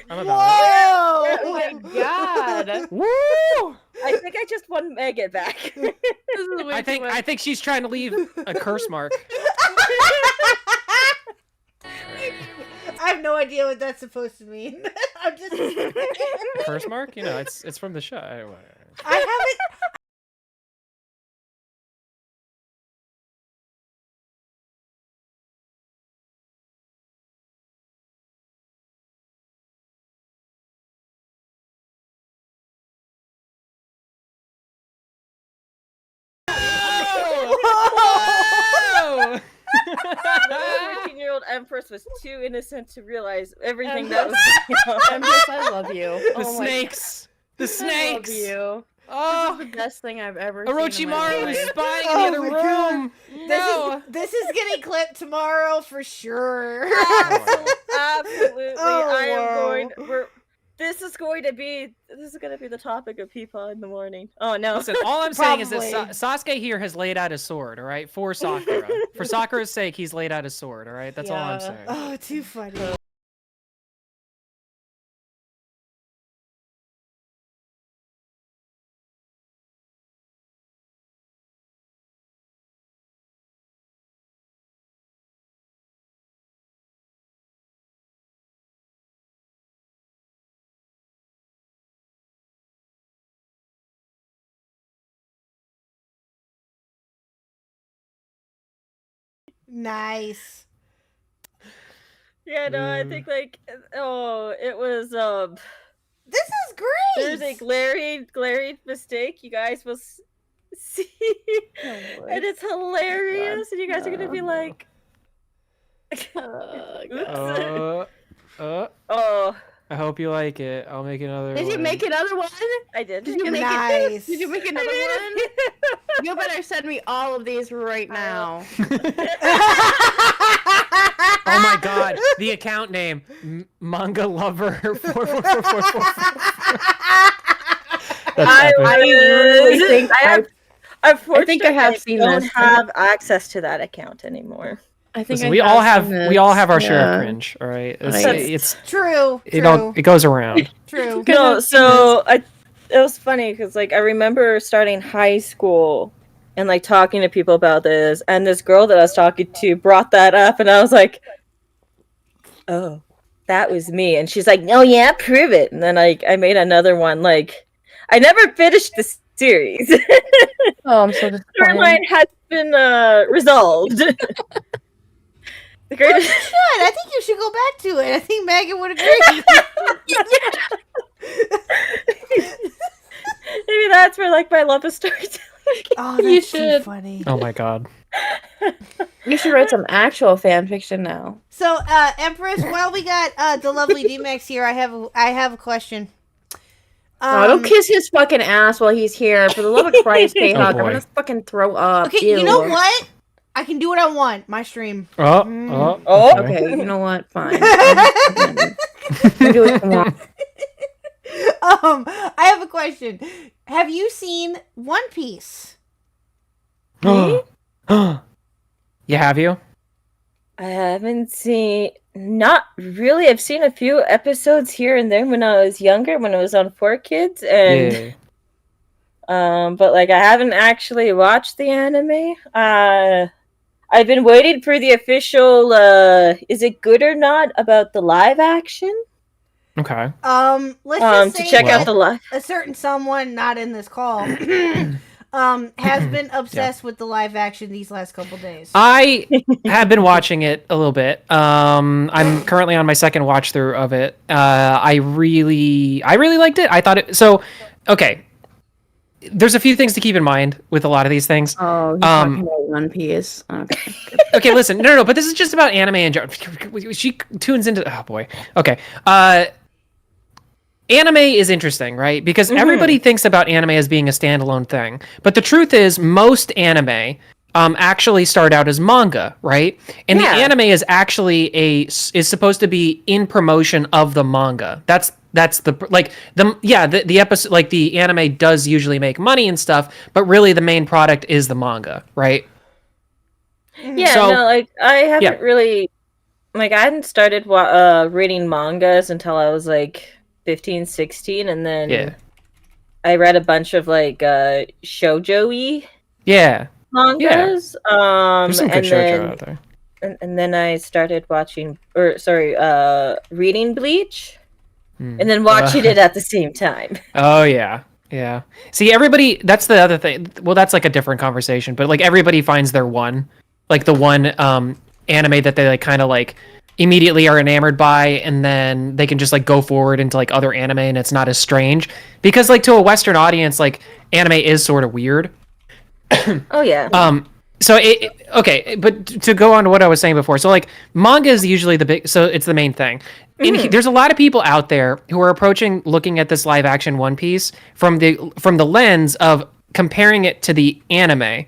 I'm about it. Oh my god. Woo! I think I just won Megan back. This is way too much. I think she's trying to leave a curse mark. I have no idea what that's supposed to mean. I'm just. Curse mark? You know, it's from the show. I haven't. Oh! 13-year-old Empress was too innocent to realize everything that was going on. Empress, I love you. The snakes! The I snakes! love you. Oh! This is the best thing I've ever seen in my Orochimaru is life. spying Oh in the my other God. room! No! This is getting clipped tomorrow for sure. Absolutely. Oh, I am wow. going. This is going to be the topic of Peepaw in the morning. Oh no. Listen, all I'm saying is that Probably. Sasuke here has laid out his sword, all right? For Sakura. For Sakura's sake, he's laid out his sword, all right? That's all I'm Yeah. saying. Oh, too funny. Nice. Yeah, no, I think like it was This is great. there's a glaring mistake. You guys will see, and it's hilarious, and you guys are gonna be like, God. oh, I hope you like it. I'll make another Did you one. make another one? I did. Did you make Nice. Did you make another one? You better send me all of these right now. Oh my god, the account name Manga Lover 44444. That's I epic. really think Unfortunately, I have seen don't this. have access to that account anymore. I think Listen, I we all have seen this. we all have our share Yeah. of cringe, all right? It's, Right. it's True. it all it goes around. True. No, so it was funny because like I remember starting high school and like talking to people about this, and this girl that I was talking to brought that up, and I was like, "Oh, that was me." And she's like, "No, yeah, prove it." And then like I made another one. Like I never finished the series. Oh, I'm so disappointed. Storyline has been resolved. The Well, you greatest. should. I think you should go back to it. I think Megan would agree. Maybe that's where like my love of storytelling. Oh, You that's too should. funny. Oh my god. You should write some actual fan fiction now. So, Empress, while we got the lovely D-Max here, I have a question. Oh, don't kiss his fucking ass while he's here. For the love of Christ, K-Hawk, I'm boy. gonna fucking throw up. Okay, Ew. you know what? I can do what I want. My stream. Oh. Okay, you know what? Fine. Do what you want. I have a question. Have you seen One Piece? Yeah, have you? I haven't seen. Not really. I've seen a few episodes here and there when I was younger, when I was on 4Kids, and but like I haven't actually watched the anime. I've been waiting for the official. Is it good or not about the live action? Okay. Let's just To say check that out the live. a certain someone not in this call has been obsessed with the live action these last couple days. I have been watching it a little bit. I'm currently on my second watch through of it. I really liked it. I thought it. So, okay. There's a few things to keep in mind with a lot of these things. Oh, he's talking about One Piece. Okay. Okay, listen. No. But this is just about anime and she tunes into. Oh boy. Okay. Anime is interesting, right? Because everybody thinks about anime as being a standalone thing, but the truth is, most anime actually start out as manga, right? And the anime is actually is supposed to be in promotion of the manga. That's the the episode, like the anime does usually make money and stuff, but really the main product is the manga, right? Yeah, So- no, like I haven't really like I hadn't started reading mangas until I was like 15, 16, and then Yeah. I read a bunch of like shoujo-y Yeah. mangas. There's some good And shoujo then out there. and then I started reading Bleach, Hmm. and then watching it at the same time. Oh yeah. Yeah. See, everybody, that's the other thing. Well, that's like a different conversation, but like everybody finds their one, like the one anime that they like kind of like immediately are enamored by, and then they can just like go forward into like other anime and it's not as strange because like to a Western audience, like anime is sort of weird. Oh yeah. So okay, but to go on to what I was saying before, so like manga is usually the big, so it's the main thing. And there's a lot of people out there who are approaching looking at this live action One Piece from the lens of comparing it to the anime.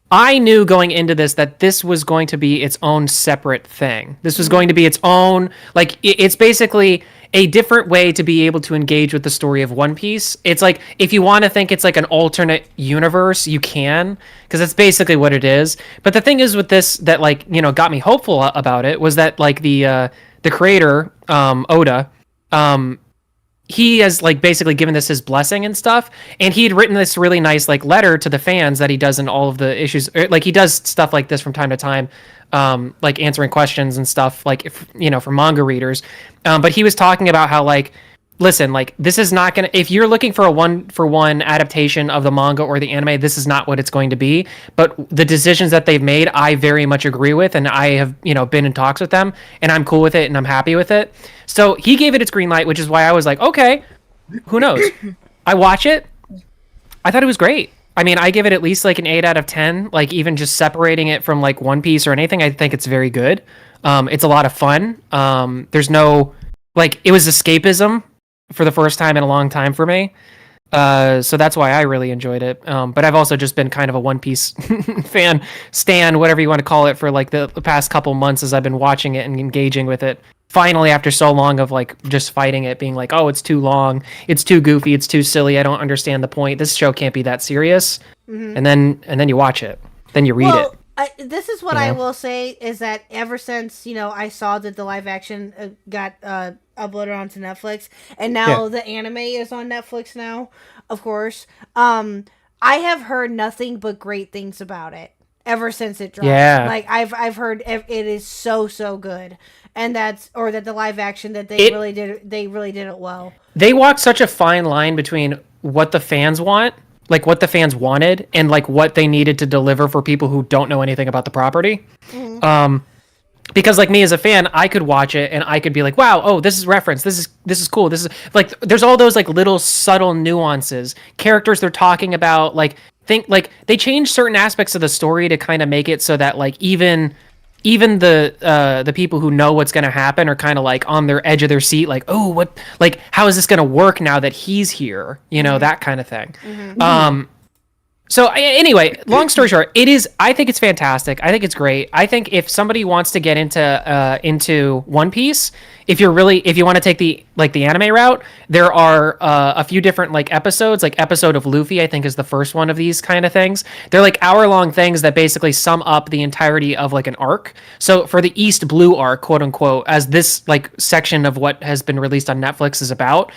I knew going into this that this was going to be its own separate thing. This was going to be its own, like, it's basically a different way to be able to engage with the story of One Piece. It's like, if you want to think it's like an alternate universe, you can, because that's basically what it is. But the thing is with this that, like, you know, got me hopeful about it was that, like, the creator, Oda, he has like basically given this his blessing and stuff, and he had written this really nice like letter to the fans that he does in all of the issues, like he does stuff like this from time to time, like answering questions and stuff, like if, you know, for manga readers, but he was talking about how, like, listen, like, this is not gonna, if you're looking for a one for one adaptation of the manga or the anime, this is not what it's going to be. But the decisions that they've made, I very much agree with, and I have, you know, been in talks with them, and I'm cool with it, and I'm happy with it. So he gave it its green light, which is why I was like, okay, who knows? I watch it. I thought it was great. I mean, I give it at least like an 8 out of 10. Like, even just separating it from like One Piece or anything, I think it's very good. It's a lot of fun. There's no, like, it was escapism for the first time in a long time for me. So that's why I really enjoyed it. But I've also just been kind of a One Piece fan, stan, whatever you want to call it, for like the past couple months as I've been watching it and engaging with it. Finally, after so long of like just fighting it, being like, oh, it's too long, it's too goofy, it's too silly, I don't understand the point. This show can't be that serious. And then you watch it, then you read it. This is what I will say is that ever since, you know, I saw that the live action got uploaded onto Netflix, and now the anime is on Netflix now, of course, I have heard nothing but great things about it ever since it dropped. Yeah. Like, I've heard it is so good, and that the live action that they really did it well. They walked such a fine line between what the fans want, like what the fans wanted, and like what they needed to deliver for people who don't know anything about the property. Because like me as a fan, I could watch it and I could be like, wow, oh, this is reference, this is cool, this is like, there's all those like little subtle nuances, characters they're talking about, like, think like they change certain aspects of the story to kind of make it so that like even the people who know what's going to happen are kind of like on their edge of their seat, like, oh, what, like, how is this going to work now that he's here, you know, that kind of thing. So anyway, long story short, I think it's fantastic. I think it's great. I think if somebody wants to get into One Piece, if you want to take the anime route, there are a few different like episodes. Like episode of Luffy, I think, is the first one of these kind of things. They're like hour-long things that basically sum up the entirety of like an arc. So for the East Blue arc, quote unquote, as this like section of what has been released on Netflix is about,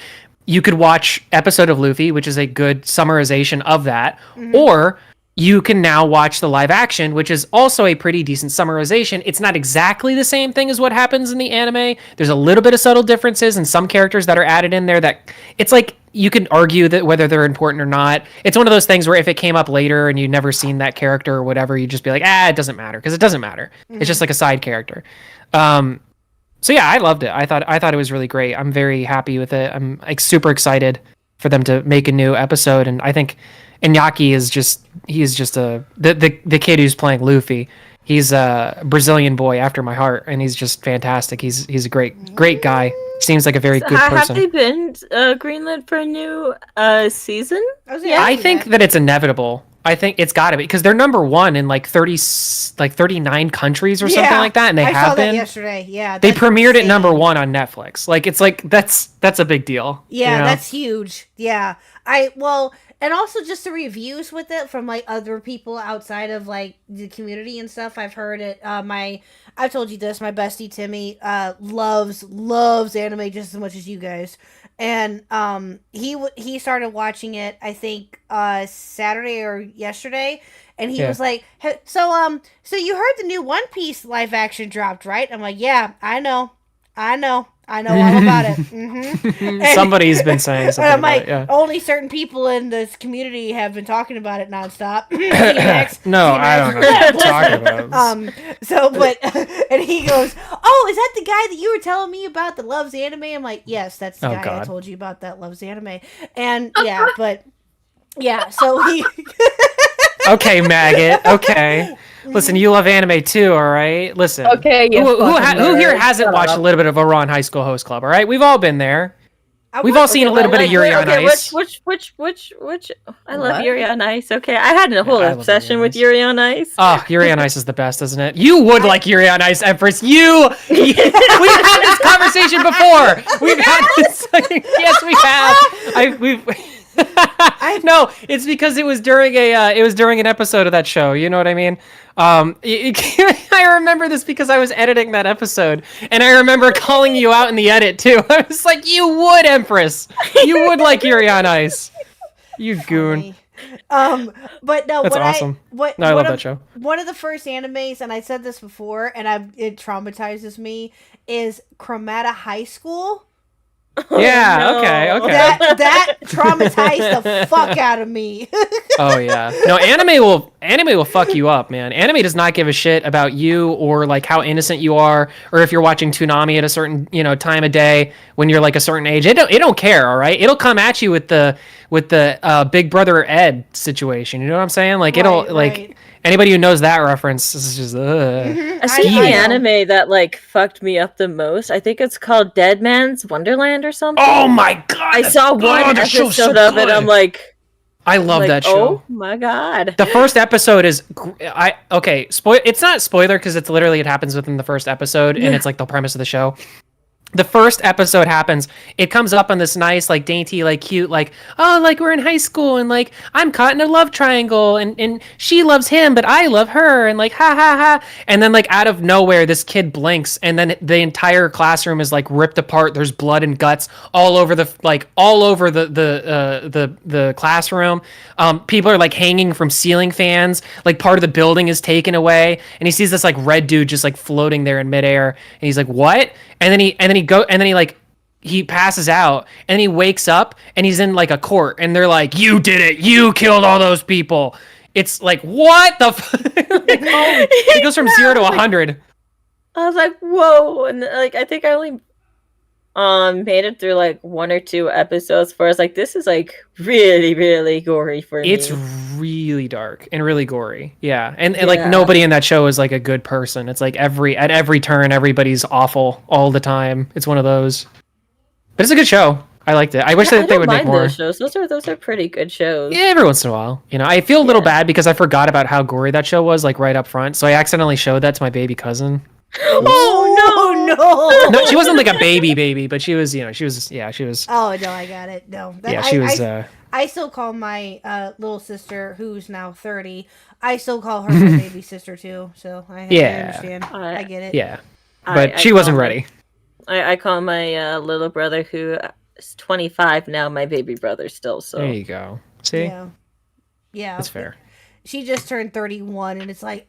you could watch episode of Luffy, which is a good summarization of that, or you can now watch the live action, which is also a pretty decent summarization. It's not exactly the same thing as what happens in the anime. There's a little bit of subtle differences and some characters that are added in there that it's like you can argue that whether they're important or not. It's one of those things where if it came up later and you'd never seen that character or whatever, you'd just be like, it doesn't matter, because it doesn't matter. It's just like a side character. So yeah, I loved it. I thought it was really great. I'm very happy with it. I'm like super excited for them to make a new episode, and I think Iñaki is just the kid who's playing Luffy. He's a Brazilian boy after my heart, and he's just fantastic. He's a great guy. Seems like a very good person. Have they been greenlit for a new season? I think that it's inevitable. I think it's got to be because they're number one in like 39 countries or something like that, and they I have saw that been yesterday. Yeah, they that's premiered it insane. number one on Netflix. Like it's like that's a big deal. Yeah, you know? that's huge. Yeah. And also just the reviews with it from like other people outside of like the community and stuff. I've heard it. I've told you this. My bestie Timmy loves anime just as much as you guys, and he started watching it. I think Saturday or yesterday, and he Yeah. was like, so you heard the new One Piece live action dropped, right? I'm like, yeah, I know all about it. Somebody's been saying And something I'm about like, it. Yeah. only certain people in this community have been talking about it nonstop. Z-Max, No, I don't know what you're talking about. And he goes, "Oh, is that the guy that you were telling me about that loves anime?" I'm like, "Yes, that's the Oh, guy I God. told you about that loves anime." And so he. Okay, maggot. Okay. Listen, you love anime too, all right? Listen. Okay, you Who here hasn't Shut watched up. a little bit of Oran High School Host Club, all right? We've all been there. I We've watched- all seen a little bit of Yuri on Ice. Which? I love What? Yuri on Ice. Okay, I had a whole I love obsession Yuri on with Ice. Yuri on Ice. Oh, Yuri on Ice is the best, isn't it? You would like Yuri on Ice, Empress. We've had this conversation before. We've had this. Yes, we have. No, it's because it was during an episode of that show. You know what I mean? I remember this because I was editing that episode, and I remember calling you out in the edit too. I was like, "You would, Empress. You would like Yuri on Ice. You goon." But no, That's what awesome. I No, I love that show. One of the first animes, and I said this before, and it traumatizes me, is Chromata High School. Yeah. no. Okay. That traumatized the fuck out of me. Oh yeah. No, anime will fuck you up, man. Anime does not give a shit about you or like how innocent you are, or if you're watching Toonami at a certain time of day when you're like a certain age. It don't care. All right. It'll come at you with the Big Brother Ed situation. You know what I'm saying? Like it'll Right, like right. anybody who knows that reference is just. I see I the know. anime that like fucked me up the most. I think it's called Dead Man's Wonderland or something. Oh my god! I saw one that show's so episode of it. good. I'm like, I love that show. Oh my god. The first episode is it's not spoiler because it's literally it happens within the first episode and it's like the premise of the show. The first episode happens, it comes up on this nice, like dainty, like cute, like, oh, like we're in high school and like I'm caught in a love triangle and she loves him, but I love her and like ha ha ha. And then like out of nowhere, this kid blinks and then the entire classroom is like ripped apart. There's blood and guts all over the classroom. People are like hanging from ceiling fans. Like part of the building is taken away, and he sees this like red dude just like floating there in midair, and he's like, "What?" And then he passes out, and he wakes up, and he's in like a court, and they're like, "You did it! You killed all those people!" It's like, what the? It goes from 0 to 100. I was like, whoa, and like I think I only made it through like 1 or 2 episodes where I was like, this is like really, really gory for me. It's really dark and really gory. Yeah. And like Yeah. nobody in that show is like a good person. It's like at every turn, everybody's awful all the time. It's one of those. But it's a good show. I liked it. I wish that they would make more. Those shows. Those are pretty good shows. Yeah, every once in a while. I feel a little bad because I forgot about how gory that show was, like right up front. So I accidentally showed that to my baby cousin. Oh no! No, she wasn't like a baby, but she was, she was. Oh no, I got it. No, Yeah, she was. I still call my little sister, who's now 30. I still call her my baby sister too. So I understand. I get it. Yeah, but she wasn't ready. I call my little brother, who is 25 now, my baby brother still. So There you go. See, Yeah. that's fair. She just turned 31, and it's like,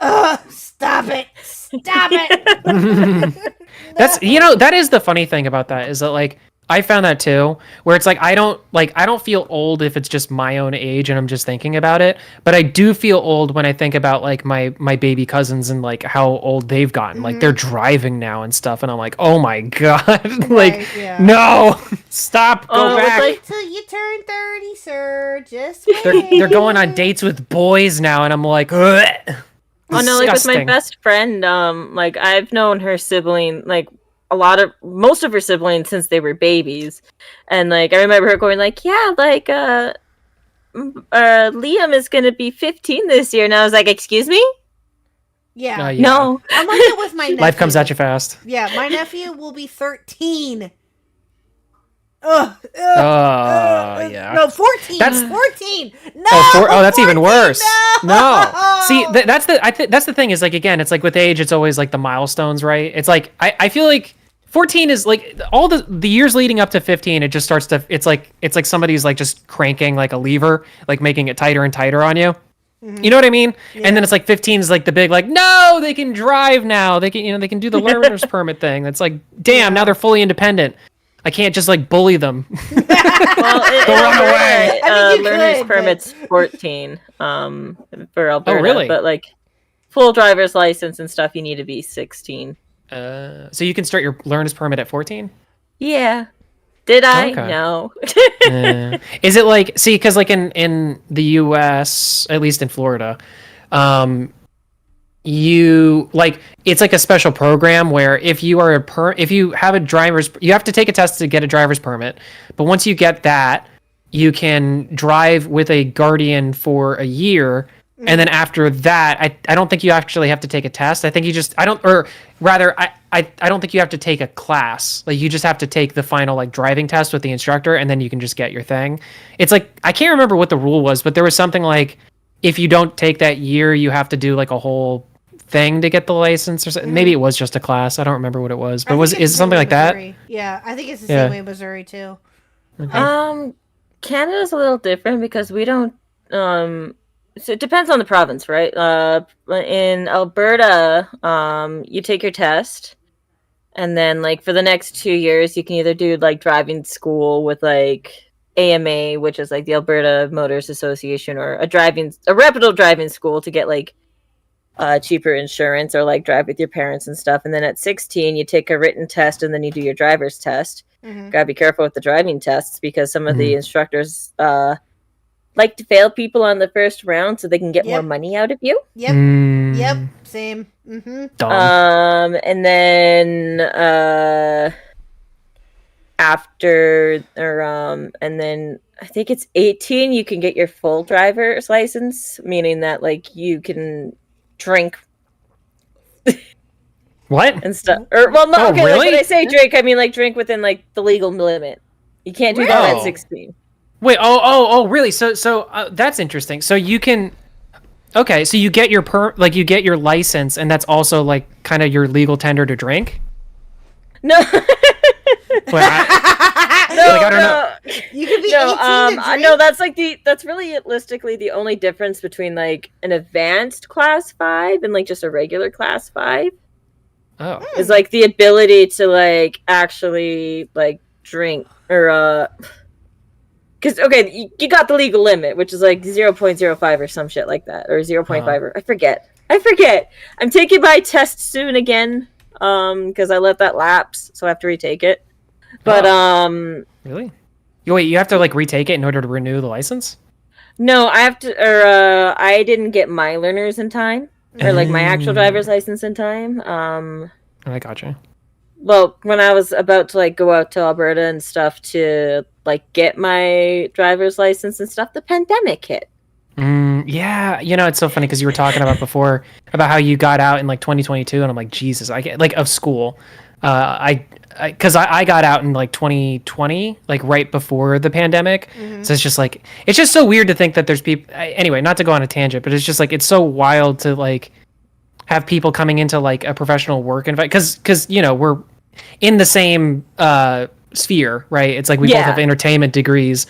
stop it, stop it. That's that is the funny thing about that is that like I found that too, where it's like I don't feel old if it's just my own age and I'm just thinking about it, but I do feel old when I think about like my baby cousins and like how old they've gotten. Like they're driving now and stuff, and I'm like, oh my god, like Right, yeah. no, stop, go it's back. like- Till you turn 30, sir. Just They're going on dates with boys now, and I'm like, ugh. Oh no, like with my Disgusting. best friend, like I've known her sibling, like most of her siblings since they were babies, and like I remember her going like, yeah, like Liam is going to be 15 this year. And I was like, excuse me? Yeah. Yeah. No. I'm like it with my nephew. Life comes at you fast. Yeah, my nephew will be 13. Yeah. No, 14. That's- 14. No. Oh, that's even 14, worse. No. See, that's the thing is like, again, it's like with age, it's always like the milestones, right? It's like I feel like 14 is like all the years leading up to 15. It just starts to it's like somebody's like just cranking like a lever, like making it tighter and tighter on you. You know what I mean? And then it's like 15 is like the big like, no, they can drive now. They can they can do the learner's permit thing. That's like, damn, now they're fully independent. I can't just like bully them. Well, Go run away. I mean, you learner's could, permit's 14 for Alberta. Oh, really? But like full driver's license and stuff, you need to be 16. So you can start your learner's permit at 14? Yeah. Did I? Okay. No. Is it like, see, because like in the US, at least in Florida, you like it's like a special program where if you are if you have a driver's, you have to take a test to get a driver's permit, but once you get that, you can drive with a guardian for a year. And then after that, I don't think you actually have to take a test. I think you just, I don't think you have to take a class. Like you just have to take the final like driving test with the instructor, and then you can just get your thing. It's like, I can't remember what the rule was, but there was something like, if you don't take that year, you have to do like a whole thing to get the license or something. Maybe it was just a class. I don't remember what it was, but is it something like that? Yeah, I think it's the same way in Missouri too. Okay. Canada's a little different because we don't, so it depends on the province, right? In Alberta, you take your test, and then like for the next 2 years, you can either do like driving school with like AMA, which is like the Alberta Motors Association, or a reputable driving school to get like cheaper insurance, or like drive with your parents and stuff. And then at 16, you take a written test, and then you do your driver's test. Gotta be careful with the driving tests because some of the instructors like to fail people on the first round so they can get more money out of you. Yep, same. Dumb. And then after, and then I think it's 18, you can get your full driver's license, meaning that like you can drink What? and stuff. Or well, no, okay, really? like when I say drink, I mean like drink within like the legal limit. You can't do that at 16. Wait, really? So that's interesting. So you can, okay, so you get your you get your license, and that's also like kind of your legal tender to drink. No. Well, I don't know. You could be 18 to drink? No, that's realistically the only difference between like an advanced class 5 and like just a regular class 5. Oh. Is like the ability to like actually like drink or because okay, you got the legal limit, which is like 0.05 or some shit like that, or 0.5 or I forget. I'm taking my test soon again, because I let that lapse, so I have to retake it. But really? Wait, you have to like retake it in order to renew the license? No, I have to, or I didn't get my learners in time, or like my actual driver's license in time. I gotcha. Well, when I was about to like go out to Alberta and stuff to like get my driver's license and stuff, the pandemic hit. Yeah, it's so funny because you were talking about before about how you got out in like 2022, and I'm like, Jesus, I get like of school. Because I got out in like 2020, like right before the pandemic. So it's just like, it's just so weird to think that there's people. Anyway, not to go on a tangent, but it's just like, it's so wild to like have people coming into like a professional work environment, because we're in the same sphere, right? It's like we both have entertainment degrees,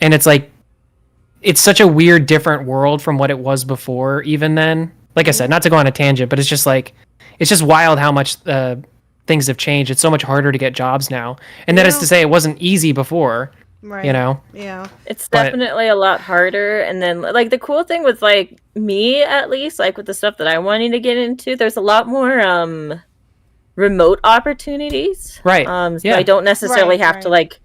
and it's like it's such a weird different world from what it was before even then. Like I said, not to go on a tangent, but it's just like, it's just wild how much things have changed. It's so much harder to get jobs now, and that is to say it wasn't easy before. Right. Yeah, it's definitely a lot harder. And then like the cool thing with like me, at least like with the stuff that I wanted to get into, there's a lot more remote opportunities, right? So I don't necessarily have to like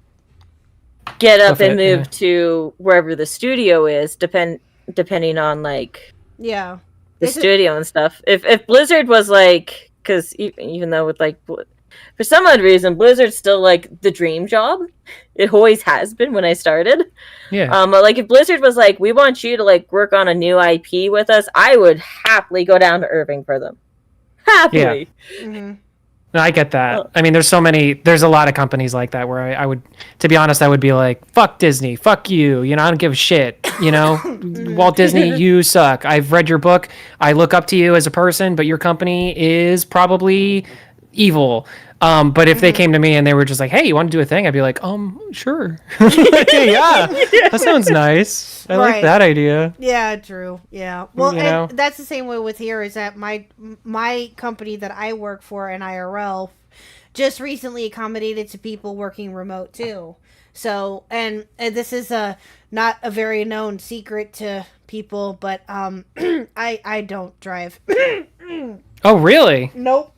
get up and move to wherever the studio is, depending on like the studio and stuff. If Blizzard was like, because even though with like for some odd reason, Blizzard's still like the dream job. It always has been when I started. Yeah. But like if Blizzard was like, we want you to like work on a new IP with us, I would happily go down to Irving for them. Happily. Mm-hmm. No, I get that. I mean, there's a lot of companies like that where I would, to be honest, I would be like, fuck Disney, fuck you, I don't give a shit, Walt Disney, you suck. I've read your book. I look up to you as a person, but your company is probably evil. But if they came to me and they were just like, hey, you want to do a thing? I'd be like, sure. Yeah, that sounds nice. I like that idea. Yeah, true. Yeah. Well, You know? and that's the same way with here is that my company that I work for in IRL just recently accommodated to people working remote too. So, and this is not a very known secret to people, but I don't drive. Oh, really? Nope.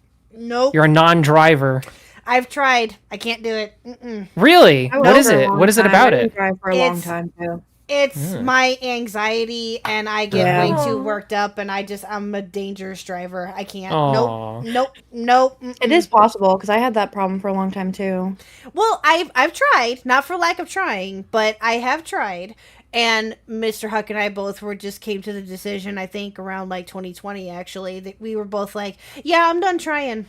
You're a non-driver. I've tried. I can't do it. Mm-mm. Really? I What was is for a it? long What is it time. about I it? didn't drive for a long It's- time too. It's my anxiety, and I get Yeah. way too worked up, and I'm a dangerous driver. I can't. Aw. Nope. It is possible because I had that problem for a long time too. Well, I've tried, not for lack of trying, but I have tried. And Mr. Huck and I both came to the decision, I think around like 2020 actually, that we were both like, yeah, I'm done trying.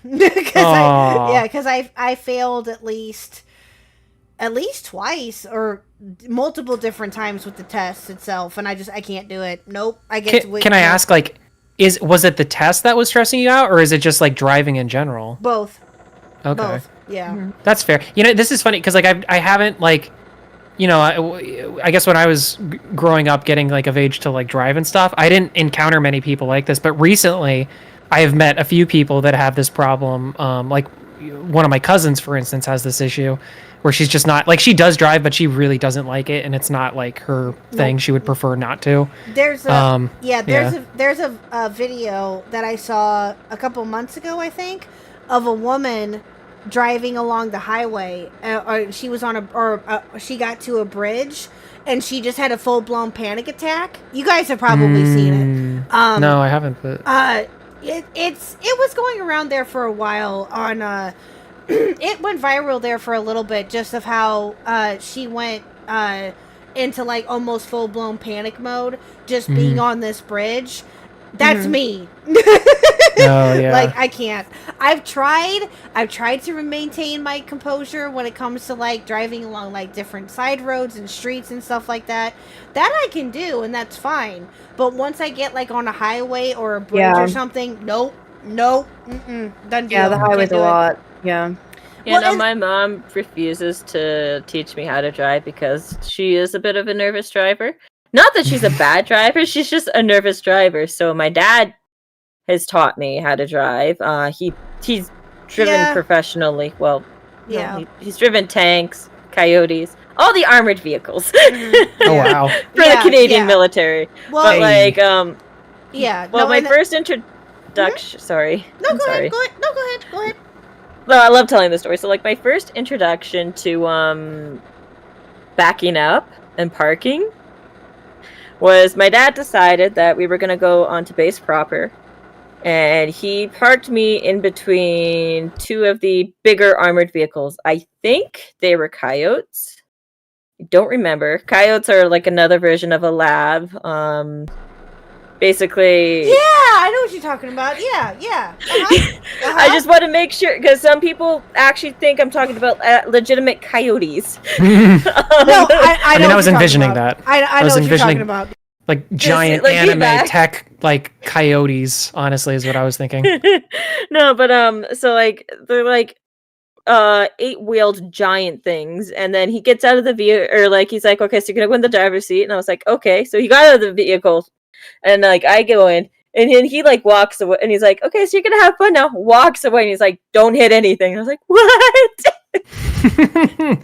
Aw. Because I failed at least twice or multiple different times with the test itself, and I can't do it. Nope. I get Can I ask, like, was it the test that was stressing you out, or is it just like driving in general? both. Okay. Both. Yeah. That's fair. This is funny because like I haven't like, I guess when I was growing up, getting like of age to like drive and stuff, I didn't encounter many people like this. But recently, I have met a few people that have this problem. Like one of my cousins, for instance, has this issue where she's just not like, she does drive, but she really doesn't like it, and it's not like her thing. She would prefer not to. There's a yeah. there's a video that I saw a couple months ago, I think, of a woman driving along the highway. Or she was on she got to a bridge, and she just had a full blown panic attack. You guys have probably seen it. No, I haven't. But It was going around there for a while on it went viral there for a little bit, just of how she went into like almost full blown panic mode just being on this bridge. That's me. Oh, yeah. Like I can't. I've tried to maintain my composure when it comes to like driving along like different side roads and streets and stuff like that. That I can do, and that's fine. But once I get like on a highway or a bridge or something, nope, done deal. Yeah, the Can't highway's do a it. lot. Yeah. Yeah, Well, no, and- my mom refuses to teach me how to drive because she is a bit of a nervous driver. Not that she's a bad driver, she's just a nervous driver. So my dad has taught me how to drive. He's driven Yeah. professionally. Well, no, Yeah. he's driven tanks, coyotes, all the armored vehicles oh wow. for Yeah, the Canadian yeah. military. Well, But Hey. like, yeah. well, no, my and- first introduction. Sorry. No, I'm go sorry. ahead. Go ahead. No, go ahead. No, I love telling the story. So, like, my first introduction to backing up and parking was my dad decided that we were going to go onto base proper, and he parked me in between two of the bigger armored vehicles. I think they were coyotes. I don't remember. Coyotes are like another version of a lab. Basically, Yeah, I know what you're talking about. Yeah. Uh-huh. I just want to make sure because some people actually think I'm talking about legitimate coyotes. No, I know I what was you're talking envisioning about. that. I know was what you're talking envisioning- about. Like giant like, anime feedback. tech, like coyotes. Honestly, is what I was thinking. No, but so like they're like 8-wheeled giant things, and then he gets out of the vehicle, or like he's like, okay, so you're gonna go in the driver's seat, and I was like, okay, so he got out of the vehicle, and like I go in, and then he like walks away, and he's like, okay, so you're gonna have fun now, walks away, and he's like, don't hit anything. And I was like, what?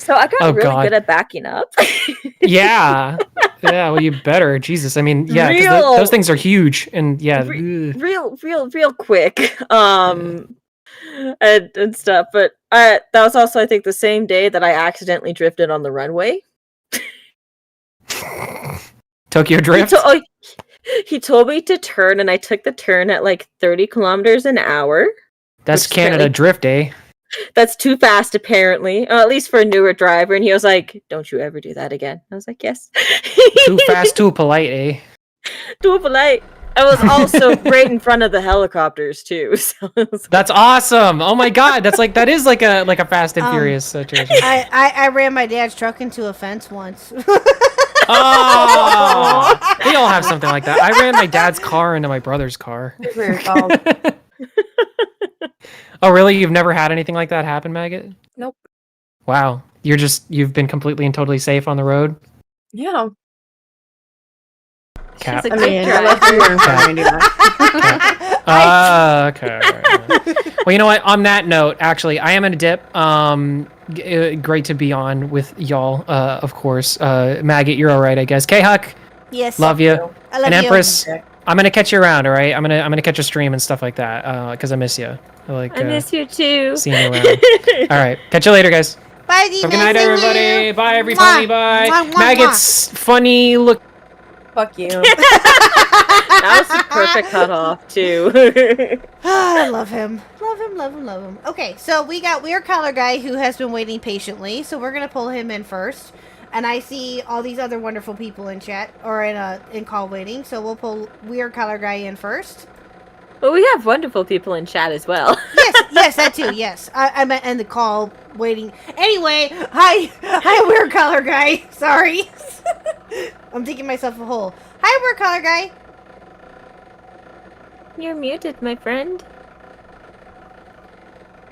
So I got Oh, really God. good at backing up. Yeah. Well, you better. Jesus. I mean, yeah, 'cause Real- those things are huge, and yeah. ugh. real quick and stuff, but that was also I think the same day that I accidentally drifted on the runway. Tokyo Drift. He told me to turn, and I took the turn at like 30 kilometers an hour. That's which Canada apparently- Drift, eh? That's too fast, apparently. At least for a newer driver. And he was like, "Don't you ever do that again." I was like, "Yes." Too fast, too polite, eh? Too polite. I was also right in front of the helicopters too. So it was That's awesome. Oh my god, that is like a Fast and Furious situation. I ran my dad's truck into a fence once. Oh, we all have something like that. I ran my dad's car into my brother's car. Weird. Oh, Oh, really? You've never had anything like that happen, Maggot? nope. Wow. You've been completely and totally safe on the road? Yeah. Cap. She's a I good mean, I left you in front of me anyway. Okay. Well, you know what? On that note, actually, I am in a dip. Great to be on with y'all, of course. Maggot, you're all right, I guess. Khuck, Yes. love you. I love And you. Empress, Okay. I'm gonna catch you around, all right? I'm gonna catch a stream and stuff like that, because I miss you. I miss you too. seeing you around. All right, catch you later, guys. Bye, Dina. Have a good night, See everybody. you. Bye, every Mwah. pony. Bye. Mwah, mwah, Maggot's funny look. Fuck you. That was the perfect cutoff too. I love him. Love him, love him, love him. Okay, so we got Weird Collar Guy who has been waiting patiently, so we're gonna pull him in first. And I see all these other wonderful people in chat or in call waiting, so we'll pull Weird Collar Guy in first. Well, we have wonderful people in chat as well. Yes, that too. Yes, I meant in the call waiting. Anyway, hi, Weird Collar Guy. Sorry, I'm digging myself a hole. Hi, Weird Collar Guy. You're muted, my friend.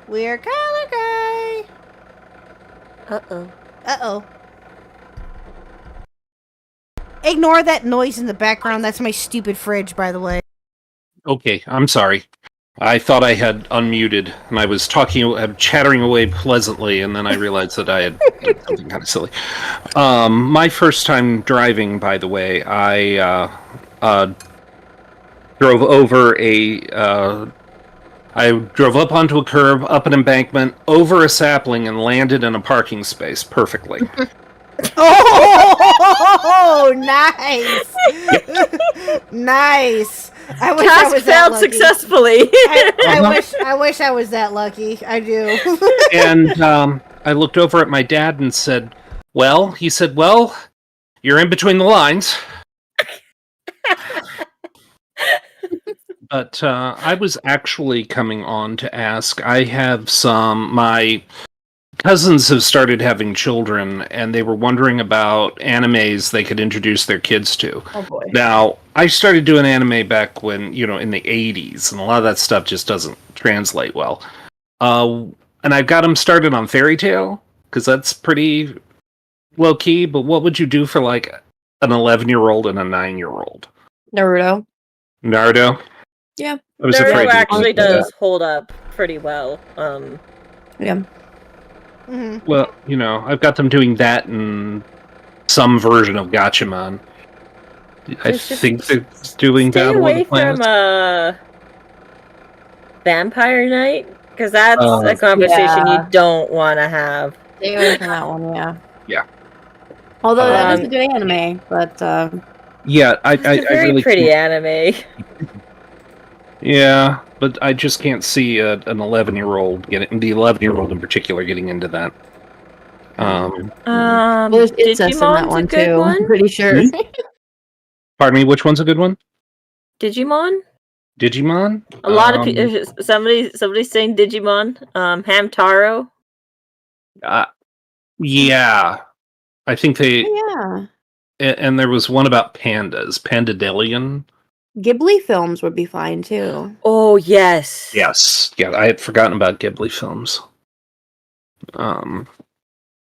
Weird Collar Guy. Uh-oh. Uh-oh. Ignore that noise in the background. That's my stupid fridge, by the way. Okay, I'm sorry. I thought I had unmuted, and I was chattering away pleasantly, and then I realized that I had done something kind of silly. My first time driving, by the way, I drove over I drove up onto a curb, up an embankment, over a sapling, and landed in a parking space perfectly. Oh, nice. Nice. I wish I Task was that failed lucky. successfully. I wish I was that lucky. I do. And I looked over at my dad and said, "Well," he said, "well, you're in between the lines." But I was actually coming on to ask. I have my cousins have started having children, and they were wondering about animes they could introduce their kids to. Oh boy. Now, I started doing anime back when, in the 80s, and a lot of that stuff just doesn't translate well. And I've got them started on Fairy Tail, because that's pretty low-key, but what would you do for, like, an 11-year-old and a 9-year-old? Naruto. Naruto? Yeah. I was afraid Naruto to actually do that. does hold up pretty well. Yeah. Mhm. Well, I've got them doing that and some version of Gatchaman. I Just think they're doing Stay Battle of the away from Planets. Vampire Night, because that's a conversation yeah. you don't want to have. Stay away from that one, yeah. Yeah. Although that is Um, a good anime, but Yeah, It's a very I really pretty can't- anime. Yeah, but I just can't see an 11-year-old the 11-year-old in particular getting into that. well, there's incest in that Digimon's a one good too. I'm one. pretty sure. Pardon me, which one's a good one? Digimon. Digimon? A lot of people. Somebody's saying Digimon. Hamtaro. Yeah. I think they Yeah. and there was one about pandas, Pandadelion. Ghibli films would be fine too. Oh yes. Yes. Yeah, I had forgotten about Ghibli films.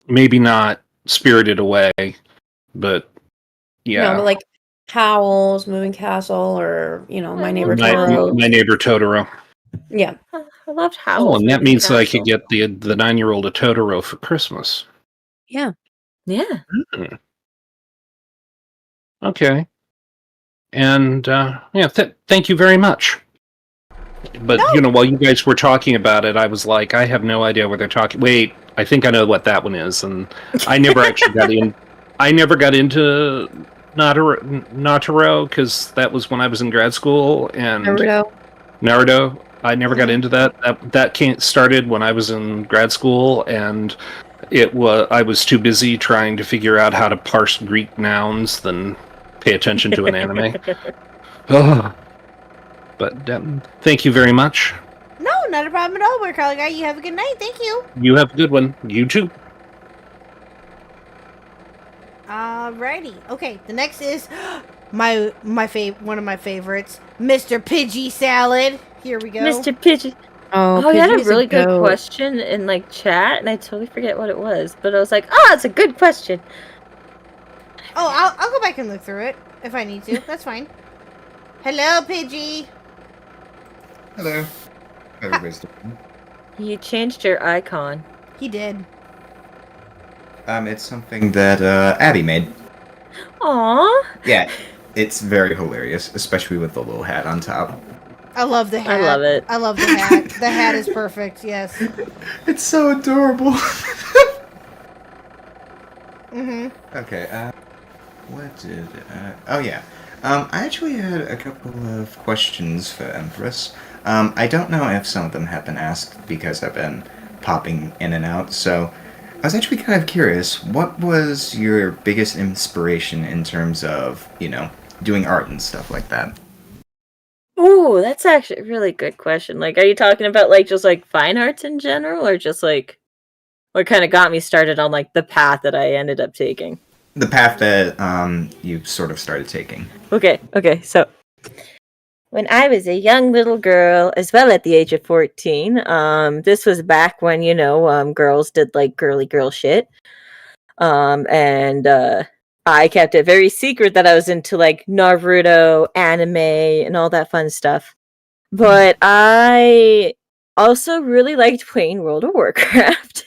Maybe not Spirited Away, but yeah. No, but like Howl's Moving Castle or, My Neighbor My- Totoro. My Neighbor Totoro. Yeah. I loved Oh, Howl. and that means that I could get the 9-year-old a Totoro for Christmas. Yeah. Yeah. Okay. And thank you very much. But while you guys were talking about it, I was like, I have no idea what they're talking. Wait, I think I know what that one is, and I never actually got in. I never got into Naruto because that was when I was in grad school, and Naruto. Naruto. I never got into that. That started when I was in grad school, and I was too busy trying to figure out how to parse Greek nouns than pay attention to an anime. Ugh. But thank you very much. No, not a problem at all, Weird Color Guy. You have a good night. Thank you. You have a good one. You too. Alrighty. Okay, the next is one of my favorites, Mr. Pidgey Salad. Here we go. Mr. Pigeon. Oh, Oh, you had a Pidgey's really good goat. question in like chat, and I totally forget what it was. But I was like, "Ah, it's a good question." Oh, I'll go back and look through it if I need to. That's fine. Hello, Pidgey. Hello. Everybody's doing. You changed your icon. He did. It's something that Abby made. Aww. Yeah, it's very hilarious, especially with the little hat on top. I love the hat. I love it. I love the hat. The hat is perfect. Yes. It's so adorable. Okay. What did? Oh yeah. I actually had a couple of questions for Empress. I don't know if some of them have been asked because I've been popping in and out. So I was actually kind of curious. What was your biggest inspiration in terms of, doing art and stuff like that? Ooh, that's actually a really good question. Like, are you talking about like just like fine arts in general, or just like what kind of got me started on like the path that I ended up taking? The path that you sort of started taking. Okay, so when I was a young little girl, as well at the age of 14, this was back when, girls did like girly girl shit. And I kept it very secret that I was into like Naruto, anime, and all that fun stuff. But I also really liked playing World of Warcraft.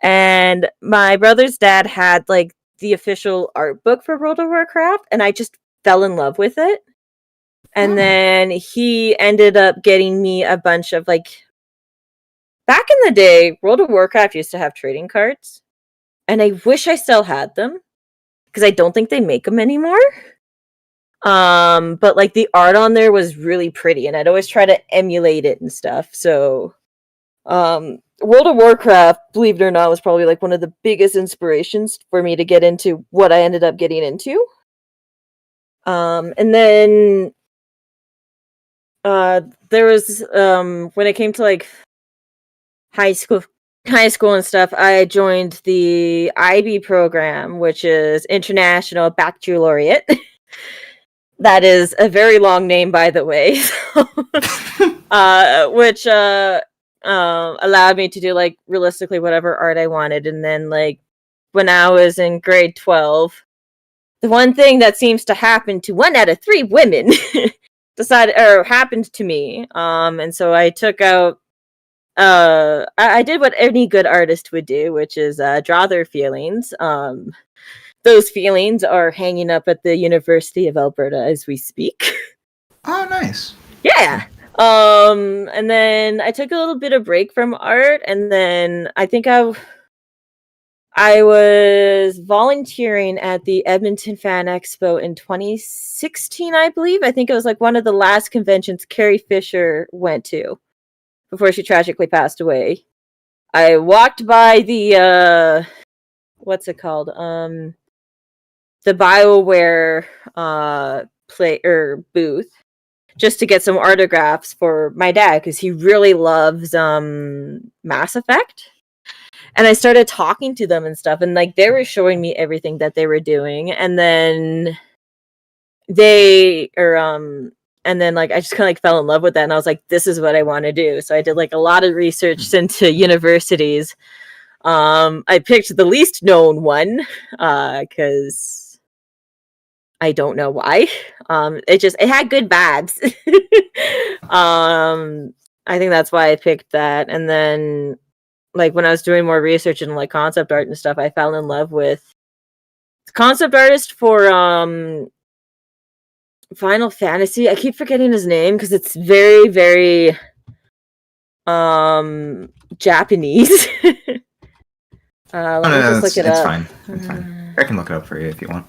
And my brother's dad had like the official art book for World of Warcraft, and I just fell in love with it. And then he ended up getting me a bunch of like, back in the day, World of Warcraft used to have trading cards, and I wish I still had them because I don't think they make them anymore. But like the art on there was really pretty, and I'd always try to emulate it and stuff. So, World of Warcraft, believe it or not, was probably like one of the biggest inspirations for me to get into what I ended up getting into. And then there was when it came to like high school and stuff, I joined the IB program, which is International Baccalaureate. That is a very long name, by the way. Which allowed me to do like realistically whatever art I wanted. And then like when I was in grade 12, the one thing that seems to happen to 1 out of 3 women happened to me. And so I took out I did what any good artist would do, which is draw their feelings. Those feelings are hanging up at the University of Alberta as we speak. Oh, nice. Yeah. And then I took a little bit of break from art, and then I think I was volunteering at the Edmonton Fan Expo in 2016, I believe. I think it was like one of the last conventions Carrie Fisher went to before she tragically passed away. I walked by the what's it called? The BioWare booth, just to get some autographs for my dad, because he really loves Mass Effect. And I started talking to them and stuff, and like they were showing me everything that they were doing, and then and then like I just kind of like fell in love with that, and I was like, this is what I want to do. So I did like a lot of research into universities. I picked the least known one because I don't know why. It had good vibes. I think that's why I picked that. And then like when I was doing more research in like concept art and stuff, I fell in love with the concept artist for Final Fantasy. I keep forgetting his name because it's very, very Japanese. Let me just look it up. It's fine. It's fine. I can look it up for you if you want.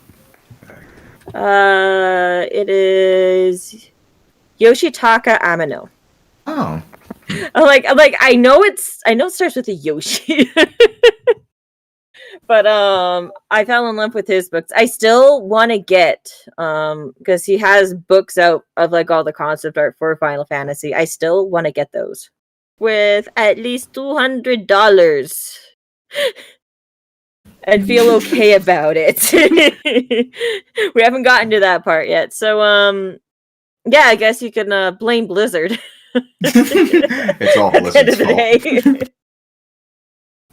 It is Yoshitaka Amano. Oh. I know it starts with a Yoshi. But I fell in love with his books. I still want to get because he has books out of like all the concept art for Final Fantasy. I still want to get those with at least $200 and feel okay about it. We haven't gotten to that part yet. So yeah, I guess you can blame Blizzard. It's all At the end Blizzard's of the fault. day.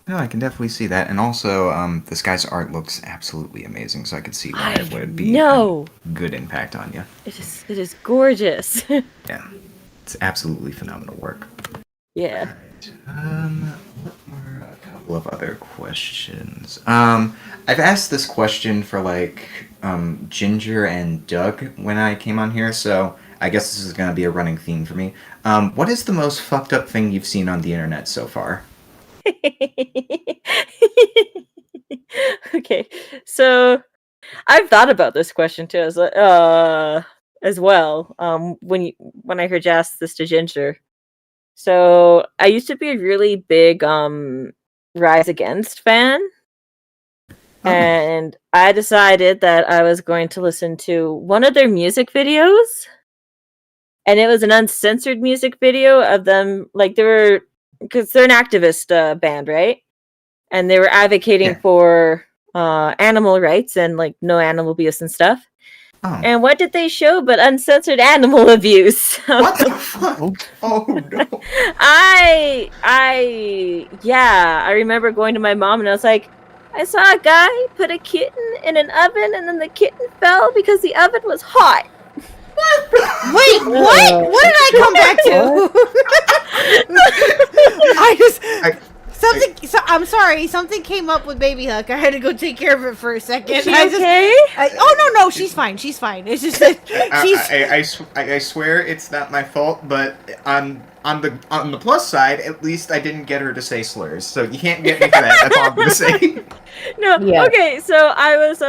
No, I can definitely see that, and also, this guy's art looks absolutely amazing. So I could see why it would be No, a good impact on you. it is gorgeous. Yeah, it's absolutely phenomenal work. Yeah. What were a couple of other questions? I've asked this question for like Ginger and Doug when I came on here, so I guess this is gonna be a running theme for me. What is the most fucked up thing you've seen on the internet so far? Okay, so I've thought about this question too as well. When I heard you ask this to Ginger. So I used to be a really big Rise Against fan. And I decided that I was going to listen to one of their music videos. And it was an uncensored music video of them, like they were, because they're an activist band, right? And they were advocating for animal rights and like no animal abuse and stuff. Oh. And what did they show but uncensored animal abuse? What the fuck? Oh no. I remember going to my mom and I was like, I saw a guy put a kitten in an oven and then the kitten fell because the oven was hot. Wait, what? What did I come back to? I'm sorry. Something came up with Baby Huck. I had to go take care of it for a second. Is she okay? No, she's fine. She's fine. It's just that I swear it's not my fault, but on the plus side, at least I didn't get her to say slurs, so you can't get me for that. That's all I'm gonna say. No, okay, so I was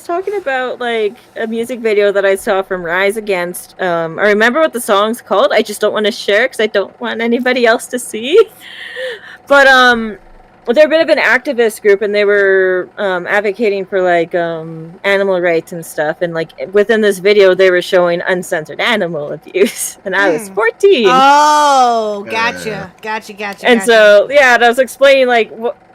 talking about like a music video that I saw from Rise Against. I remember what the song's called. I just don't want to share because I don't want anybody else to see. But they're a bit of an activist group, and they were advocating for like animal rights and stuff. And like within this video, they were showing uncensored animal abuse, and I was 14. Oh, gotcha. And so yeah, and I was explaining like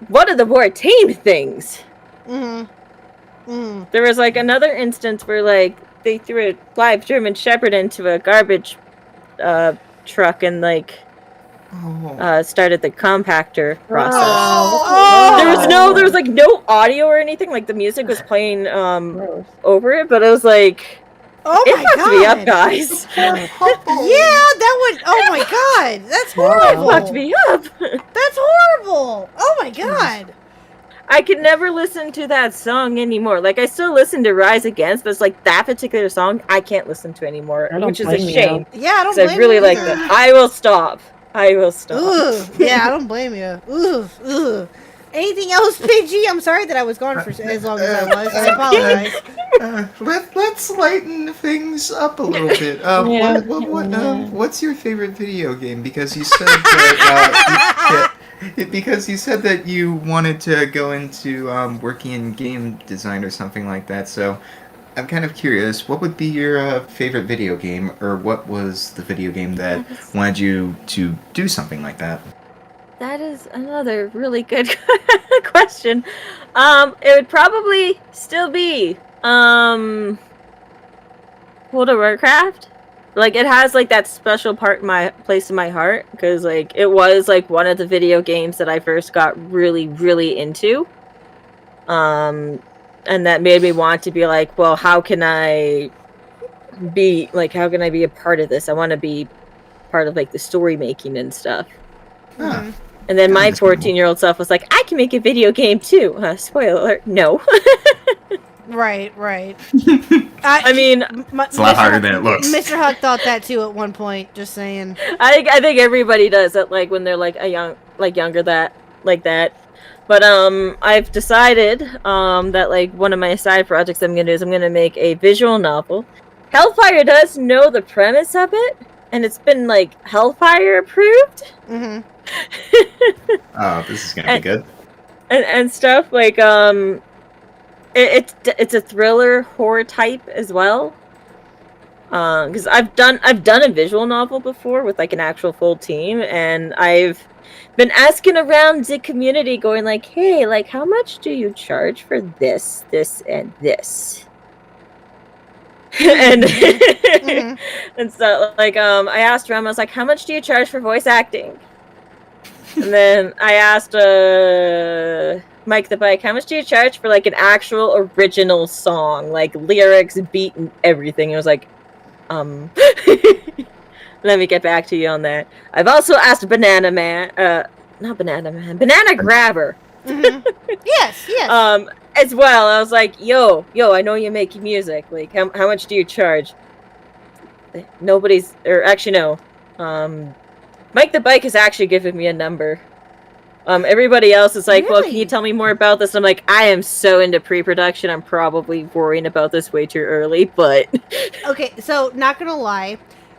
what are the more tame things. There was like another instance where like they threw a live German Shepherd into a garbage truck and like started the compactor process. There was like no audio or anything. Like the music was playing over it, but it was like, it fucked me up, guys. Yeah, that would. Oh my god, that's horrible. It fucked me up. That's horrible. Oh my god. I could never listen to that song anymore. Like I still listen to Rise Against, but it's like that particular song I can't listen to anymore, which is a shame. Yeah, I don't blame I really you like either. that. I will stop. Ugh. Yeah, I don't blame you. Ugh. Anything else, Pidgey? I'm sorry that I was gone for as long as I was. I apologize. Let's lighten things up a little bit. What's your favorite video game? Because you said that you wanted to go into working in game design or something like that. So I'm kind of curious, what would be your favorite video game, or what was the video game that wanted you to do something like that? That is another really good question. It would probably still be World of Warcraft. Like it has like that special place in my heart because like it was like one of the video games that I first got really, really into. And that made me want to be like, well, how can I be a part of this? I want to be part of like the story making and stuff. Huh. And then my 14-year-old self was like, I can make a video game too. Spoiler alert, no. Right. I mean, it's a lot harder than it looks. Mr. Huck thought that too at one point. Just saying. I think everybody does that, like when they're like younger like that. But I've decided that like one of my side projects I'm gonna do is I'm gonna make a visual novel. Hellfire does know the premise of it, and it's been like Hellfire approved. Mm-hmm. Oh, this is gonna be good. And stuff like it's a thriller horror type as well. Because I've done a visual novel before with like an actual full team, and I've been asking around the community, going like, "Hey, like, how much do you charge for this, and this?" and Mhm. and so like I asked around, I was like, "How much do you charge for voice acting?" And then I asked Mike the Bike, "How much do you charge for like an actual original song, like lyrics, beat, and everything?" It was like, let me get back to you on that. I've also asked Banana Man, not Banana Man, Banana Grabber, Mm-hmm. Yes. as well. I was like, yo, I know you make music. Like, how much do you charge? Nobody's, or actually no, Mike the Bike has actually given me a number. Everybody else is like, well, can you Really? tell me more about this? I'm like, I am so into pre-production, I'm probably worrying about this way too early, but... Okay, so not gonna lie,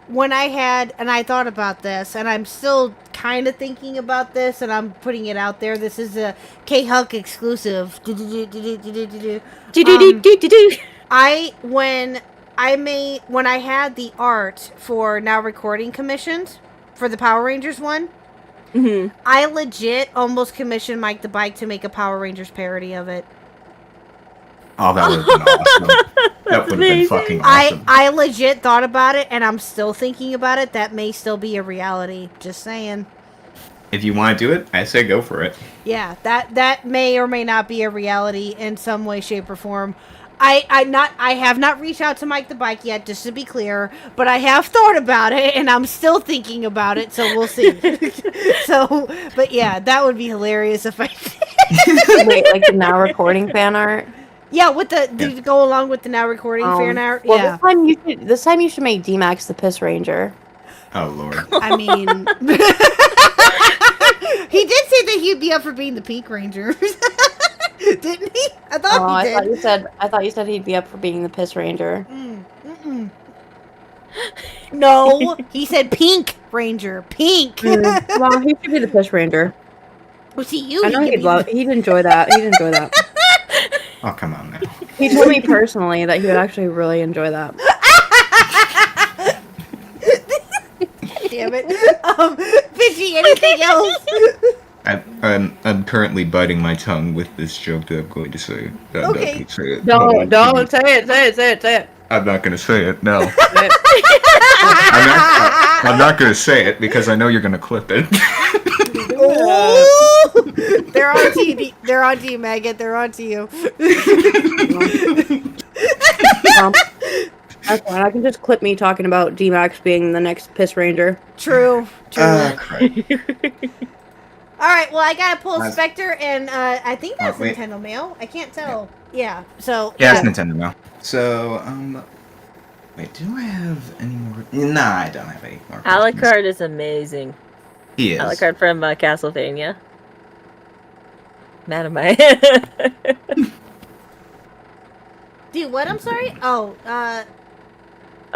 when I thought about this, and I'm still kind of thinking about this, and I'm putting it out there. This is a Khuck exclusive. When I had the art for Now Recording commissioned for the Power Rangers one, Mm-hmm. I legit almost commissioned Mike the Bike to make a Power Rangers parody of it. Oh, that would have been awesome. That would have been fucking awesome. I legit thought about it, and I'm still thinking about it. That may still be a reality. Just saying. If you want to do it, I say go for it. Yeah, that may or may not be a reality in some way, shape, or form. I have not reached out to Mike the Bike yet, just to be clear, but I have thought about it, and I'm still thinking about it, so we'll see. But yeah, that would be hilarious if I did. Wait, like the Now Recording fan art? Yeah, with to go along with the Now Recording fan art. Well, Yeah. this time you should make D-Max the Piss Ranger. Oh, Lord. I mean, he did say that he'd be up for being the Pink Ranger. Didn't he? I thought he did. I thought you said he'd be up for being the Piss Ranger. No, he said Pink Ranger. Pink. Well, he should be the Piss Ranger. Well, see, you. I know he'd enjoy that. He'd enjoy that. Oh, come on now. He told me personally that he would actually really enjoy that. Damn it. Pidgey, anything else? I'm currently biting my tongue with this joke that I'm going to say. Okay. Say it. Don't say it. I'm not going to say it, no. Say it. I'm not going to say it because I know you're going to clip it. Ooh! They're on to you. They're on to you, Maggot. They're on to you. That's fine. I can just clip me talking about D-Max being the next Piss Ranger. True. Crap. All right. Well, I gotta pull Spectre, and I think that's wait. Nintendo Mail. I can't tell. Yeah. So. Yeah, it's Nintendo now. So, wait, do I have any more? Nah, I don't have any more. Alucard is amazing. He is. Alucard from Castlevania. Mad at my. Dude, what? I'm sorry. Oh.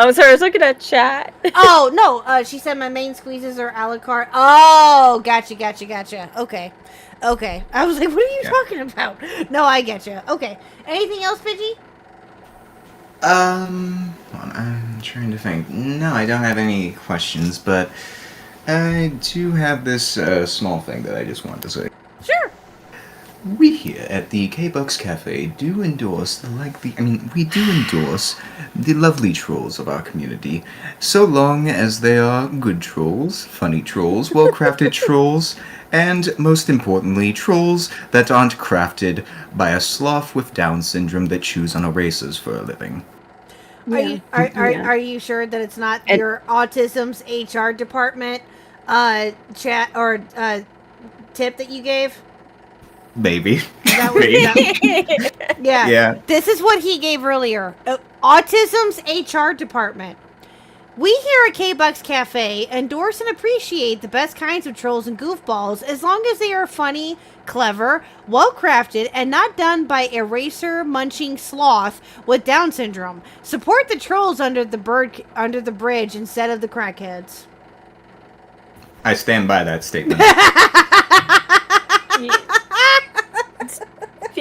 Oh, sorry. I was looking at chat. Oh no. She said my main squeezes are Alucard. Oh, gotcha. Okay. I was like, what are you talking about? No, I getcha. Okay. Anything else, Pidgey? Hold on, I'm trying to think. No, I don't have any questions, but I do have this small thing that I just wanted to say. Sure. We here at the K-Bucks Cafe do endorse we do endorse the lovely trolls of our community, so long as they are good trolls, funny trolls, well-crafted trolls, and most importantly, trolls that aren't crafted by a sloth with Down syndrome that chews on erasers for a living. Are you sure that it's not your autism's HR department chat or tip that you gave? Maybe. Yeah. This is what he gave earlier. Autism's HR department. We here at K-Bucks Cafe endorse and appreciate the best kinds of trolls and goofballs as long as they are funny, clever, well-crafted, and not done by eraser-munching sloth with Down syndrome. Support the trolls under the bridge instead of the crackheads. I stand by that statement.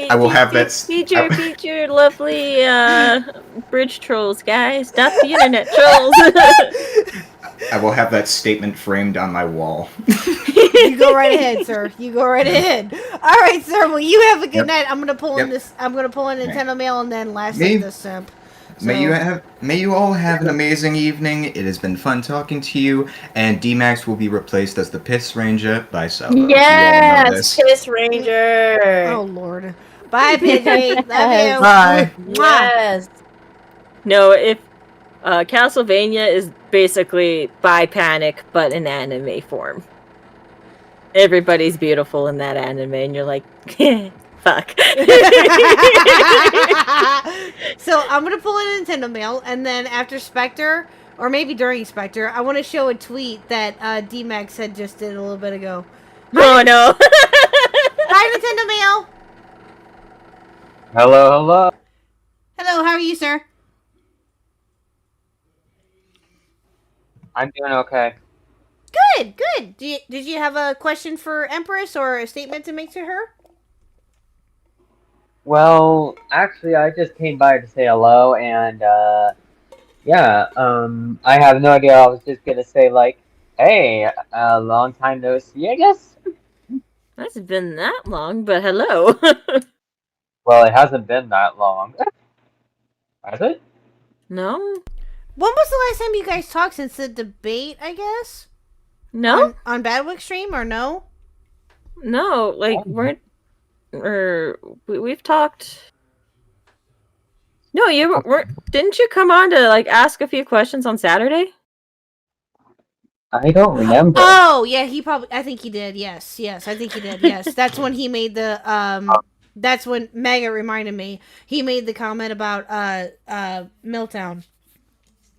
I will have that. Feed your lovely bridge trolls, guys. Not the internet trolls. I will have that statement framed on my wall. You go right ahead, sir. You go right ahead. All right, sir. Well, you have a good night. I'm gonna pull in this. I'm gonna pull in Nintendo Mail and then lastly the simp. So, May you all have an amazing evening. It has been fun talking to you, and D-Max will be replaced as the Piss Ranger by Salvo. Yes, Piss Ranger. Oh Lord. Bye, Pidgey. Love you. Bye. Yes. No, if Castlevania is basically Panic, but in anime form. Everybody's beautiful in that anime, and you're like, fuck. So I'm gonna pull in Nintendo Mail, and then after Spectre, or maybe during Spectre, I want to show a tweet that D-Max had just did a little bit ago. Oh no. Hi, Nintendo Mail. Hello. Hello, how are you, sir? I'm doing okay. Good. Did you have a question for Empress or a statement to make to her? Well, actually, I just came by to say hello, and I have no idea. I was just gonna say like, hey, long time no see, I guess. That's been that long, but hello. Well, it hasn't been that long. Has it? No? When was the last time you guys talked since the debate, I guess? No? On Badwick stream, or no? No, like, we've talked... No, didn't you come on to, like, ask a few questions on Saturday? I don't remember. Oh, yeah, I think he did, yes, I think he did, yes. That's when he made the, that's when Mega reminded me. He made the comment about, Milltown.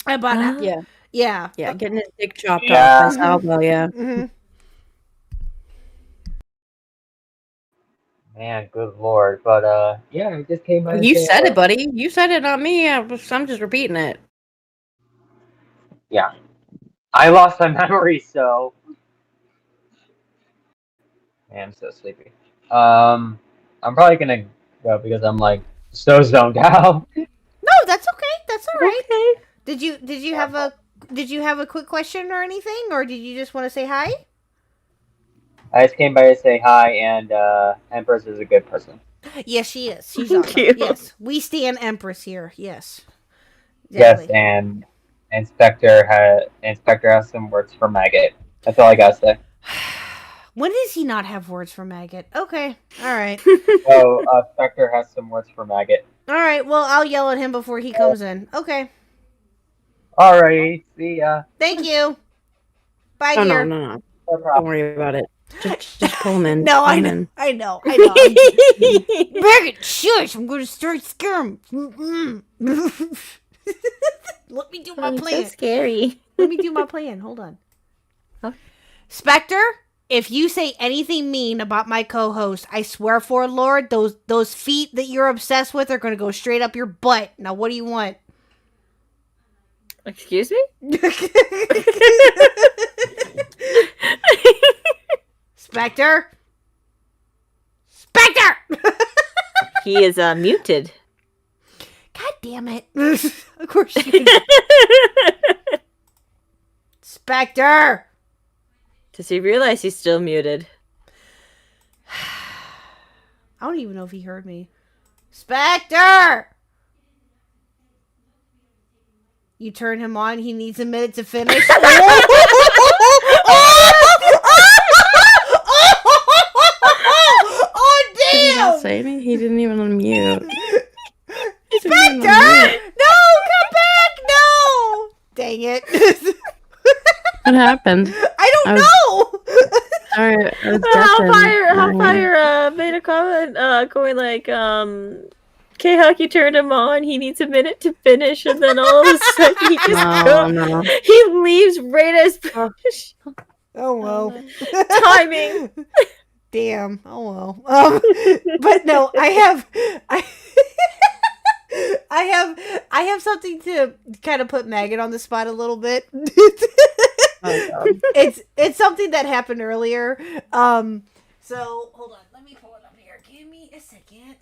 About, yeah, getting his dick chopped Yeah. off by Salvo, yeah. Mm-hmm. Man, good lord. But yeah, I just came by. To You say said hello. it, buddy. You said it, not me. I'm just repeating it. Yeah, I lost my memory, so. Man, I'm so sleepy. I'm probably gonna go because I'm like so zoned out. No, that's okay. That's all right. Okay. Did you have a quick question or anything, or did you just want to say hi? I just came by to say hi, and Empress is a good person. Yes, she is. She's Thank awesome. you. Yes, we stand Empress here. Yes. Yes, Exactly. and Inspector has some words for Maggot. That's all I gotta say. When does he not have words for maggot? Okay. All right. So, Spectre has some words for Maggot. All right. Well, I'll yell at him before he comes in. Okay. Alright, see ya. Thank you. Bye, Oh, dear. no. No Don't problem. worry about it. Just pull him in. No, Pull I him know. in. I know. Maggot, shush! I'm going to start scaring him. Let me do my So plan. scary. Let me do my plan. Hold on. Okay. Spectre, if you say anything mean about my co-host, I swear for Lord, those feet that you're obsessed with are going to go straight up your butt. Now, what do you want? Excuse me? Spectre? Spectre! He is muted. God damn it. Of course you can. Spectre! Does he realize he's still muted? I don't even know if he heard me. Spectre! You turn him on, he needs a minute to finish. Oh, Did he not damn! say me? He didn't even unmute. Spectre! No, come back! No! Dang it. What happened? I don't know! Sorry, I was Hellfire deafened. made a comment, going like, Khuck, you turned him on. He needs a minute to finish, and then all of a sudden he just No. he leaves right as finish. Oh well. Timing. Damn. Oh well. But no, I I have something to kind of put Megan on the spot a little bit. It's something that happened earlier. So hold on, let me pull it up here. Give me a second.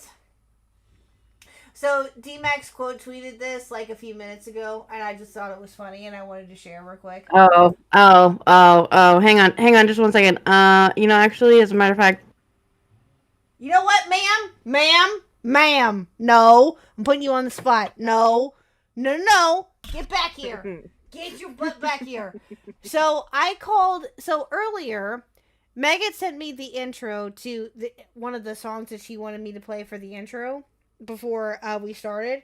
So D-Max quote tweeted this like a few minutes ago, and I just thought it was funny, and I wanted to share real quick. Oh. Hang on, just one second. Actually, as a matter of fact, You know what, ma'am? No, I'm putting you on the spot. No, get back here. Get your butt back here. So earlier, Megan sent me the intro to one of the songs that she wanted me to play for the intro before we started,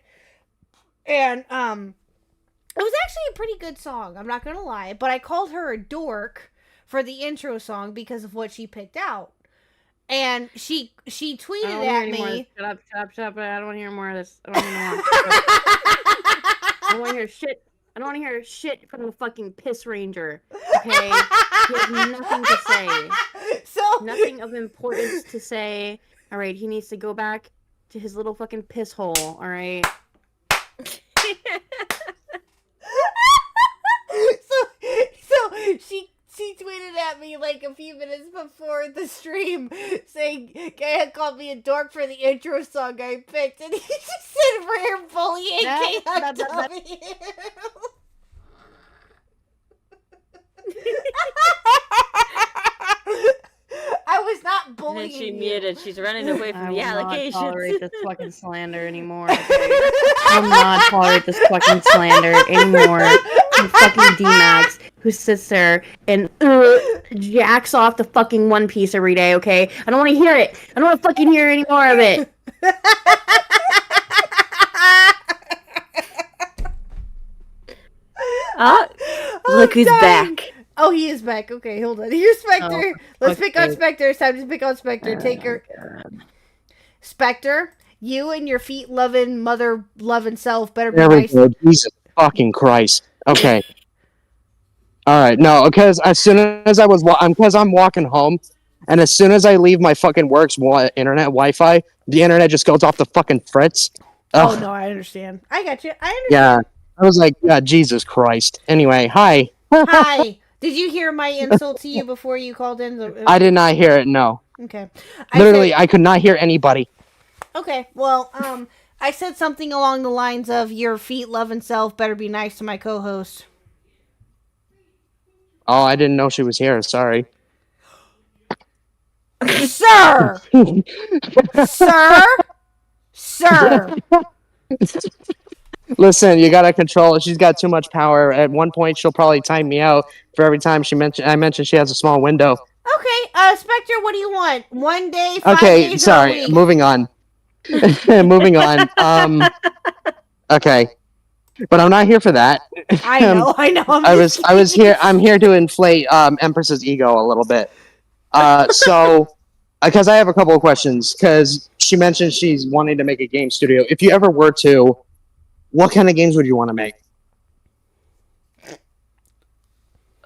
and it was actually a pretty good song. I'm not gonna lie, but I called her a dork for the intro song because of what she picked out, and she tweeted at me. Shut up! I don't want to hear more of this. I don't want to hear shit. I don't want to hear shit from the fucking piss ranger. Okay, he has nothing to say. So Nothing of importance to say. All right, he needs to go back to his little fucking piss hole. All right. so she tweeted at me like a few minutes before the stream saying Kaya called me a dork for the intro song I picked, and he just said rare bullying KW. I was not bullying. And she you. muted. She's running away from I the will allegations. not tolerate this fucking slander anymore. Okay? I will not tolerate this fucking slander anymore. From fucking D-Max, who sits there and jacks off the fucking One Piece every day, okay? I don't want to hear it. I don't want to fucking hear any more of it. Look who's back. Oh, he is back. Okay, hold on. Here's Spectre. Let's pick on okay. Spectre. It's time to pick on Spectre. Take her. Spectre, you and your feet loving, mother loving self better be There we nice. go. Jesus fucking Christ. Okay. All right. No, because as soon as because I'm walking home, and as soon as I leave my fucking work's internet Wi-Fi, the internet just goes off the fucking fritz. Oh Ugh. no, I understand. I got you. I understand. Yeah. I was like, yeah, Jesus Christ. Anyway, hi. Hi. Did you hear my insult to you before you called in? I did not hear it. No. Okay. Literally, I could not hear anybody. Okay. Well, I said something along the lines of your feet loving self better be nice to my co-host. Oh, I didn't know she was here. Sorry. Sir! Sir! Listen, you gotta control it. She's got too much power. At one point, she'll probably time me out for every time I mentioned she has a small window. Okay, Spectre, what do you want? 1 day, 5 Okay, days, or a sorry. week? Moving on. Moving on. Okay, but I'm not here for that. I know. I'm here to inflate Empress's ego a little bit. So, because I have a couple of questions. Because she mentioned she's wanting to make a game studio. If you ever were to, what kind of games would you want to make?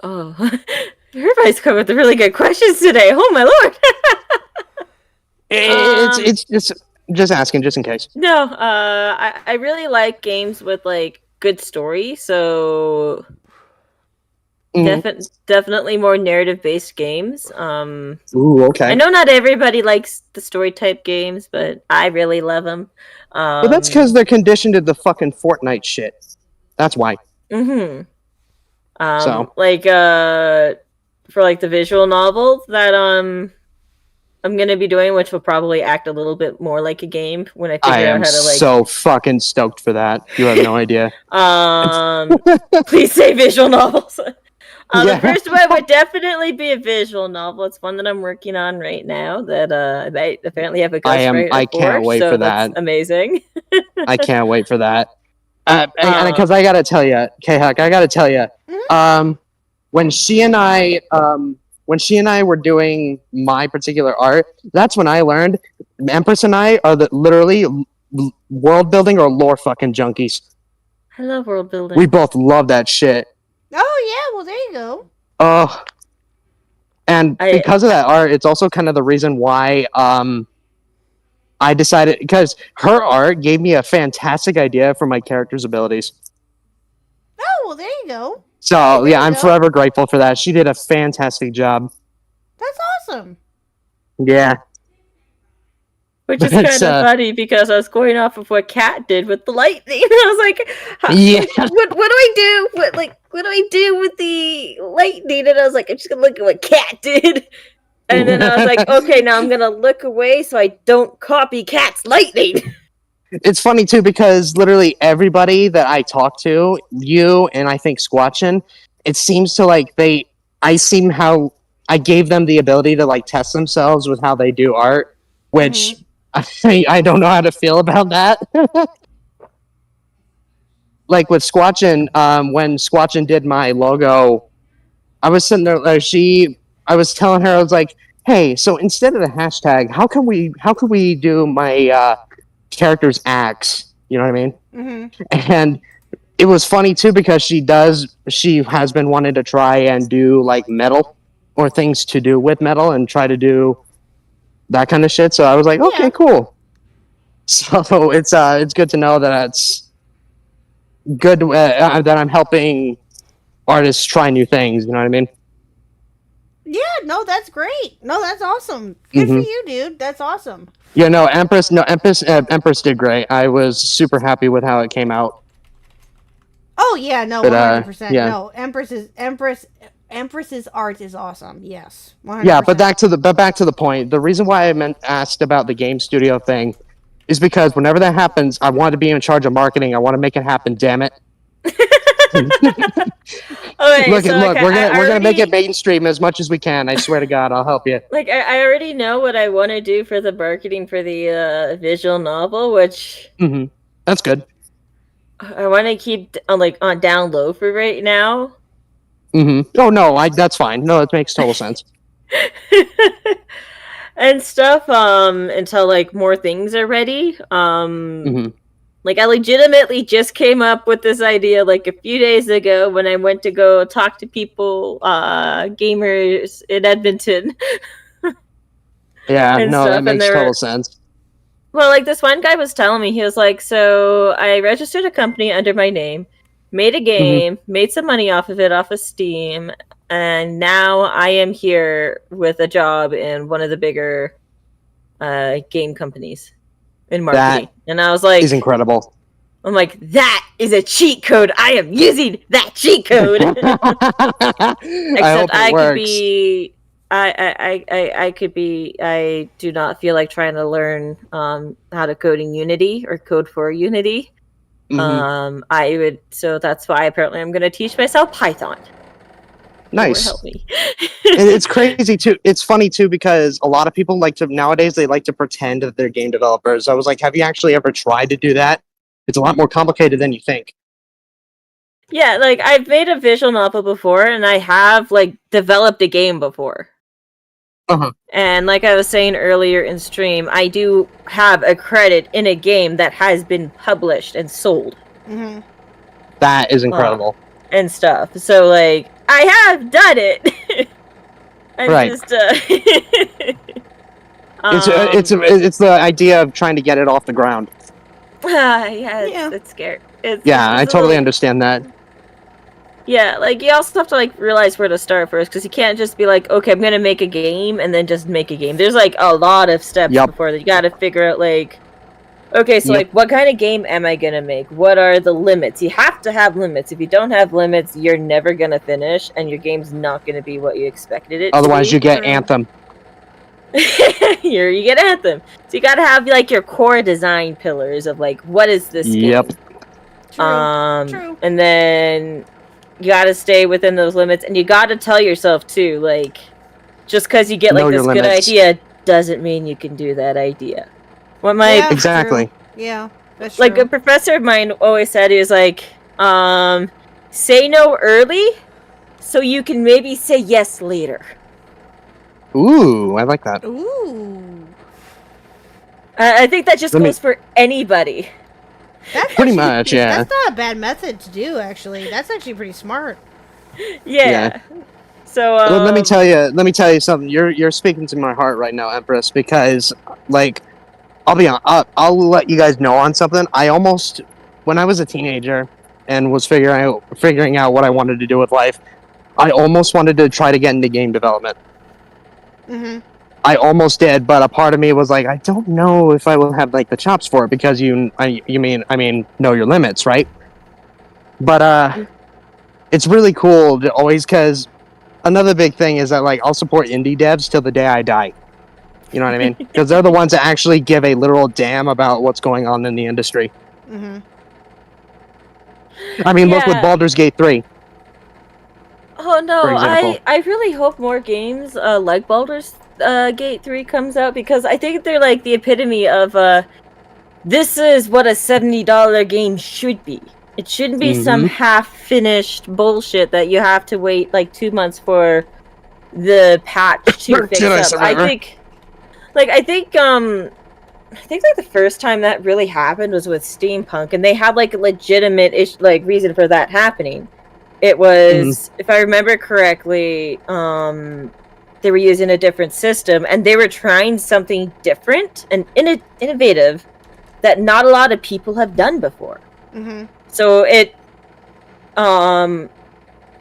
Oh, everybody's coming with the really good questions today. Oh my lord! It's just asking, just in case. No, I really like games with like good story. So definitely more narrative based games. Ooh, okay. I know not everybody likes the story type games, but I really love them. Well, that's because they're conditioned to the fucking Fortnite shit. That's why. Mm-hmm. So, like for like the visual novel that I'm gonna be doing, which will probably act a little bit more like a game when I figure out how to like. So fucking stoked for that. You have no idea. Please say visual novels. Yeah. The first one would definitely be a visual novel. It's one that I'm working on right now that I might apparently have a ghostwriter I can't wait so for that's that. amazing. I can't wait for that. Because I gotta tell you, Khuck, I gotta tell you, when she and I were doing my particular art, that's when I learned Empress and I are literally world building or lore fucking junkies. I love world building. We both love that shit. Oh yeah, well there you go. Oh, and because of that art, it's also kind of the reason why I decided, because her art gave me a fantastic idea for my character's abilities. Oh well, there you go. So There yeah, you I'm go. forever grateful for that. She did a fantastic job. That's awesome. Yeah. Which is It's, kind of funny because I was going off of what Kat did with the lightning. I was like, Yeah. what do I do? What do I do with the lightning? And I was like, I'm just gonna look at what Kat did. And then I was like, okay, now I'm gonna look away so I don't copy Kat's lightning. It's funny too because literally everybody that I talk to, you and I think Squatchin, it seems to like I gave them the ability to like test themselves with how they do art, which I don't know how to feel about that. Like with Squatchin, when Squatchin did my logo, I was sitting there. I was telling her, I was like, "Hey, so instead of the hashtag, how can we do my character's axe?" You know what I mean? Mm-hmm. And it was funny too because she has been wanting to try and do like metal or things to do with metal and try to do that kind of shit. So I was like, okay, cool. So it's good to know that it's good that I'm helping artists try new things. You know what I mean? Yeah, no, that's great. No, that's awesome. Good for you, dude. That's awesome. Yeah, no, Empress did great. I was super happy with how it came out. Oh yeah, no, But, 100%. yeah. No, Empress's art is awesome. Yes, 100%. Yeah, but back to the point. The reason why I asked about the game studio thing is because whenever that happens, I want to be in charge of marketing. I want to make it happen. Damn it! Okay, look, so, we're gonna already, make it mainstream as much as we can. I swear to God, I'll help you. Like I already know what I want to do for the marketing for the visual novel, which That's good. I want to keep on down low for right now. Oh no, that's fine. No, it makes total sense. And stuff until like more things are ready. Like I legitimately just came up with this idea like a few days ago when I went to go talk to people, gamers in Edmonton. Yeah, and no, stuff, that and makes they were- total sense. Well, like this one guy was telling me, he was like, so I registered a company under my name, made a game, made some money off of it, off of Steam, and now I am here with a job in one of the bigger game companies in marketing. And I was like, is incredible. I'm like, that is a cheat code. I am using that cheat code. Except I could be I do not feel like trying to learn how to code in Unity or code for Unity. So that's why apparently I'm gonna teach myself Python. Nice. Help me. And it's crazy too. It's funny too because a lot of people nowadays they like to pretend that they're game developers. I was like, have you actually ever tried to do that? It's a lot more complicated than you think. Yeah, like I've made a visual novel before and I have like developed a game before. And like I was saying earlier in stream, I do have a credit in a game that has been published and sold. That is incredible. And stuff. So like I have done it. I'm just it's the idea of trying to get it off the ground. It's scary. I totally understand that. Yeah, like you also have to like realize where to start first because you can't just be like, okay, I'm gonna make a game and then just make a game. There's like a lot of steps before that. You got to figure out like, okay, so like what kind of game am I gonna make? What are the limits? You have to have limits. If you don't have limits, you're never gonna finish, and your game's not gonna be what you expected it. Otherwise, you get Anthem. Here you get Anthem. So you gotta have like your core design pillars of like what is this game? True. And then you gotta stay within those limits, and you gotta tell yourself too, like just because you get like this good idea doesn't mean you can do that idea. What my exactly. Yeah, that's true. Like a professor of mine always said, he was like, say no early so you can maybe say yes later. Ooh, I like that. Ooh. I think that just Let me- goes for anybody. That's Pretty actually- much, yeah. That's not a bad method to do, actually. That's actually pretty smart. Yeah. So Well, let me tell you something. You're speaking to my heart right now, Empress, because like I'll let you guys know on something. I almost, when I was a teenager and was figuring out what I wanted to do with life, I almost wanted to try to get into game development. Mm-hmm. I almost did, but a part of me was like, I don't know if I will have like the chops for it because you mean know your limits, right? But it's really cool to always, because another big thing is that like I'll support indie devs till the day I die. You know what I mean? Because they're the ones that actually give a literal damn about what's going on in the industry. Mm-hmm. I mean, look with Yeah. Baldur's Gate 3. Oh no, For example. I really hope more games like Baldur's Gate 3 comes out, because I think they're like the epitome of this is what a $70 game should be. It shouldn't be some Mhm. half-finished bullshit that you have to wait like 2 months for the patch to fix Jedi up. Survivor. I think like the first time that really happened was with Steampunk, and they had like a legitimate reason for that happening. It was, if I remember correctly, they were using a different system, and they were trying something different and innovative that not a lot of people have done before. Mm-hmm. So it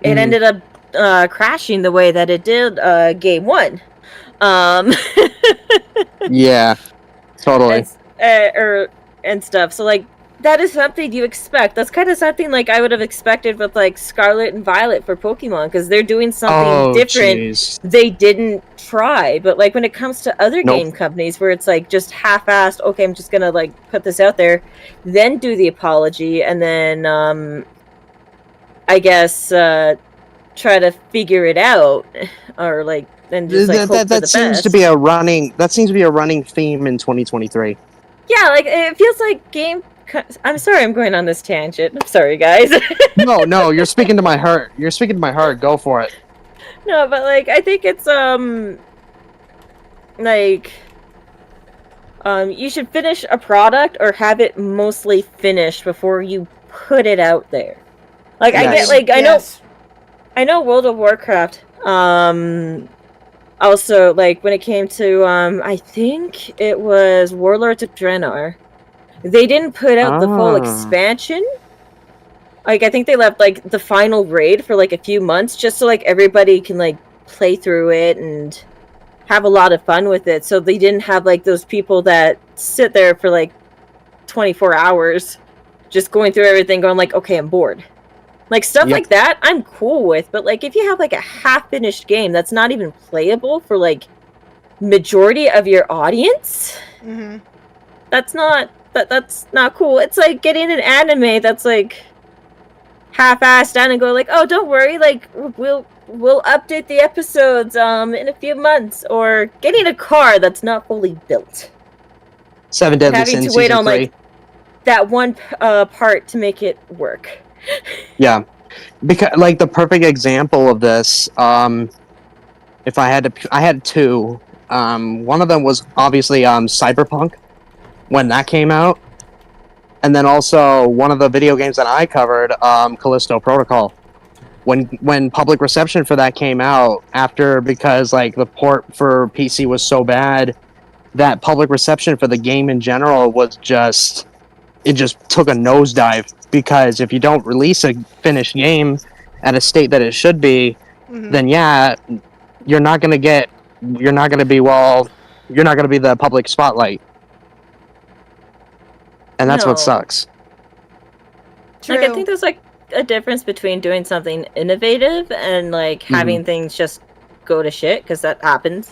ended up crashing the way that it did game 1. Yeah, totally. And stuff. So like that is something you expect. That's kind of something like I would have expected with like Scarlet and Violet for Pokemon, because they're doing something different. Jeez. They didn't try, but like when it comes to other Nope. game companies where it's like just half-assed, okay, I'm just gonna like put this out there, then do the apology, and then I guess try to figure it out, or like and just like hope for the That seems best. to be a running theme in 2023. Yeah, like it feels like I'm sorry, I'm going on this tangent. I'm sorry, guys. No, you're speaking to my heart. You're speaking to my heart. Go for it. No, but like I think it's you should finish a product or have it mostly finished before you put it out there. Like Yes. I know World of Warcraft also, like when it came to I think it was Warlords of Draenor, they didn't put out the full expansion. Like I think they left like the final raid for like a few months just so like everybody can like play through it and have a lot of fun with it. So they didn't have like those people that sit there for like 24 hours just going through everything going like, okay, I'm bored. Like stuff like that I'm cool with, but like if you have like a half-finished game that's not even playable for like majority of your audience, Mm-hmm. that's not cool. It's like getting an anime that's like half-assed down and go like, oh, don't worry, like we'll update the episodes in a few months, or getting a car that's not fully built, 7 Deadly having Sins to wait season on 3. like that one part to make it work. Yeah, because like the perfect example of this, if I had two. One of them was obviously Cyberpunk when that came out, and then also one of the video games that I covered, Callisto Protocol. When public reception for that came out, because like the port for PC was so bad, that public reception for the game in general was just took a nosedive, because if you don't release a finished game at a state that it should be, Mm-hmm. then yeah, you're not gonna be the public spotlight, and that's what No. sucks. True. Like I think there's like a difference between doing something innovative and like having things just go to shit, because that happens.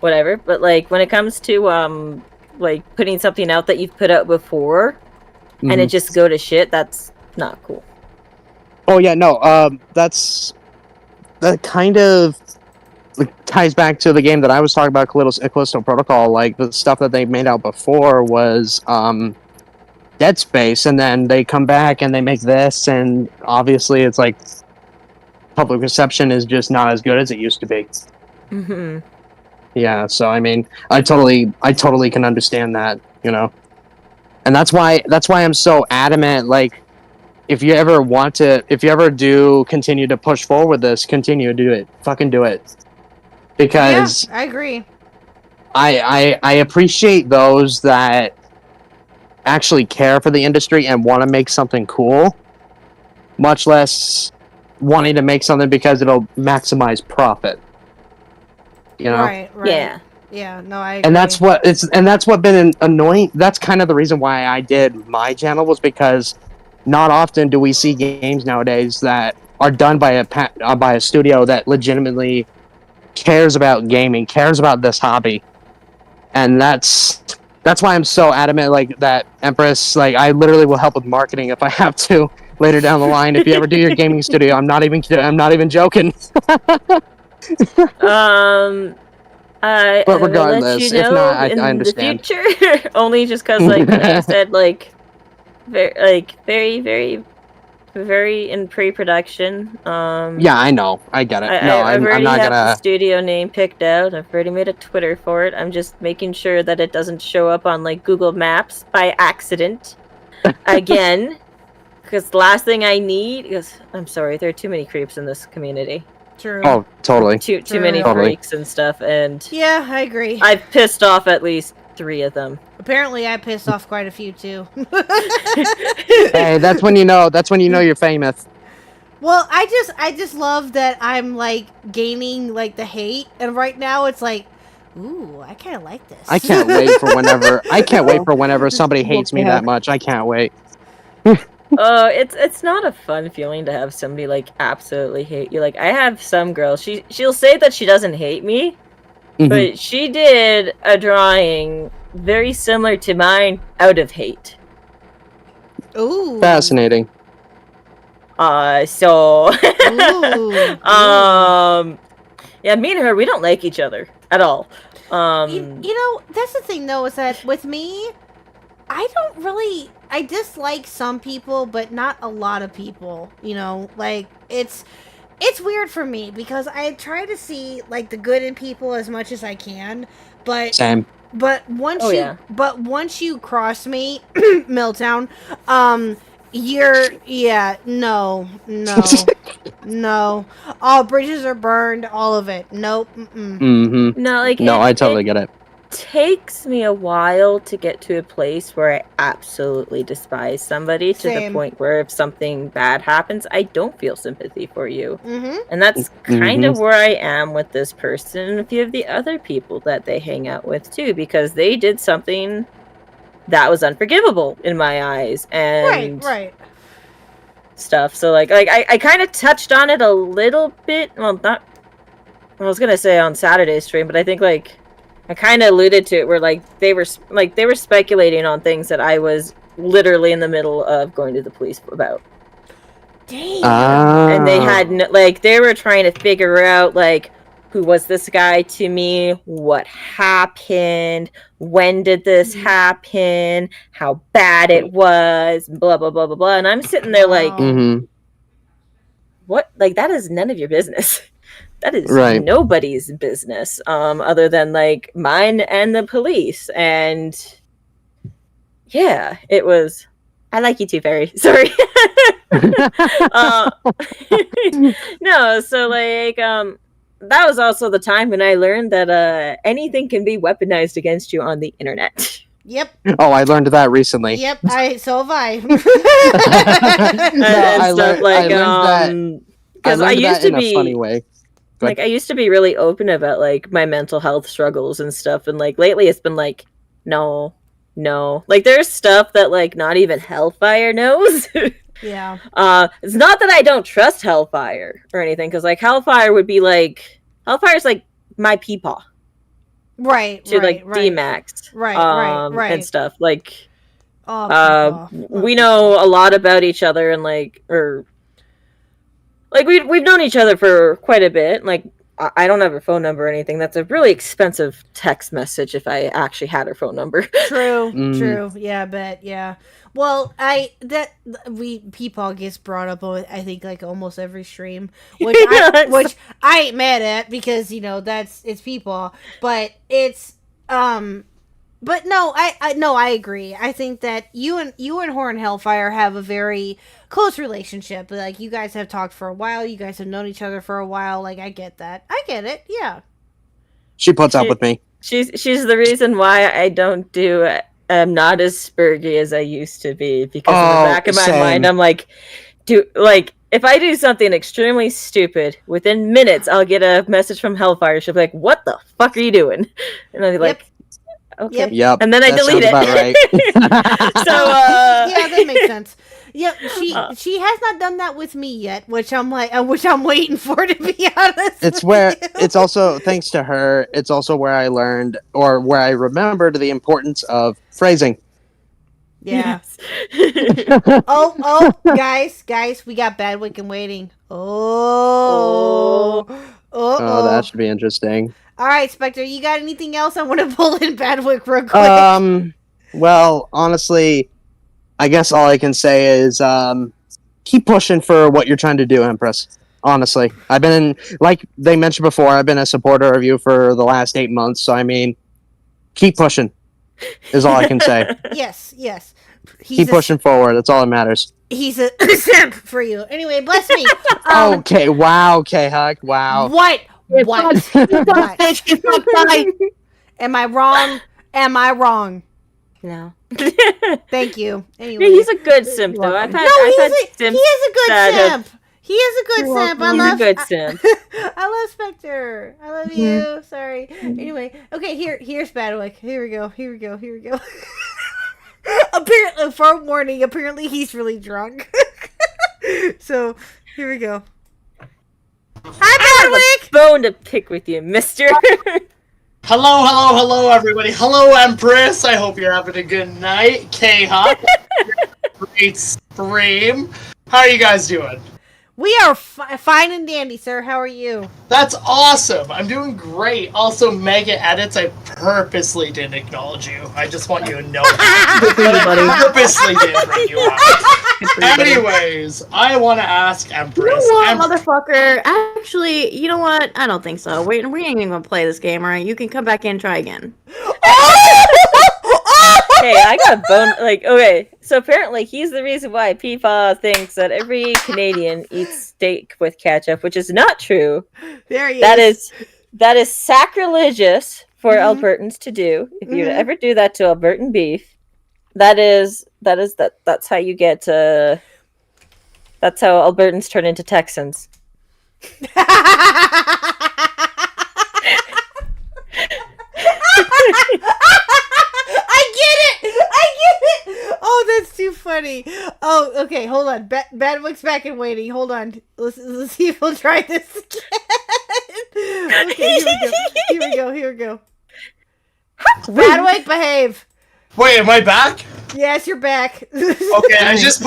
Whatever, but like when it comes to like putting something out that you've put out before and it just go to shit, that's not cool. Oh yeah, no, that kind of ties back to the game that I was talking about, Callisto Protocol. Like the stuff that they made out before was Dead Space, and then they come back and they make this, and obviously it's like Mm-hmm. public reception is just not as good as it used to be. Mm-hmm. And that's what sucks. Like I think there's like a difference between doing something innovative and like having things just go to shit. That's not cool. Oh yeah, no. Yeah, so I mean, I totally can understand that, you know. And that's why I'm so adamant, like, if you ever do continue to push forward this, continue to do it. Fucking do it. Because I agree. I appreciate those that actually care for the industry and want to make something cool, much less wanting to make something because it'll maximize profit. You know? Right. Yeah. Yeah. No, I agree. And that's what been annoying. That's kind of the reason why I did my channel, was because not often do we see games nowadays that are done by a studio that legitimately cares about gaming, cares about this hobby. And that's why I'm so adamant, like, that Empress, like, I literally will help with marketing if I have to later down the line. If you ever do your gaming studio, I'm not even joking. I But will let regardless, you if know not, I in understand. the future. Only just because, like I said, like, very, very, very in pre-production. Yeah, I know. I get it. No, I've I'm already not have the gonna. studio name picked out. I've already made a Twitter for it. I'm just making sure that it doesn't show up on, like, Google Maps by accident again. Because the last thing I need, because I'm sorry, there are too many creeps in this community. True. Oh, totally. Too True. many Totally. freaks and stuff, and Yeah, I agree. I've pissed off at least 3 of them. Apparently, I pissed off quite a few too. Hey, that's when you know. That's when you know you're famous. Well, I just love that I'm like gaining like the hate, and right now it's like, ooh, I kind of like this. I can't wait for whenever. I can't wait for whenever somebody hates me that much. I can't wait. It's not a fun feeling to have somebody, like, absolutely hate you. Like, I have some girl, she'll say that she doesn't hate me, but she did a drawing very similar to mine out of hate. Ooh. Fascinating. So Ooh. yeah, me and her, we don't like each other at all. You know, that's the thing though, is that with me, I don't really. I dislike some people, but not a lot of people. You know, like it's weird for me because I try to see like the good in people as much as I can, but Same. but once Oh, you yeah. but once you cross me, Milltown, you're no no, all bridges are burned, all of it. Nope. Mm-hmm. No, like, No, I totally get it. takes me a while to get to a place where I absolutely despise somebody to the Same. point where if something bad happens, I don't feel sympathy for you. Mm-hmm. And that's kind of where I am with this person and a few of the other people that they hang out with too, because they did something that was unforgivable in my eyes and Right. stuff. So like I kind of touched on it a little bit. Well, not. I was gonna say on Saturday's stream, but I think like I kind of alluded to it where like they were speculating on things that I was literally in the middle of going to the police about. Damn. And they had they were trying to figure out like who was this guy to me, what happened, when did this happen, how bad it was, blah blah blah blah blah. And I'm sitting there like, what? Like that is none of your business. That is nobody's business, other than like mine and the police. And yeah, it was. I like you too, Fairy. Sorry. No, so like that was also the time when I learned that anything can be weaponized against you on the internet. Yep. Oh, I learned that recently. Yep. So have I. and stuff like because I used to be in a funny way. Like I used to be really open about like my mental health struggles and stuff, and like lately it's been like no, like there's stuff that like not even Hellfire knows. Yeah. It's not that I don't trust Hellfire or anything, because like Hellfire's like my peepaw. Right. To like D-Max. Right. And stuff. Like peepaw. We know a lot about each other and like we've known each other for quite a bit. Like I don't have her phone number or anything. That's a really expensive text message if I actually had her phone number. True, Mm. true. Yeah, but yeah. Well, Peepaw gets brought up on I think like almost every stream, which I ain't mad at because it's Peepaw, but it's but no, I agree. I think that you and Horn Hellfire have a very close relationship. Like you guys have talked for a while. You guys have known each other for a while. Like I get that. I get it. Yeah. She puts up with me. She's the reason why I don't do. I'm not as spurgy as I used to be because in the back of my mind, I'm like, if I do something extremely stupid, within minutes I'll get a message from Hellfire. She'll be like, "What the fuck are you doing?" And I'll be like, "Okay." Yep. And then I delete it. Right. So yeah, that makes sense. Yep, she has not done that with me yet, which I'm waiting for, to be honest. It's also thanks to her. It's also where I learned or where I remembered the importance of phrasing. Yeah. oh, guys, we got Badwick and waiting. Oh, that should be interesting. All right, Spectre, you got anything else? I want to pull in Badwick real quick. Well, honestly, I guess all I can say is keep pushing for what you're trying to do, Empress. Honestly, I've been like they mentioned before. I've been a supporter of you for the last 8 months. So I mean, keep pushing. Is all I can say. Yes. Keep pushing forward. That's all that matters. He's a simp for you. Anyway, bless me. Okay. Wow. Okay, Khuck. Wow. What? Am I wrong? No. Thank you. Anyway, he's a good simp though. He is a good simp. He is a good simp. He's a good simp. I love Spectre. I love you. Sorry. Anyway, okay. Here's Badwick. Here we go. Apparently, forewarning. Apparently, he's really drunk. So here we go. Hi, Badwick. Bone to pick with you, Mister. Hello, everybody. Hello, Empress. I hope you're having a good night. Khuck, great stream. How are you guys doing? We are fine and dandy, sir. How are you? That's awesome. I'm doing great. Also, Mega Edits, I purposely didn't acknowledge you. I just want you to know that. I purposely didn't bring you up. Anyways, I want to ask Empress. You know what, motherfucker? Actually, you know what? I don't think so. We ain't even gonna play this game, alright? You can come back in and try again. Hey, I got bone. Okay, so apparently he's the reason why Peepaw thinks that every Canadian eats steak with ketchup, which is not true. There he is. That is sacrilegious for Albertans to do. If you ever do that to Albertan beef, that's how you get. That's how Albertans turn into Texans. I get it. Oh, that's too funny. Oh, okay. Hold on. Badwick's back and waiting. Hold on. Let's see if we'll try this again. Okay, here we go. Badwick, behave. Wait, am I back? Yes, you're back. Okay, I just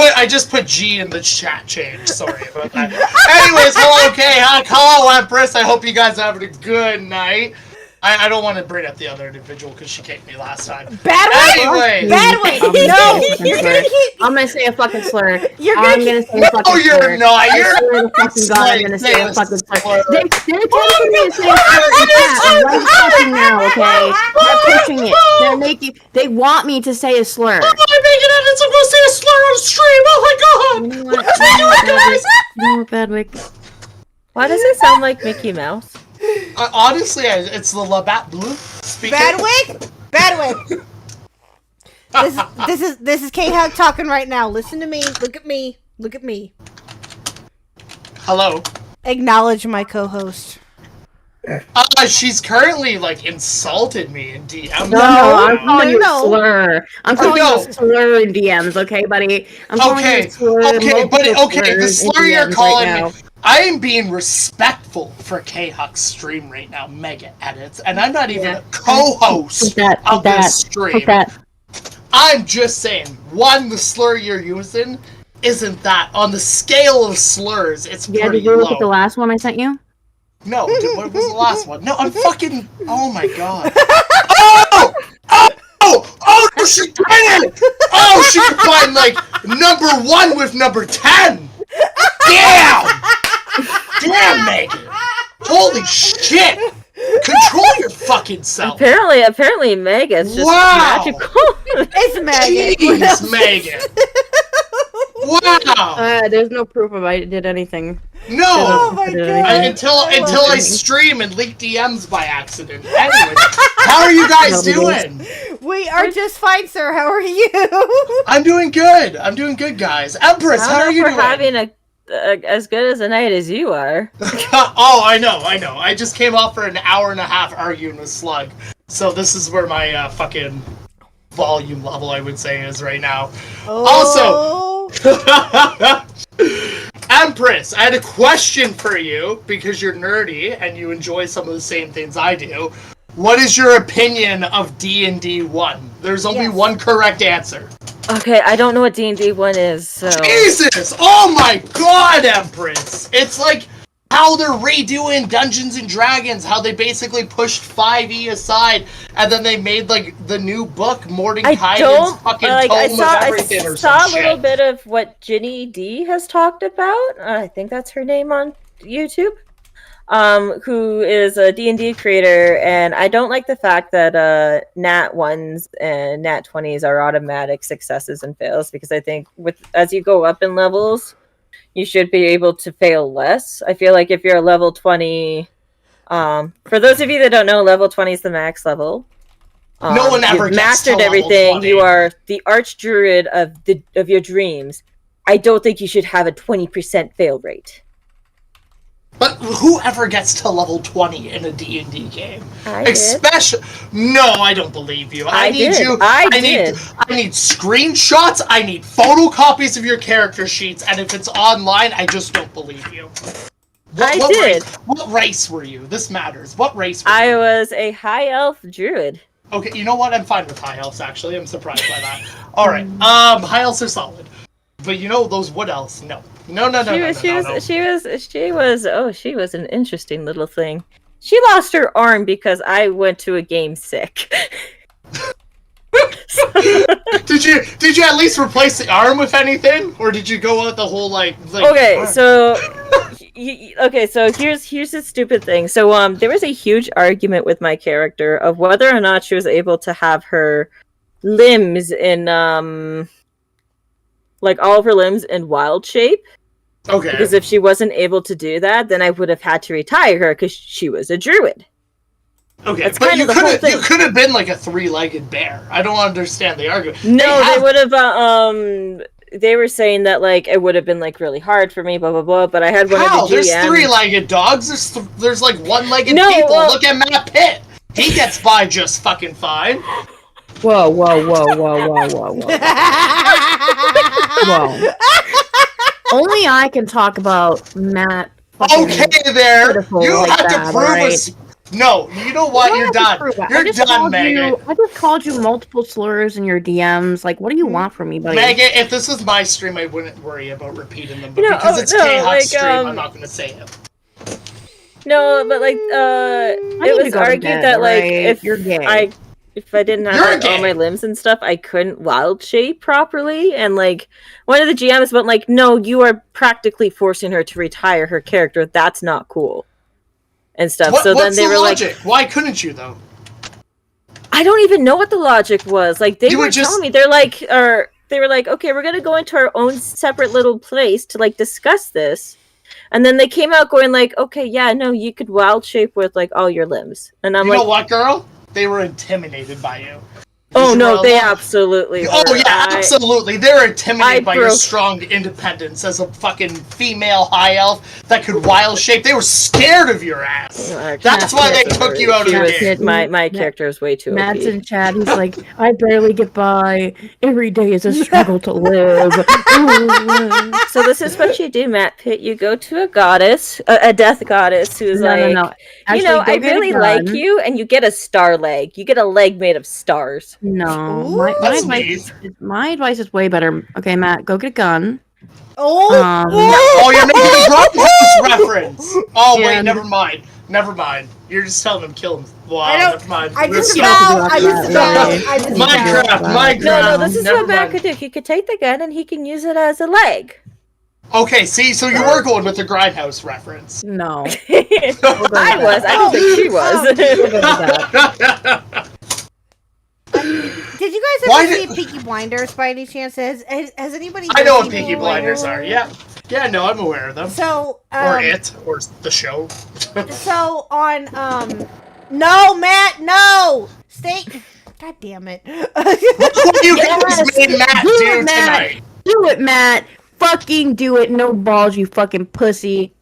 put G in the chat change. Sorry about that. Anyways, hello, Khuck. Hello, Empress. I hope you guys are having a good night. I don't want to bring up the other individual because she kicked me last time. Badwick! No! I'm gonna say a fucking slur. I'm gonna say a fucking slur. No, you're not. You're fucking God, I'm gonna say a fucking slur. They're telling me to say a slur in chat right fucking now, okay? They're pushing it. They want me to say a slur. Oh, I'm making it. I'm gonna say a slur on stream. Oh my God! You know what, guys? No, Badwick. Why does it sound like Mickey Mouse? Honestly, it's the Labatt Blue speaking. Badwick! This is Khuck talking right now. Listen to me. Look at me. Hello. Acknowledge my co-host. She's currently insulted me in DM. No, I'm calling you a slur. I'm calling you a slur in DMs, okay, buddy? I'm calling you a slur. Okay, the slur you're calling me. I am being respectful for Khuck's stream right now, Mega Edits, and I'm not even a co-host of this stream. I'm just saying, the slur you're using isn't that on the scale of slurs. It's pretty did you look low. at the last one I sent you? No, dude, what was the last one? No, I'm fucking. Oh my god. Oh! Oh, no, she did it! Oh, she combined like number 1 with number 10! Damn! Damn, Megan! Holy shit! Control your fucking self! Apparently Megan's just magical. It's Megan. Jeez, Megan! Wow! There's no proof of I did anything. No! Oh my god! Until I stream and leak DMs by accident. Anyway, how are you guys doing? We are just fine, sir. How are you? I'm doing good. I'm doing good, guys. Empress, how are you doing? Having as good as a night as you are. Oh, I know. I just came off for an hour and a half arguing with Slug. So this is where my fucking volume level, I would say, is right now. Oh. Also, Empress, I had a question for you because you're nerdy and you enjoy some of the same things I do. What is your opinion of D&D 1? There's only one correct answer. Okay, I don't know what D&D 1 is, so... Jesus! Oh my god, Empress! It's like how they're redoing Dungeons and Dragons, how they basically pushed 5e aside, and then they made like the new book, Mordenkainen's fucking tome of everything or some I saw a little shit. bit of what Ginny D has talked about. I think that's her name on YouTube. Who is a D&D creator, and I don't like the fact that Nat 1s and Nat 20s are automatic successes and fails, because I think as you go up in levels, you should be able to fail less. I feel like if you're a level 20, for those of you that don't know, level 20 is the max level. No one ever you've gets mastered to level everything. 20. You are the archdruid of your dreams. I don't think you should have a 20% fail rate. But whoever gets to level 20 in a D&D game? I did. Especially... No, I don't believe you. I need screenshots, I need photocopies of your character sheets, and if it's online, I just don't believe you. What race were you? This matters. What race were you? I was a high elf druid. Okay, you know what? I'm fine with high elves, actually. I'm surprised by that. Alright, high elves are solid. But you know those wood elves? No. No. She was an interesting little thing. She lost her arm because I went to a game sick. Did you at least replace the arm with anything, or did you go with the whole like okay, so here's the stupid thing. So there was a huge argument with my character of whether or not she was able to have her limbs in like all of her limbs in wild shape. Okay. Because if she wasn't able to do that, then I would have had to retire her because she was a druid. Okay, that's but kind you of the whole thing. You could have been like a 3-legged bear. I don't understand the argument. No, they would have. They were saying that like it would have been like really hard for me, blah blah blah. But I had one of the GMs. There's 3-legged dogs. There's like 1-legged people. Look at Matt Pitt. He gets by just fucking fine. Whoa. Only I can talk about Matt. Okay, there. You like have that, to prove right? us. No, you know what? You're done. You're done, Megan. I just called you multiple slurs in your DMs. Like, what do you want from me, buddy? Megan, if this was my stream, I wouldn't worry about repeating them. But because it's K-Hot's stream, I'm not going to say it. No, but like, it was argued that like if you're gay. If I didn't have like, all my limbs and stuff, I couldn't wild shape properly. And like one of the GMs went like, "No, you are practically forcing her to retire her character. That's not cool." And stuff. So then they were logic? like, "Why couldn't you though?" I don't even know what the logic was. Like they were telling me, they were like, "Okay, we're gonna go into our own separate little place to like discuss this." And then they came out going like, "Okay, yeah, no, you could wild shape with like all your limbs." And I'm you like, know what, girl? They were intimidated by you. Oh no, they absolutely were. Oh yeah, absolutely. They're intimidated by your strong independence as a fucking female high elf that could wild shape. They were scared of your ass. That's why they took you out of the game. My character is way too Matt's OP. in chat. He's like, I barely get by. Every day is a struggle to live. So this is what you do, Matt Pitt. You go to a goddess, a death goddess, who's No. Actually, you know, I really like you, and you get a star leg. You get a leg made of stars. No, my advice is way better. Okay, Matt, go get a gun. Oh, you're making me Grindhouse reference. Oh wait, And- never mind. Never mind. You're just telling him kill him. Wow, never mind. I just We're about. skipping. Minecraft. No, this is never what Matt mind. could do. He could take the gun and he can use it as a leg. Okay, see, so you were going with the Grindhouse reference. No. I was. I don't think she was. Did you guys Why ever see did- Peaky Blinders by any chance? Has anybody? I seen know what Peaky Blinders are. Yeah. Yeah, no, I'm aware of them. So, or it, or the show. So on no, Matt, no, stay. God damn it! What you guys made Matt Do do it, Matt. tonight? Do it, Matt. Fucking do it. No balls, you fucking pussy.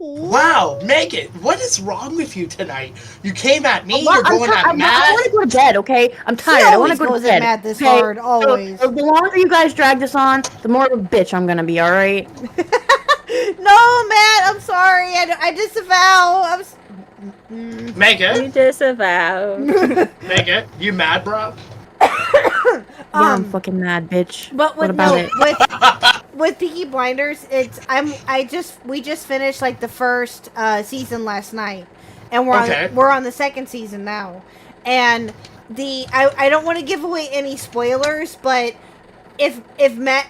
Wow, Megan, what is wrong with you tonight? You came at me, Well, you're going at I Matt. want to go to bed, okay? I'm tired. I want to always go goes to at bed. Matt this okay? hard, always. So the longer you guys drag this on, the more of a bitch I'm gonna be. All right? No, Matt, I'm sorry. I disavow. Megan, You disavow. Megan, you mad, bro? Yeah, I'm fucking mad, bitch. But what with about no, it? with Peaky Blinders, we just finished like the first season last night, and we're on the second season now, and I don't want to give away any spoilers, but if Matt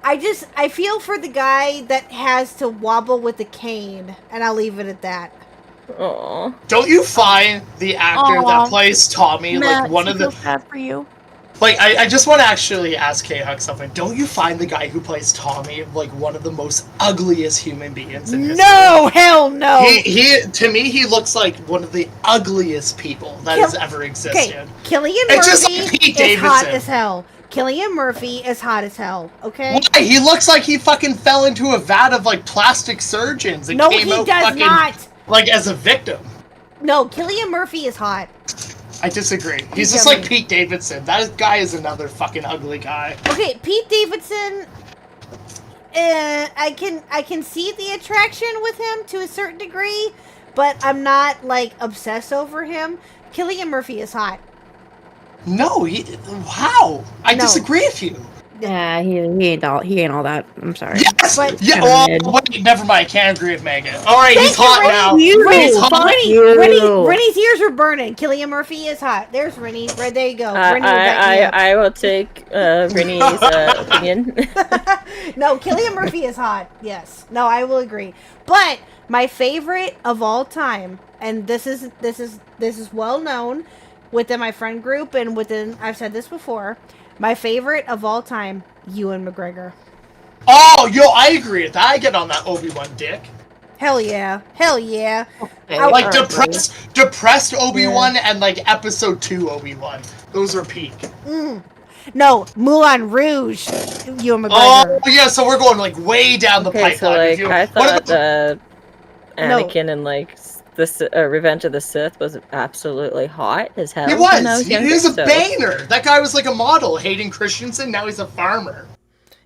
I feel for the guy that has to wobble with the cane, and I'll leave it at that. Aww. Don't you find the actor Aw. that plays Tommy Matt, like one of the bad for you. like I just want to actually ask Khuck something. Don't you find the guy who plays Tommy like one of the most ugliest human beings in history? No, hell no. He to me he looks like one of the ugliest people that has ever existed. Okay, Killian It's Murphy just like Pete is hot Davidson. as hell. Killian Murphy is hot as hell. Okay. Why? He looks like he fucking fell into a vat of like plastic surgeons and No, came he out does fucking not. like as a victim. No, Killian Murphy is hot. I disagree. He's You just tell like me. Pete Davidson. That guy is another fucking ugly guy. Okay, Pete Davidson. I can see the attraction with him to a certain degree, but I'm not like obsessed over him. Killian Murphy is hot. No, how? I No. disagree with you. Yeah, he ain't all that. I'm sorry. Yes! But- Yeah, Kinda well, mid. wait, never mind. I can't agree with Megan. Alright, he's Thank you, hot Rennie. now. You. He's hot. Rennie's ears are burning. Killian Murphy is hot. There's Rennie. Right there you go. Rennie will back me up. I will take Rennie's opinion. No, Killian Murphy is hot. Yes. No, I will agree. But my favorite of all time, and this is well known within my friend group and within, I've said this before, my favorite of all time, Ewan McGregor. Oh, yo, I agree with that. I get on that Obi-Wan dick. Hell yeah. Hell yeah. Like depressed Obi-Wan and like episode 2 Obi-Wan. Those are peak. No, Moulin Rouge, Ewan Oh McGregor. yeah, so we're going like way down the Okay, pipeline. so like If you- I what thought about- Anakin and like the Revenge of the Sith was absolutely hot as hell. He when I was. was He younger, was a so- banger. That guy was like a model. Hayden Christensen. Now he's a farmer.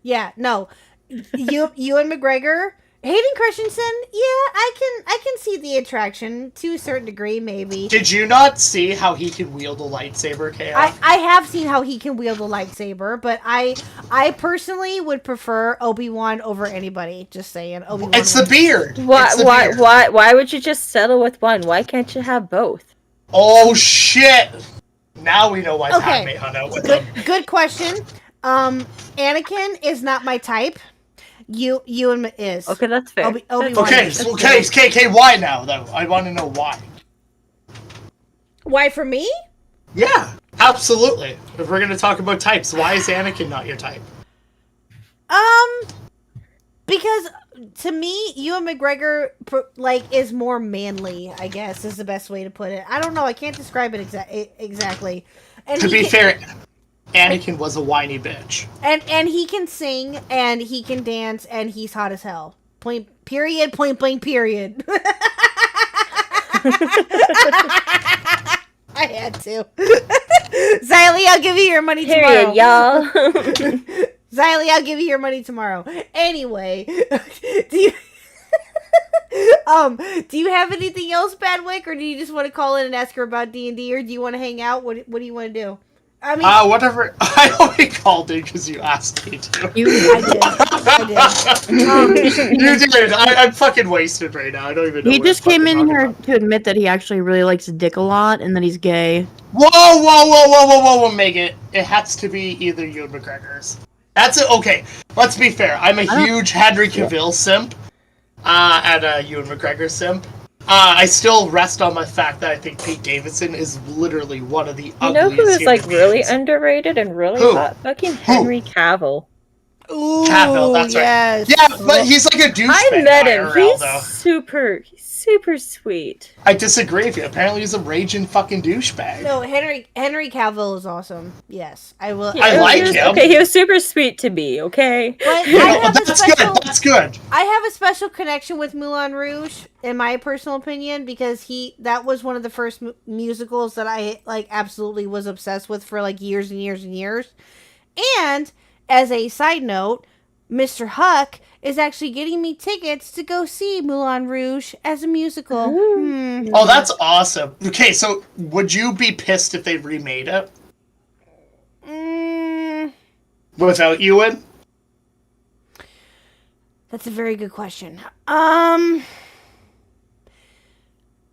Yeah, no. Ewan McGregor, Hayden Christensen, yeah, I can see the attraction to a certain degree, maybe. Did you not see how he can wield a lightsaber, Chaos? I have seen how he can wield a lightsaber, but I personally would prefer Obi-Wan over anybody. Just saying, Obi-Wan. It's the beard. Why? It's the Why? beard. Why would you just settle with one? Why can't you have both? Oh shit! Now we know why Okay. Padme hung out with him. Good question. Anakin is not my type. Ewan is. Okay, that's fair. Obi-Wan Okay, is. so, okay, KK, why now though? I want to know why. Why for me? Yeah, absolutely. If we're gonna talk about types, why is Anakin not your type? Because to me, Ewan McGregor is more manly. I guess is the best way to put it. I don't know. I can't describe it exactly. And To he be can- fair, Anakin was a whiny bitch. and he can sing and he can dance and he's hot as hell. Point period. Point blank period. I had to. Xylee, I'll give you your money tomorrow. Period, y'all. Xylee, I'll give you your money tomorrow. Anyway, do you do you have anything else, Badwick, or do you just want to call in and ask her about D&D, or do you want to hang out? What do you want to do? I mean, Whatever. I only called in because you asked me to. I did. You did. I'm fucking wasted right now. I don't even know. He what just I'm came fucking in talking here about. to admit that he actually really likes dick a lot and that he's gay. Whoa, Megan. It has to be either you and McGregor's. That's it. Okay, let's be fair. I'm a huge Henry Cavill simp, and a Ewan McGregor simp. I still rest on my fact that I think Pete Davidson is literally one of the You ugliest know who is human like really beings. underrated and really Who? hot? Fucking Henry Cavill. Ooh, Cavill, that's yes. right. Yeah, but he's like a douchebag. I met him. IRL, He's though. super sweet. I disagree with you. Apparently, he's a raging fucking douchebag. No, Henry Cavill is awesome. Yes, I will. I like him. Okay, he was super sweet to me. Okay, But I have a That's special. good. That's good. I have a special connection with Moulin Rouge, in my personal opinion, because that was one of the first musicals that I like absolutely was obsessed with for like years and years and years. And as a side note, Mr. Khuck is actually getting me tickets to go see Moulin Rouge as a musical. Oh, that's awesome. Okay, so would you be pissed if they remade it? Without Ewan? That's a very good question.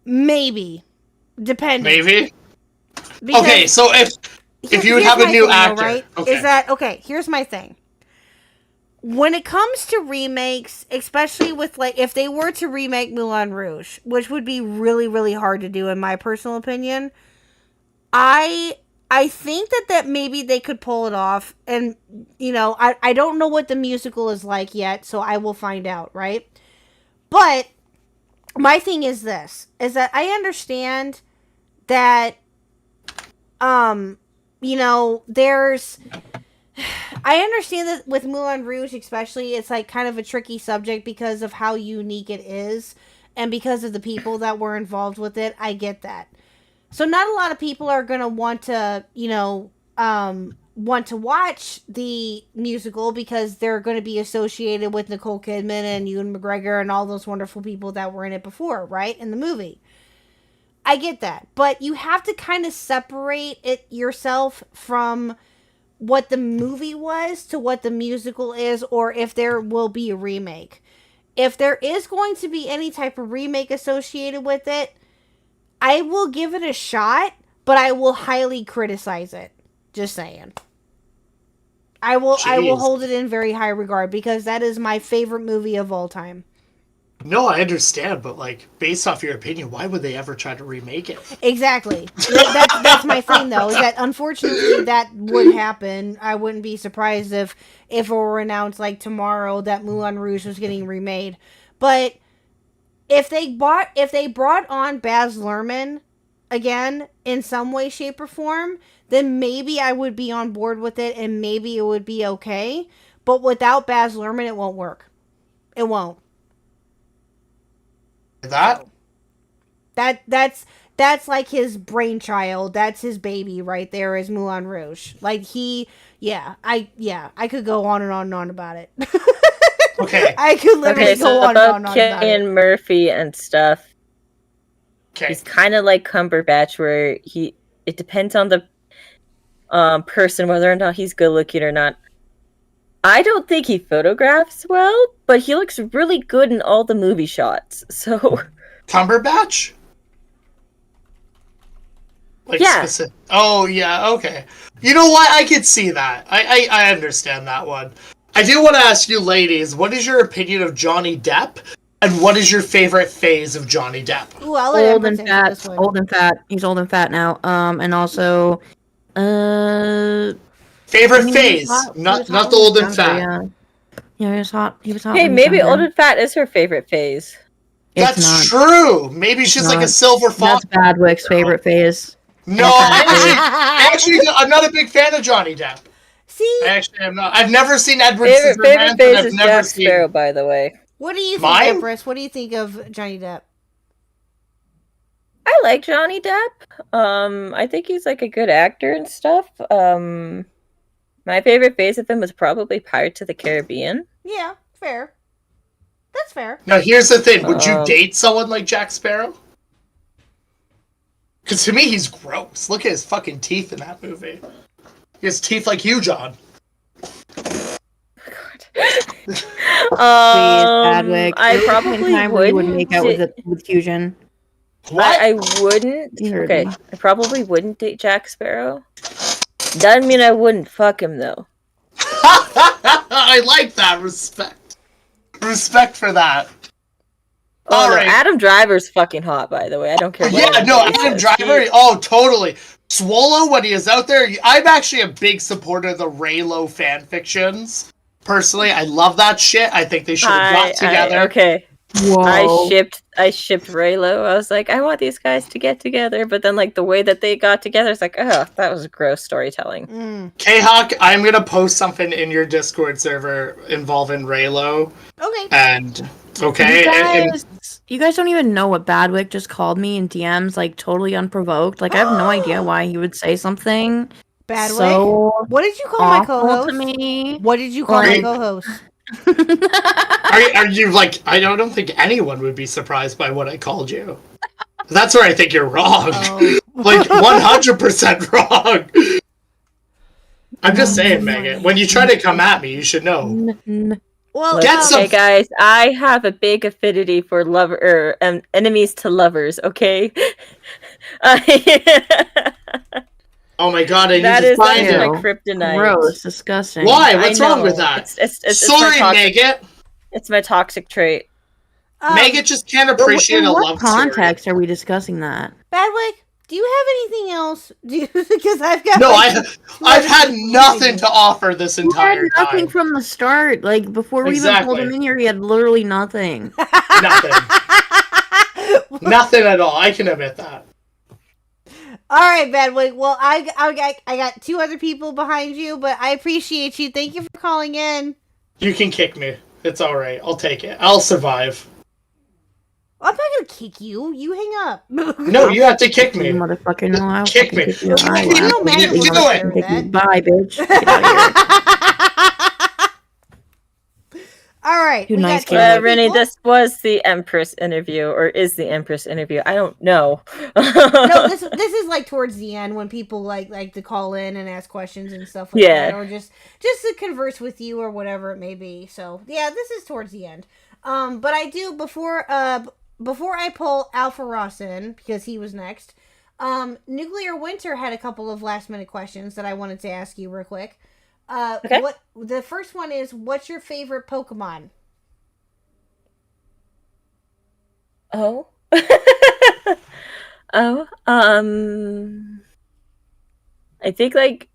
Maybe. Depending. Maybe? Because okay, so if you would have a new actor, right? okay. Is that okay? Here's my thing. When it comes to remakes, especially with like if they were to remake Moulin Rouge, which would be really really hard to do in my personal opinion, I think that maybe they could pull it off, and you know I don't know what the musical is like yet, so I will find out, right? But my thing is this: is that I understand that you know, I understand that with Moulin Rouge especially, it's like kind of a tricky subject because of how unique it is and because of the people that were involved with it. I get that. So not a lot of people are going to want to, you know, want to watch the musical because they're going to be associated with Nicole Kidman and Ewan McGregor and all those wonderful people that were in it before, right? In the movie. I get that, but you have to kind of separate it yourself from what the movie was to what the musical is, or if there will be a remake. If there is going to be any type of remake associated with it, I will give it a shot, but I will highly criticize it. Just saying. I will hold it in very high regard because that is my favorite movie of all time. No, I understand, but like, based off your opinion, why would they ever try to remake it? Exactly. That's my thing, though. Is that unfortunately that would happen. I wouldn't be surprised if it were announced like tomorrow that Moulin Rouge was getting remade. But if they brought on Baz Luhrmann again in some way, shape, or form, then maybe I would be on board with it, and maybe it would be okay. But without Baz Luhrmann, it won't work. It won't. That's like his brainchild. That's his baby right there is Moulin Rouge. Like I could go on and on and on about it. Okay. I could literally go on and on about about it. Cillian Murphy and stuff. Okay. He's kind of like Cumberbatch, where it depends on the person whether or not he's good looking or not. I don't think he photographs well, but he looks really good in all the movie shots. So Cumberbatch? Like yeah. Specific. Oh yeah, okay. You know what? I could see that. I understand that one. I do want to ask you, ladies, what is your opinion of Johnny Depp, and what is your favorite phase of Johnny Depp? Ooh, I'll let Old Empress and answer this fat. one. Old and fat. He's old and fat now. And also, Favorite I mean, phase, not the old and fat. Yeah, he was hot. He was hot. Hey, when he was maybe younger. old and fat is her favorite phase. It's That's not. true. Maybe she's like a not. silver fox. That's Badwick's favorite phase. No, actually, I'm not a big fan of Johnny Depp. See, Actually, I'm not. I've never seen Edward Favorite Scissorhands, phase and I've is never Jack seen. Sparrow, by the way. what do you think, Mine? Empress? What do you think of Johnny Depp? I like Johnny Depp. I think he's like a good actor and stuff. My favorite phase of him was probably Pirates of the Caribbean. Yeah, fair. That's fair. Now, here's the thing: would you date someone like Jack Sparrow? Because to me, he's gross. Look at his fucking teeth in that movie. He has teeth like you, John. Adwick. I There was a probably time where you would wouldn't. make out with Fusion. What? I wouldn't. You heard Okay, me. I probably wouldn't date Jack Sparrow. Doesn't mean I wouldn't fuck him though. I like that. Respect. Respect for that. Oh All no, right. Adam Driver's fucking hot, by the way. I don't care. What Yeah, no, anybody Adam says. Driver. Oh, totally. Swallow when he is out there. I'm actually a big supporter of the Raylo fan fictions. Personally, I love that shit. I think they should have got together. Okay. Whoa. I shipped Raylo. I was like, I want these guys to get together, but then like the way that they got together, it's like, oh, that was gross storytelling. K-Hawk, I'm gonna post something in your Discord server involving Raylo. Okay. And okay, You guys don't even know what Badwick just called me in DMs, like totally unprovoked. Like I have no idea why he would say something. Badwick? So What did you call my awful co-host? to me. What did you call my co-host? are you like? I don't think anyone would be surprised by what I called you. That's where I think you're wrong. Oh. Like 100% wrong. I'm just saying, Megan. When you try to come at me, you should know. Well, Get some. Okay, guys, I have a big affinity for enemies to lovers. Okay. Oh my god, I need That to is find my it. kryptonite. Gross, disgusting. Why? What's I wrong know. with that? It's Sorry, my Megan. It's my toxic trait. Megan just can't appreciate in a what love story. context are we discussing that? Badwick, do you have anything else? Because I've got No, like, I've had nothing to offer this He had entire nothing time. from the start. Like before we even pulled him Exactly. in here, he had literally nothing. Nothing. Nothing at all. I can admit that. All right, Badwick. Well, I got two other people behind you, but I appreciate you. Thank you for calling in. You can kick me. It's all right. I'll take it. I'll survive. I'm not gonna kick you. You hang up. No, you have to kick me. You motherfucker, no, I'll Kick fucking me. kick you. Kick I me. will No man absolutely do wants it. to hear kick you. that. Bye, bitch. Get out of here. All right. You we nice got two guy. other Rennie, people. this was the Empress interview, or is the Empress interview? I don't know. No, this is like towards the end when people like to call in and ask questions and stuff like Yeah. that, or just to converse with you or whatever it may be. So yeah, this is towards the end. But I do before I pull Alpha Ross in because he was next. Nuclear Winter had a couple of last minute questions that I wanted to ask you real quick. Okay. What the first one is? What's your favorite Pokemon? Oh. Oh. I think like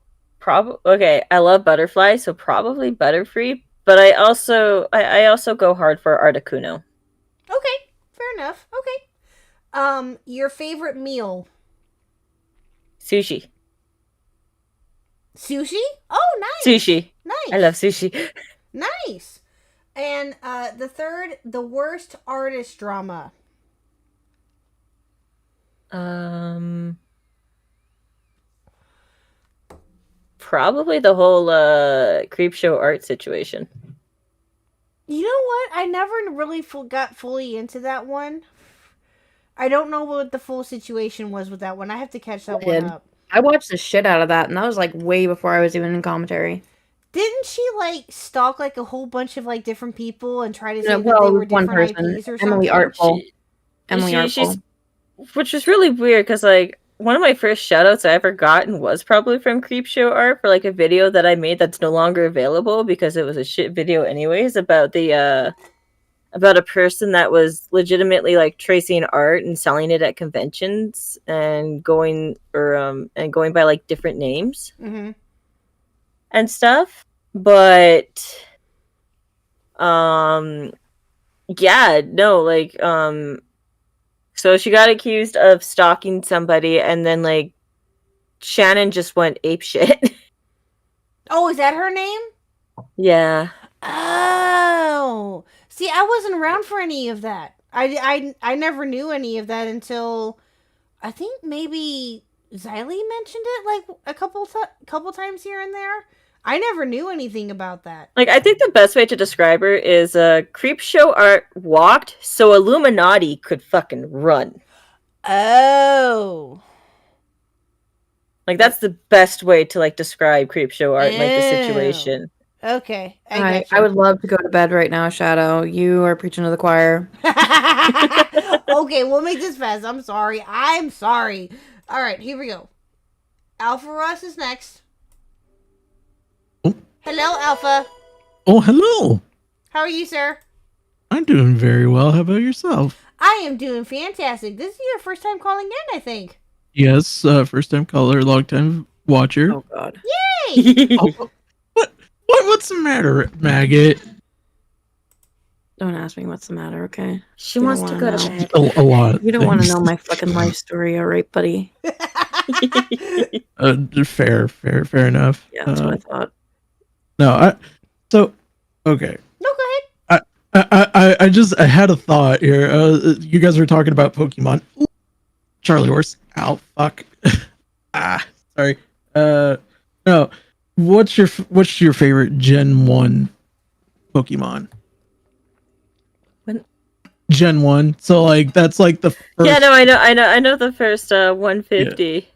okay, I love Butterfly, so probably Butterfree, but I also go hard for Articuno. Okay, fair enough. Okay. Your favorite meal? Sushi. Sushi? Oh, nice. Sushi. Nice. I love sushi. Nice. And the third, the worst artist drama. Probably the whole Creepshow art situation. You know what? I never really got fully into that one. I don't know what the full situation was with that one. I have to catch that one up. I watched the shit out of that, and that was like way before I was even in commentary. Didn't she like stalk like a whole bunch of like different people and try to say No, that well, they were one different person, IPs or Emily something? Artful. Emily She's Artful. which was really weird because like one of my first shoutouts I ever gotten was probably from Creepshow Art for like a video that I made that's no longer available because it was a shit video anyways about the about a person that was legitimately like tracing art and selling it at conventions and going by like different names Mm-hmm. and stuff. But yeah, no, like so she got accused of stalking somebody and then like Shannon just went apeshit. Oh, is that her name? Yeah. Oh, see, I wasn't around for any of that. I never knew any of that until I think maybe Xylee mentioned it like a couple times here and there. I never knew anything about that. Like, I think the best way to describe her is Creepshow Art walked so Illuminati could fucking run. Oh. Like, that's the best way to, like, describe Creepshow Art, like, the situation. Okay, I I gotcha. would love to go to bed right now, Shadow. You are preaching to the choir. Okay, we'll make this fast. I'm sorry. I'm sorry. All right, here we go. Alpha Ross is next. Oh. Hello, Alpha. Oh, hello. How are you, sir? I'm doing very well. How about yourself? I am doing fantastic. This is your first time calling in, I think. Yes, first time caller, long time watcher. Oh God. Yay! Oh, what's the matter, maggot? Don't ask me what's the matter, okay? She You wants don't to wanna go to know. bed. A lot. You don't want to know my fucking life story, all right, buddy? Fair enough. Yeah, that's what I thought. Okay. No, go ahead. I had a thought here. You guys were talking about Pokemon. Ooh, Charlie horse. Ow, fuck. Sorry. No. What's your favorite Gen 1 Pokemon? When? Gen 1. So like that's like the first. Yeah, no, I know the first 150.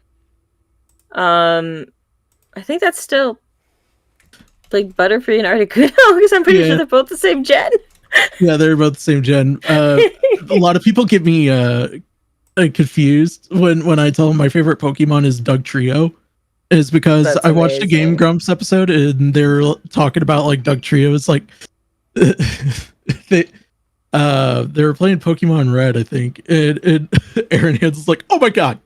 Yeah. I think that's still like Butterfree and Articuno because I'm pretty sure they're both the same gen. Yeah, they're both the same gen. A lot of people get me confused when I tell them my favorite Pokemon is Dugtrio. Is because That's I watched a amazing. Game Grumps episode and they're talking about like Dugtrio. It's like they were playing Pokemon Red, I think, and Aaron Hands is like, "Oh my god,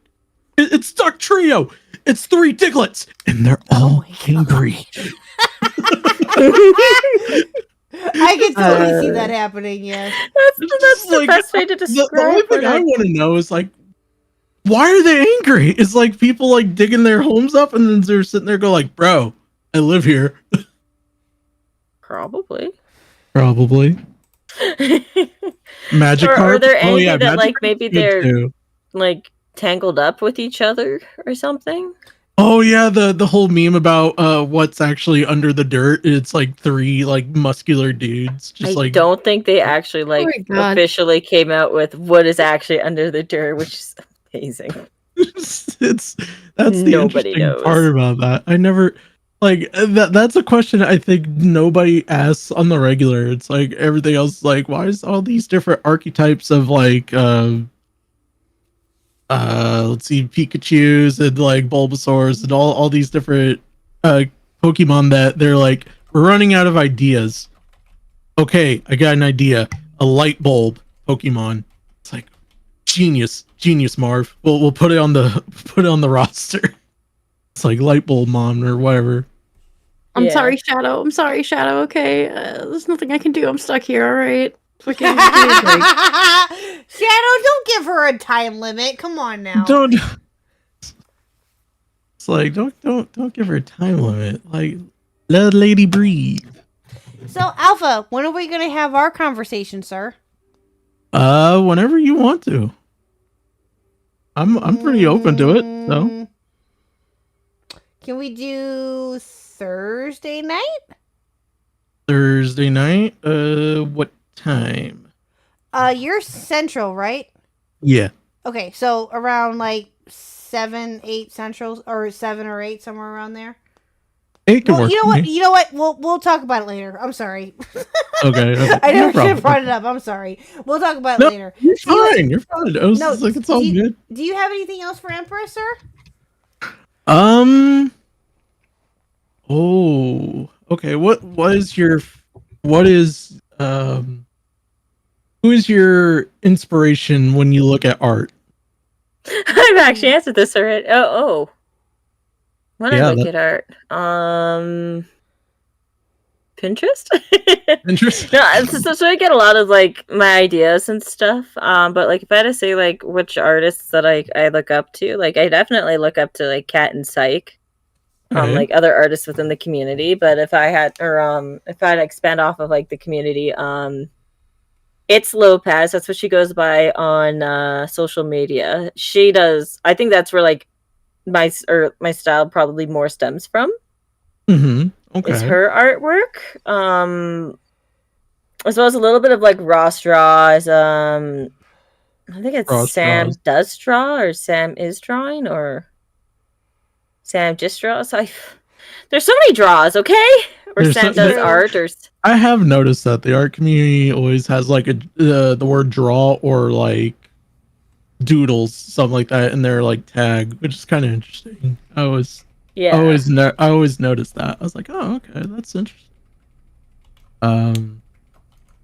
it's Dugtrio! It's 3 Diglets, and they're all angry." I can totally see that happening. Yes, that's the like, best way to describe the only thing I want to know is like, why are they angry? It's like people like digging their homes up, and then they're sitting there go like, "Bro, I live here." Probably. Magikarp. Or they're angry that Magikarp's like maybe good they're too. like tangled up with each other or something. Oh yeah, the whole meme about what's actually under the dirt. It's like 3 like muscular dudes. Just I don't think they actually like officially came out with what is actually under the dirt, which is amazing. that's the Nobody interesting knows. part about that. I never like that's a question I think nobody asks on the regular. It's like everything else is like, why is all these different archetypes of like let's see, Pikachu's and like Bulbasaur's and all these different Pokemon that they're like, we're running out of ideas. Okay, I got an idea. A light bulb Pokemon. It's like genius, Marv. We'll put it on the roster. It's like light bulb mom or whatever. I'm sorry, Shadow. Okay, there's nothing I can do. I'm stuck here. All right. Fucking give me a break. Shadow, don't give her a time limit. Come on now. Don't. It's like don't give her a time limit. Like let the lady breathe. So, Alpha, when are we gonna have our conversation, sir? Whenever you want to. I'm pretty open to it. So can we do Thursday night? Thursday night. What time? You're Central, right? Yeah. Okay, so around like 7, 8 Central, or 7 or 8, somewhere around there. 8 can work. You know what? We'll talk about it later. I'm sorry. Okay. I never should have brought it up. I'm sorry. We'll talk about it later. You're fine. You're fine. I was just like, it's all good. Do you have anything else for Empress, sir? Oh. Okay. Who is your inspiration when you look at art? I've actually answered this already. Oh. When Yeah, I look at art, Pinterest. No, so I get a lot of like my ideas and stuff. But like if I had to say like which artists that I look up to, like I definitely look up to like Cat and Psych, like other artists within the community. But if I had to expand off of like the community, it's Lopez. That's what she goes by on social media. She does. I think that's where like my style probably more stems from. Mm-hmm. Okay. Is her artwork. As well as a little bit of like Ross draws. I think it's Ross Sam draws. does draw, or Sam is drawing, or Sam just draws. There's so many draws, okay? Or Santa's art, or I have noticed that the art community always has like the word draw or like doodles, something like that, in their like tag, which is kind of interesting. I always noticed that. I was like, oh, okay, that's interesting.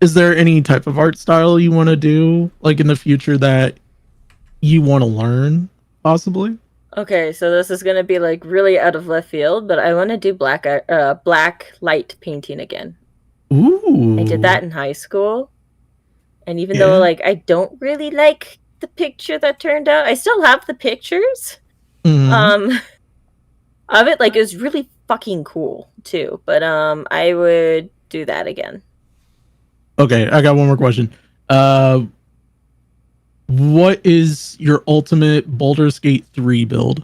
Is there any type of art style you want to do like in the future that you want to learn, possibly? Okay, so this is gonna be like really out of left field, but I want to do black light painting again. Ooh. I did that in high school, and even though like I don't really like the picture that turned out, I still have the pictures. Of it. Like, it was really fucking cool too. But I would do that again. Okay, I got one more question. What is your ultimate Baldur's Gate 3 build?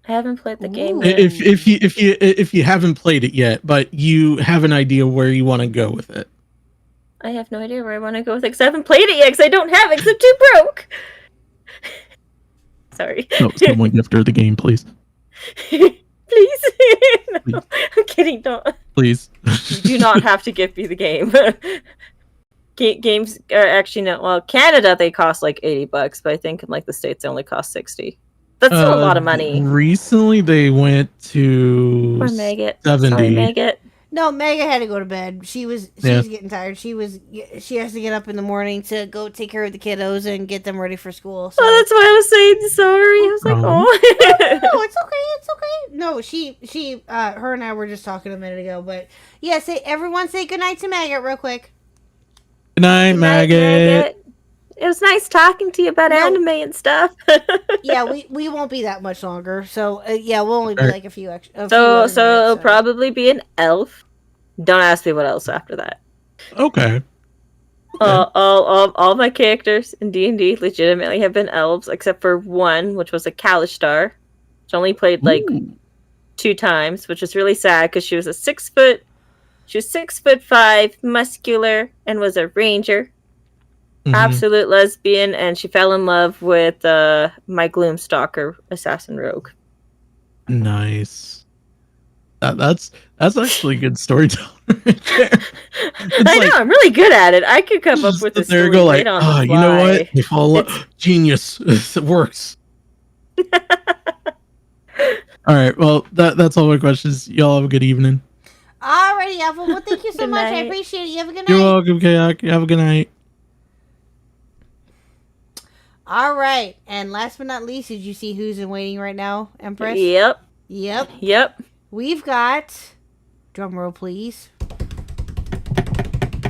I haven't played the game yet. If you haven't played it yet, but you have an idea where you want to go with it. I have no idea where I want to go with it because I haven't played it yet because I don't have it because I'm too broke. Sorry. No, someone gift her the game, please. Please. No, I'm kidding. Don't. Please. You do not have to gift me the game. Games are actually not. Well, Canada they cost like $80, but I think in like the States they only cost $60. That's still a lot of money. Recently they went to Poor Maggot. 70. Sorry, Maggot. No, Mega had to go to bed. She was getting tired. She has to get up in the morning to go take care of the kiddos and get them ready for school. So. Oh, that's why I was saying sorry. I was like, oh. No, it's okay. It's okay. No, she her and I were just talking a minute ago, but yeah, everyone say goodnight to Maggot real quick. Good night, Maggot. It was nice talking to you about anime and stuff. Yeah, we won't be that much longer. So yeah, we'll only be like a few extra. So it'll probably be an elf. Don't ask me what else after that. Okay. All my characters in D&D legitimately have been elves, except for one, which was a Kalistar, which I only played like 2 times, which is really sad because she was 6'5", muscular, and was a ranger. Absolute lesbian, and she fell in love with my Gloomstalker assassin rogue. Nice. That's actually good storytelling right there. I know, I'm really good at it. I could come up with this story go right like, on the fly. You know what? They fall genius. It works. All right. Well, that's all my questions. Y'all have a good evening. Alrighty, Apple. Well, thank you so much. I appreciate it. You have a good night. You're welcome, Kayak. Have a good night. All right, and last but not least, did you see who's in waiting right now, Empress? Yep. We've got, drum roll please.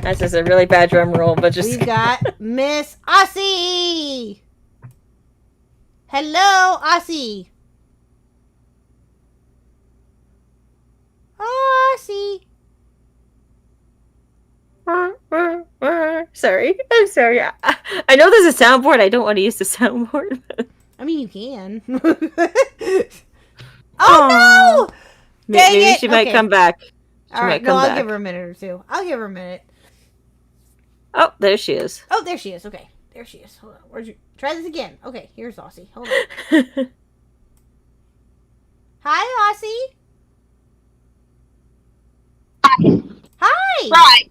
That's just a really bad drum roll, but just... We've got Miss Aussie! Hello, Aussie! Aussie! Sorry. I'm sorry. I know there's a soundboard. I don't want to use the soundboard. I mean, you can. Oh, no! Maybe she might come back. Alright, no, I'll give her a minute or two. I'll give her a minute. Oh, there she is. Oh, there she is. Okay. There she is. Hold on. Where'd you... Try this again. Okay, here's Aussie. Hold on. Hi, Aussie. Hi. Right.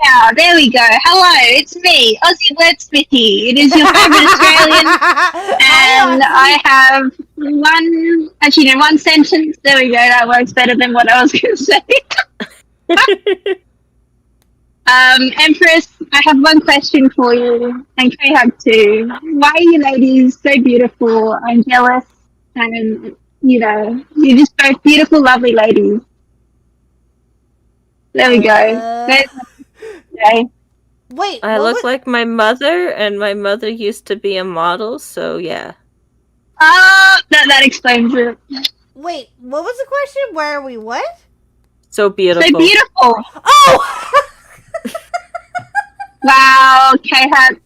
Yeah, there we go. Hello, it's me, Aussie Wordsmithy. It is your favourite Australian. And I have one sentence. There we go, that works better than what I was going to say. Empress, I have one question for you, and Khuck too. Why are you ladies so beautiful? I'm jealous, and, you're just both beautiful, lovely ladies. There we go. Okay. Wait, I look like my mother, and my mother used to be a model, so yeah. That explains it. Wait, what was the question? Why are we what? So beautiful. So beautiful. Oh! Wow, Khuck.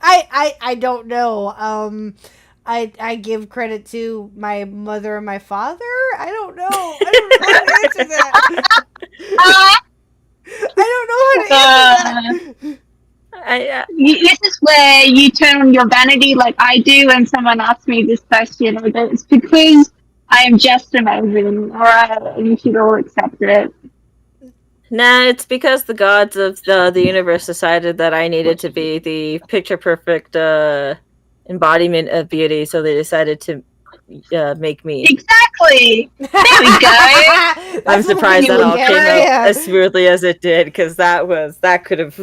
I don't know. I give credit to my mother and my father. I don't know. I don't know how to answer that. I don't know how to answer that. This is where you turn on your vanity like I do when someone asks me this question. It's because I am just amazing. Alright, you should all accept it. Nah, it's because the gods of the universe decided that I needed to be the picture perfect embodiment of beauty, so they decided to make me. Exactly. There we go. I'm surprised that all came out as smoothly as it did, because that could have.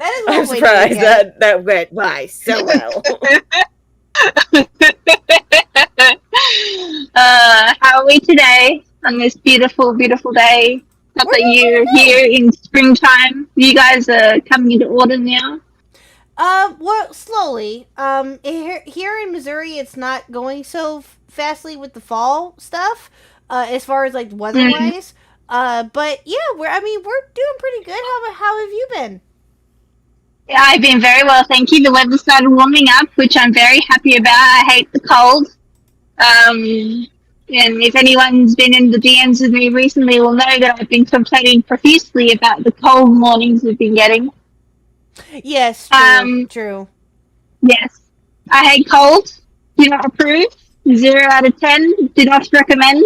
I'm surprised that went by so well. How are we today on this beautiful, beautiful day? Not that you're here in springtime. You guys are coming into autumn now. Well, slowly. Here in Missouri, it's not going so fastly with the fall stuff, as far as like weather-wise. But yeah, we're doing pretty good. How have you been? Yeah, I've been very well, thank you. The weather started warming up, which I'm very happy about. I hate the cold. And if anyone's been in the DMs with me recently will know that I've been complaining profusely about the cold mornings we've been getting. Yes, true. True. Yes. I hate cold. Do not approve. 0 out of 10. Do not recommend.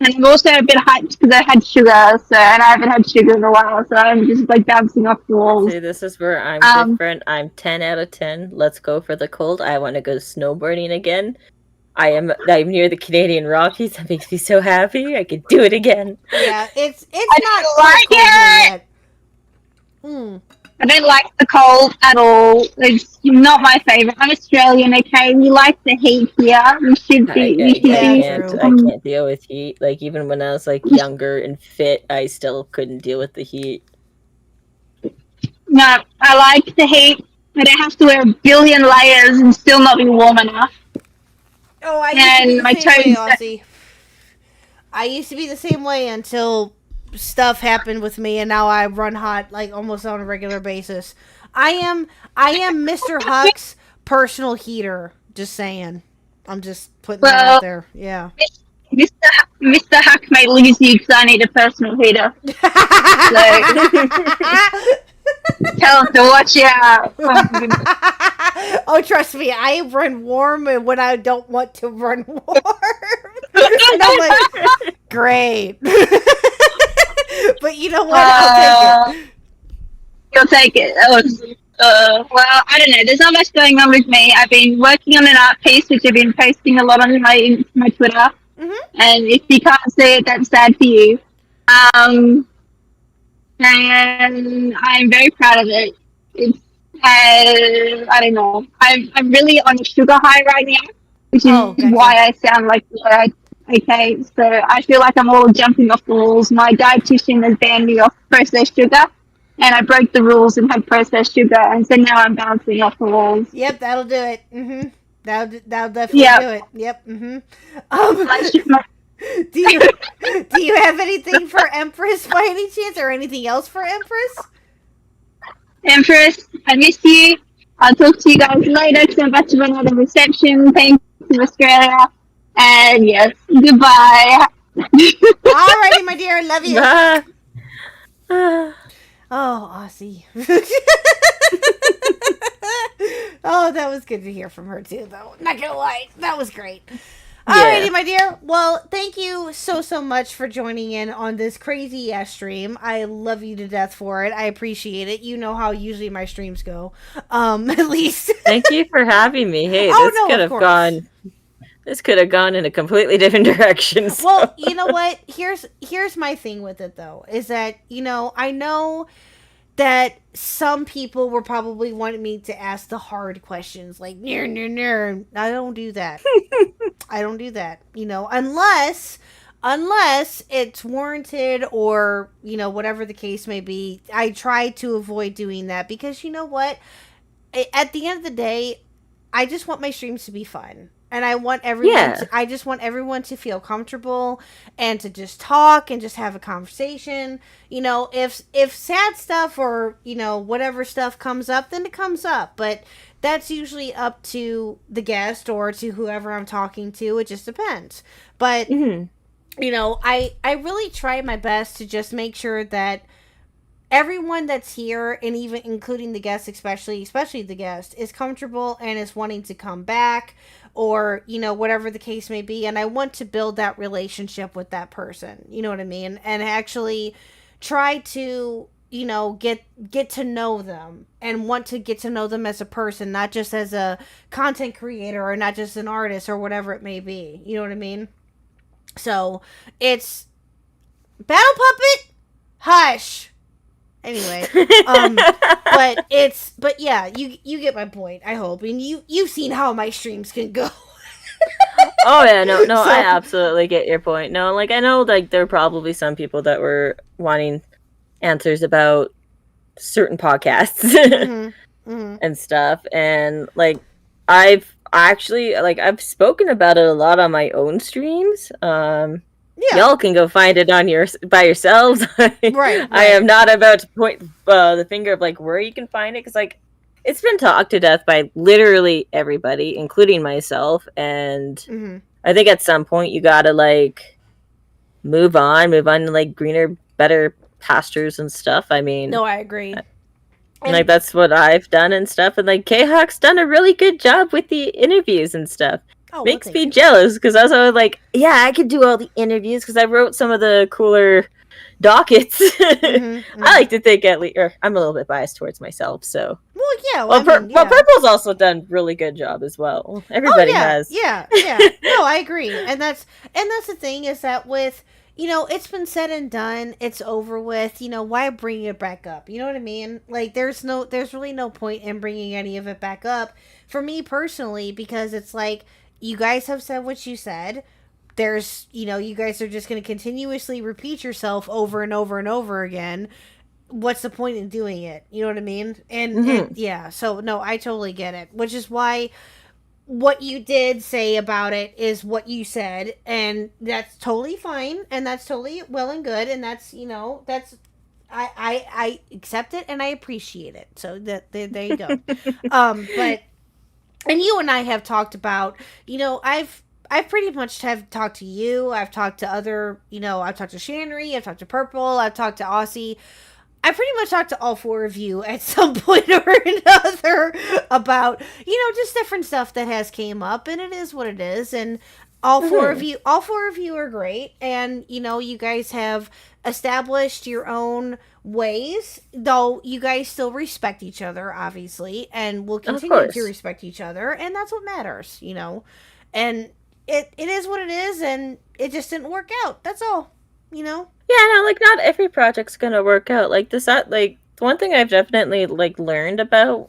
And I'm also a bit hyped because I had sugar, and I haven't had sugar in a while, so I'm just like bouncing off the walls. See, this is where I'm different. I'm 10 out of 10. Let's go for the cold. I want to go snowboarding again. I'm near the Canadian Rockies. That makes me so happy. I could do it again. Yeah, it's I not don't like cold it. yet. I don't like the cold at all. It's not my favorite. I'm Australian, okay? We like the heat here. We should be. I can't deal with heat. Like, even when I was like younger and fit, I still couldn't deal with the heat. No, I like the heat. I don't have to wear a billion layers and still not be warm enough. Oh, I used to be the same way, Aussie. I used to be the same way until stuff happened with me, and now I run hot like almost on a regular basis. I am Mr. Huck's personal heater. Just saying. I'm just putting that out there. Yeah. Mr. Huck may lose you because I need a personal heater. Tell him to watch out. Oh, trust me, I run warm when I don't want to run warm. And I'm like, great. But you know what? I'll take it. You'll take it. Well, I don't know. There's not much going on with me. I've been working on an art piece, which I've been posting a lot on my Twitter. And if you can't see it, that's sad for you. And I'm very proud of it. It's, I don't know. I'm really on a sugar high right now, which is why I sound like that. Okay, so I feel like I'm all jumping off the walls. My dietitian has banned me off processed sugar, and I broke the rules and had processed sugar, and so now I'm bouncing off the walls. Yep, that'll do it. That'll definitely do it. Yep. Do you have anything for Empress by any chance, or anything else for Empress? Empress, I miss you. I'll talk to you guys later because I'm about to run out of reception. Thanks to Australia. And yes, goodbye. Alrighty, my dear. Love you. Oh, Aussie. Oh, that was good to hear from her too, though. Not gonna lie. That was great. Alrighty, my dear. Well, thank you so much for joining in on this crazy ass stream. I love you to death for it. I appreciate it. You know how usually my streams go. At least. Thank you for having me. Hey, this could have gone in a completely different direction. So. Well, you know what? Here's my thing with it though, is that, I know that some people were probably wanting me to ask the hard questions, like, no. I don't do that. I don't do that. Unless it's warranted or, whatever the case may be. I try to avoid doing that because you know what? At the end of the day, I just want my streams to be fun. And I want everyone I just want everyone to feel comfortable and to just talk and just have a conversation. If sad stuff or, whatever stuff comes up, then it comes up. But that's usually up to the guest or to whoever I'm talking to. It just depends. But, I really try my best to just make sure that everyone that's here, and even including the guest, especially the guest, is comfortable and is wanting to come back, or whatever the case may be, and I want to build that relationship with that person, you know what I mean, and actually try to get to know them and want to get to know them as a person, not just as a content creator or not just an artist or whatever it may be, you know what I mean. So it's Battle Puppet, hush. Anyway, but yeah, you get my point. I hope, and you've seen how my streams can go. Oh yeah, no, So- I absolutely get your point. No, like I know, like there are probably some people that were wanting answers about certain podcasts and stuff, and like I've actually I've spoken about it a lot on my own streams. Y'all can go find it on by yourselves. Right. I am not about to point the finger of like where you can find it, because like it's been talked to death by literally everybody, including myself. And I think at some point you gotta like move on to like greener, better pastures and stuff. I mean, No, I agree. Like that's what I've done and stuff. And like Khuck's done a really good job with the interviews and stuff. Oh, Makes me jealous, because I was always like, yeah, I could do all the interviews because I wrote some of the cooler dockets. I like to think I'm a little bit biased towards myself, so. Well, yeah. Well, Purple's also done really good job as well. Everybody has. Yeah. No, I agree, and that's the thing, is that with it's been said and done, it's over with. Why bring it back up? You know what I mean? Like, there's really no point in bringing any of it back up for me personally, because it's like, you guys have said what you said. There's, you guys are just going to continuously repeat yourself over and over and over again. What's the point in doing it? You know what I mean? And yeah, so no, I totally get it. Which is why what you did say about it is what you said, and that's totally fine, and that's totally well and good, and that's, that's I accept it and I appreciate it. So there you go. But and you and I have talked about, I've pretty much have talked to you. I've talked to other, I've talked to Shanry, I've talked to Purple, I've talked to Aussie. I pretty much talked to all four of you at some point or another about, just different stuff that has came up, and it is what it is. And all four of you are great. And, you guys have established your own ways, though you guys still respect each other, obviously, and will continue to respect each other. And that's what matters, and it is what it is, and it just didn't work out. That's all, Yeah, no, like not every project's gonna work out. Like this, like one thing I've definitely like learned about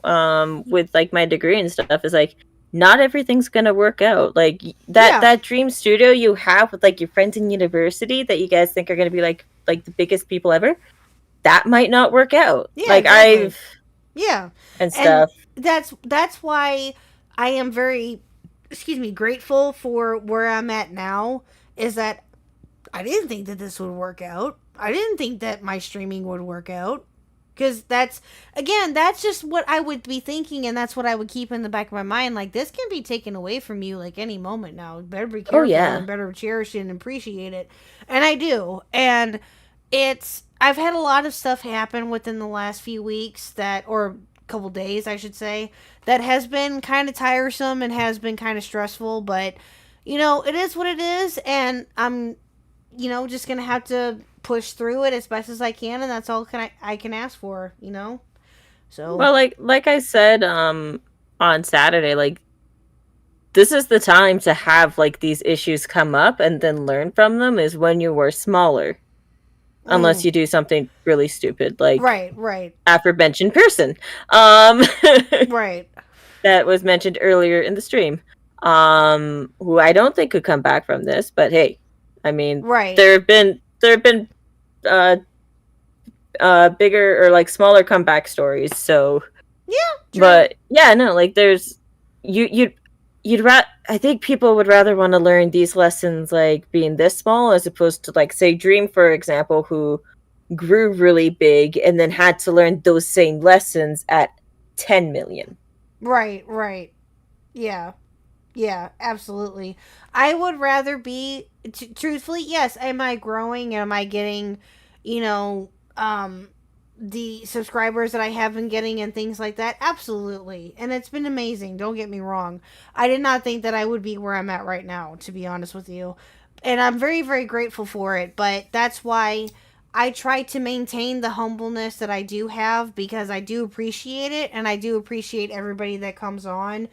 with like my degree and stuff is like not everything's gonna work out. Like that dream studio you have with like your friends in university that you guys think are gonna be like the biggest people ever, that might not work out. Yeah, like exactly. and stuff. And that's why I am very, grateful for where I'm at now. Is that I didn't think that this would work out. I didn't think that my streaming would work out. Because that's just what I would be thinking, and that's what I would keep in the back of my mind. Like, this can be taken away from you, like, any moment now. You better be careful and better cherish it and appreciate it. And I do. And I've had a lot of stuff happen within the last few weeks or couple days, I should say, that has been kind of tiresome and has been kind of stressful. But, it is what it is, and I'm just gonna have to push through it as best as I can, and that's all I can ask for, So well, like I said on Saturday, like this is the time to have like these issues come up and then learn from them is when you were smaller, unless you do something really stupid like right aforementioned person right that was mentioned earlier in the stream, who I don't think could come back from this, but hey, I mean, there have been bigger or like smaller comeback stories. So yeah, true. But yeah, no, like there's I think people would rather want to learn these lessons like being this small as opposed to like say Dream, for example, who grew really big and then had to learn those same lessons at 10 million. Right. Yeah, absolutely. I would rather be, truthfully, yes, am I growing? Am I getting, the subscribers that I have been getting and things like that. Absolutely. And it's been amazing. Don't get me wrong. I did not think that I would be where I'm at right now, to be honest with you. And I'm very, very grateful for it. But that's why I try to maintain the humbleness that I do have, because I do appreciate it. And I do appreciate everybody that comes on.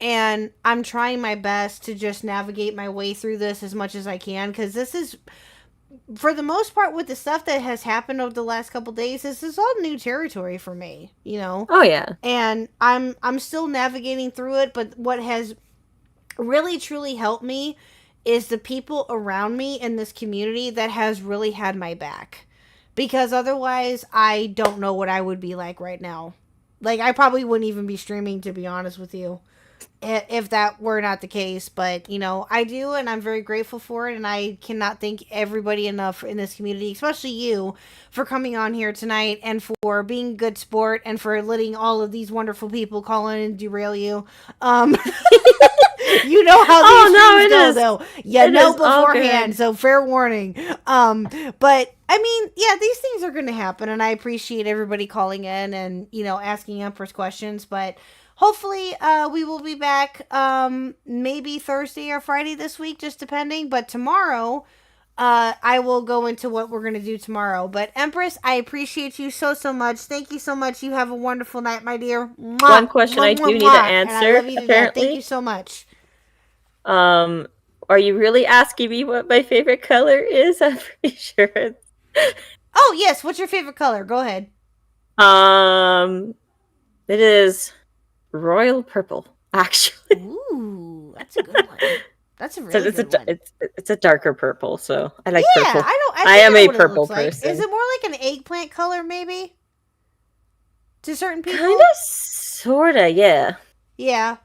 And I'm trying my best to just navigate my way through this as much as I can, because this is, for the most part, with the stuff that has happened over the last couple days, this is all new territory for me, you know. Oh yeah. And I'm still navigating through it, but what has really truly helped me is the people around me in this community that has really had my back. Because otherwise, I don't know what I would be like right now. Like, I probably wouldn't even be streaming, to be honest with you, if that were not the case. But, you know, I do, and I'm very grateful for it, and I cannot thank everybody enough in this community, especially you, for coming on here tonight, and for being a good sport, and for letting all of these wonderful people call in and derail you. You know how these things go, though. You know beforehand, so fair warning. But I mean, yeah, these things are going to happen, and I appreciate everybody calling in and, you know, asking Empress questions. But hopefully, we will be back maybe Thursday or Friday this week, just depending. But tomorrow, I will go into what we're going to do tomorrow. But Empress, I appreciate you so much. Thank you so much. You have a wonderful night, my dear. Mwah, One question mwah, I do mwah, need to mwah. answer, And I love you to death. apparently. Thank you so much. Are you really asking me what my favorite color is? I'm pretty sure it's... Oh, yes. What's your favorite color? Go ahead. It is royal purple, actually. Ooh, that's a good one. That's a really good one. It's a darker purple, so I like Yeah, purple. I I am a know what it purple looks like. person. Is it more like an eggplant color, maybe? To certain people? Kind of, sorta, yeah. Yeah.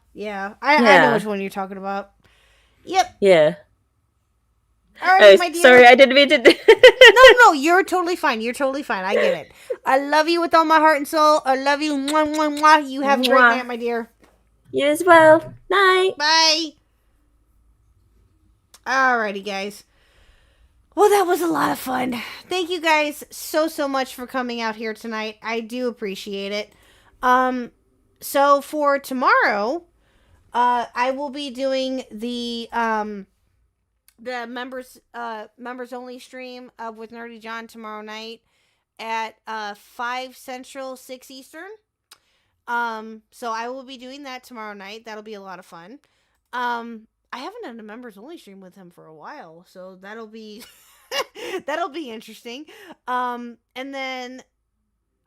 I know which one you're talking about. Yep. Yeah. All right, my dear. Sorry, I didn't mean to. No, you're totally fine. You're totally fine. I get it. I love you with all my heart and soul. I love you. Mwah, mwah, mwah. You have a great night, my dear. You as well. Night. Bye. Alrighty, guys. Well, that was a lot of fun. Thank you guys so much for coming out here tonight. I do appreciate it. So for tomorrow, I will be doing the members only stream with Nerdy John tomorrow night at 5 Central, 6 Eastern. So I will be doing that tomorrow night. That'll be a lot of fun. I haven't done a members only stream with him for a while, so that'll be that'll be interesting. And then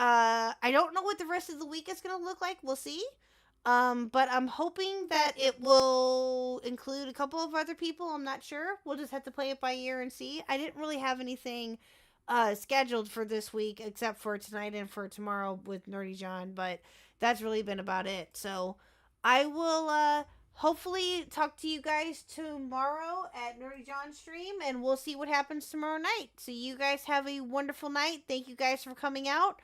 I don't know what the rest of the week is gonna look like. We'll see. But I'm hoping that it will include a couple of other people. I'm not sure. We'll just have to play it by ear and see. I didn't really have anything scheduled for this week except for tonight and for tomorrow with Nerdy John, but that's really been about it. So I will hopefully talk to you guys tomorrow at Nerdy John's stream, and we'll see what happens tomorrow night. So you guys have a wonderful night. Thank you guys for coming out.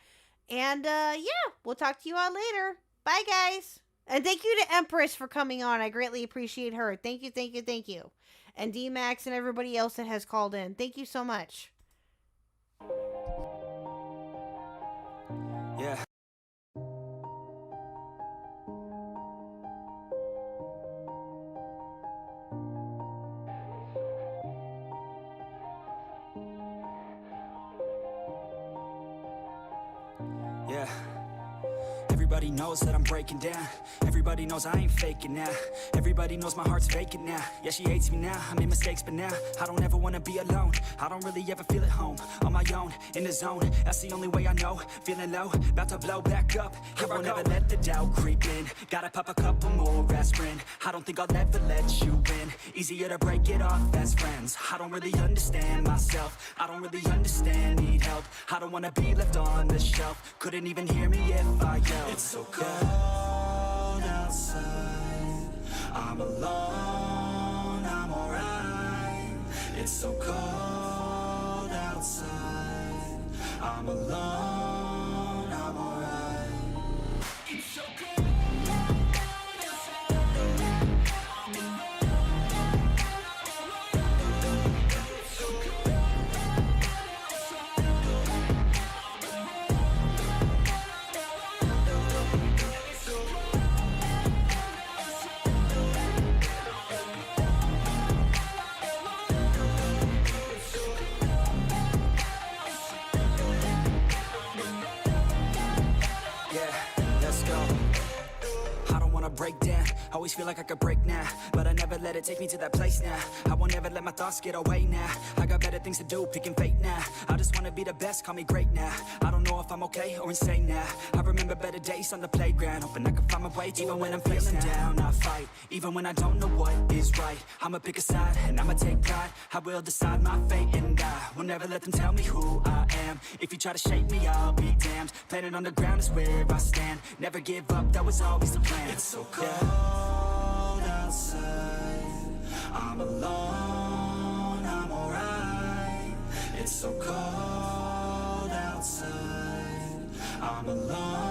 And yeah, we'll talk to you all later. Bye, guys. And thank you to Empress for coming on. I greatly appreciate her. Thank you. And D-Max and everybody else that has called in. Thank you so much. Yeah. Yeah. Everybody knows that I'm breaking down. Everybody knows I ain't faking now. Everybody knows my heart's vacant now. Yeah, she hates me now. I made mistakes, but now I don't ever wanna be alone. I don't really ever feel at home. On my own, in the zone. That's the only way I know. Feeling low, about to blow back up. Here I won't ever let the doubt creep in. Gotta pop a couple more aspirin. I don't think I'll ever let you in. Easier to break it off best friends. I don't really understand myself. I don't really understand, need help. I don't wanna be left on the shelf. Couldn't even hear me if I yelled. It's so cold outside. I'm alone, I'm alright. It's so cold outside. I'm alone, I'm alright. It's so cold. let's go. I don't wanna break down, always feel like I could break now, but I never let it take me to that place now. I won't ever let my thoughts get away now. I got better things to do, picking fate now. I just wanna be the best, call me great now. I don't know if I'm okay or insane now. I remember better days on the playground, hoping I can find my way to even when I'm feeling down. I fight, even when I don't know what is right. I'ma pick a side, and I'ma take pride. I will decide my fate, and I will never let them tell me who I am. If you try to shape me, I'll be damned. Planet on the ground is where I stand. Never give up, that was always the plan. It's so cold outside, I'm alone, I'm alright. It's so cold outside, I'm alone.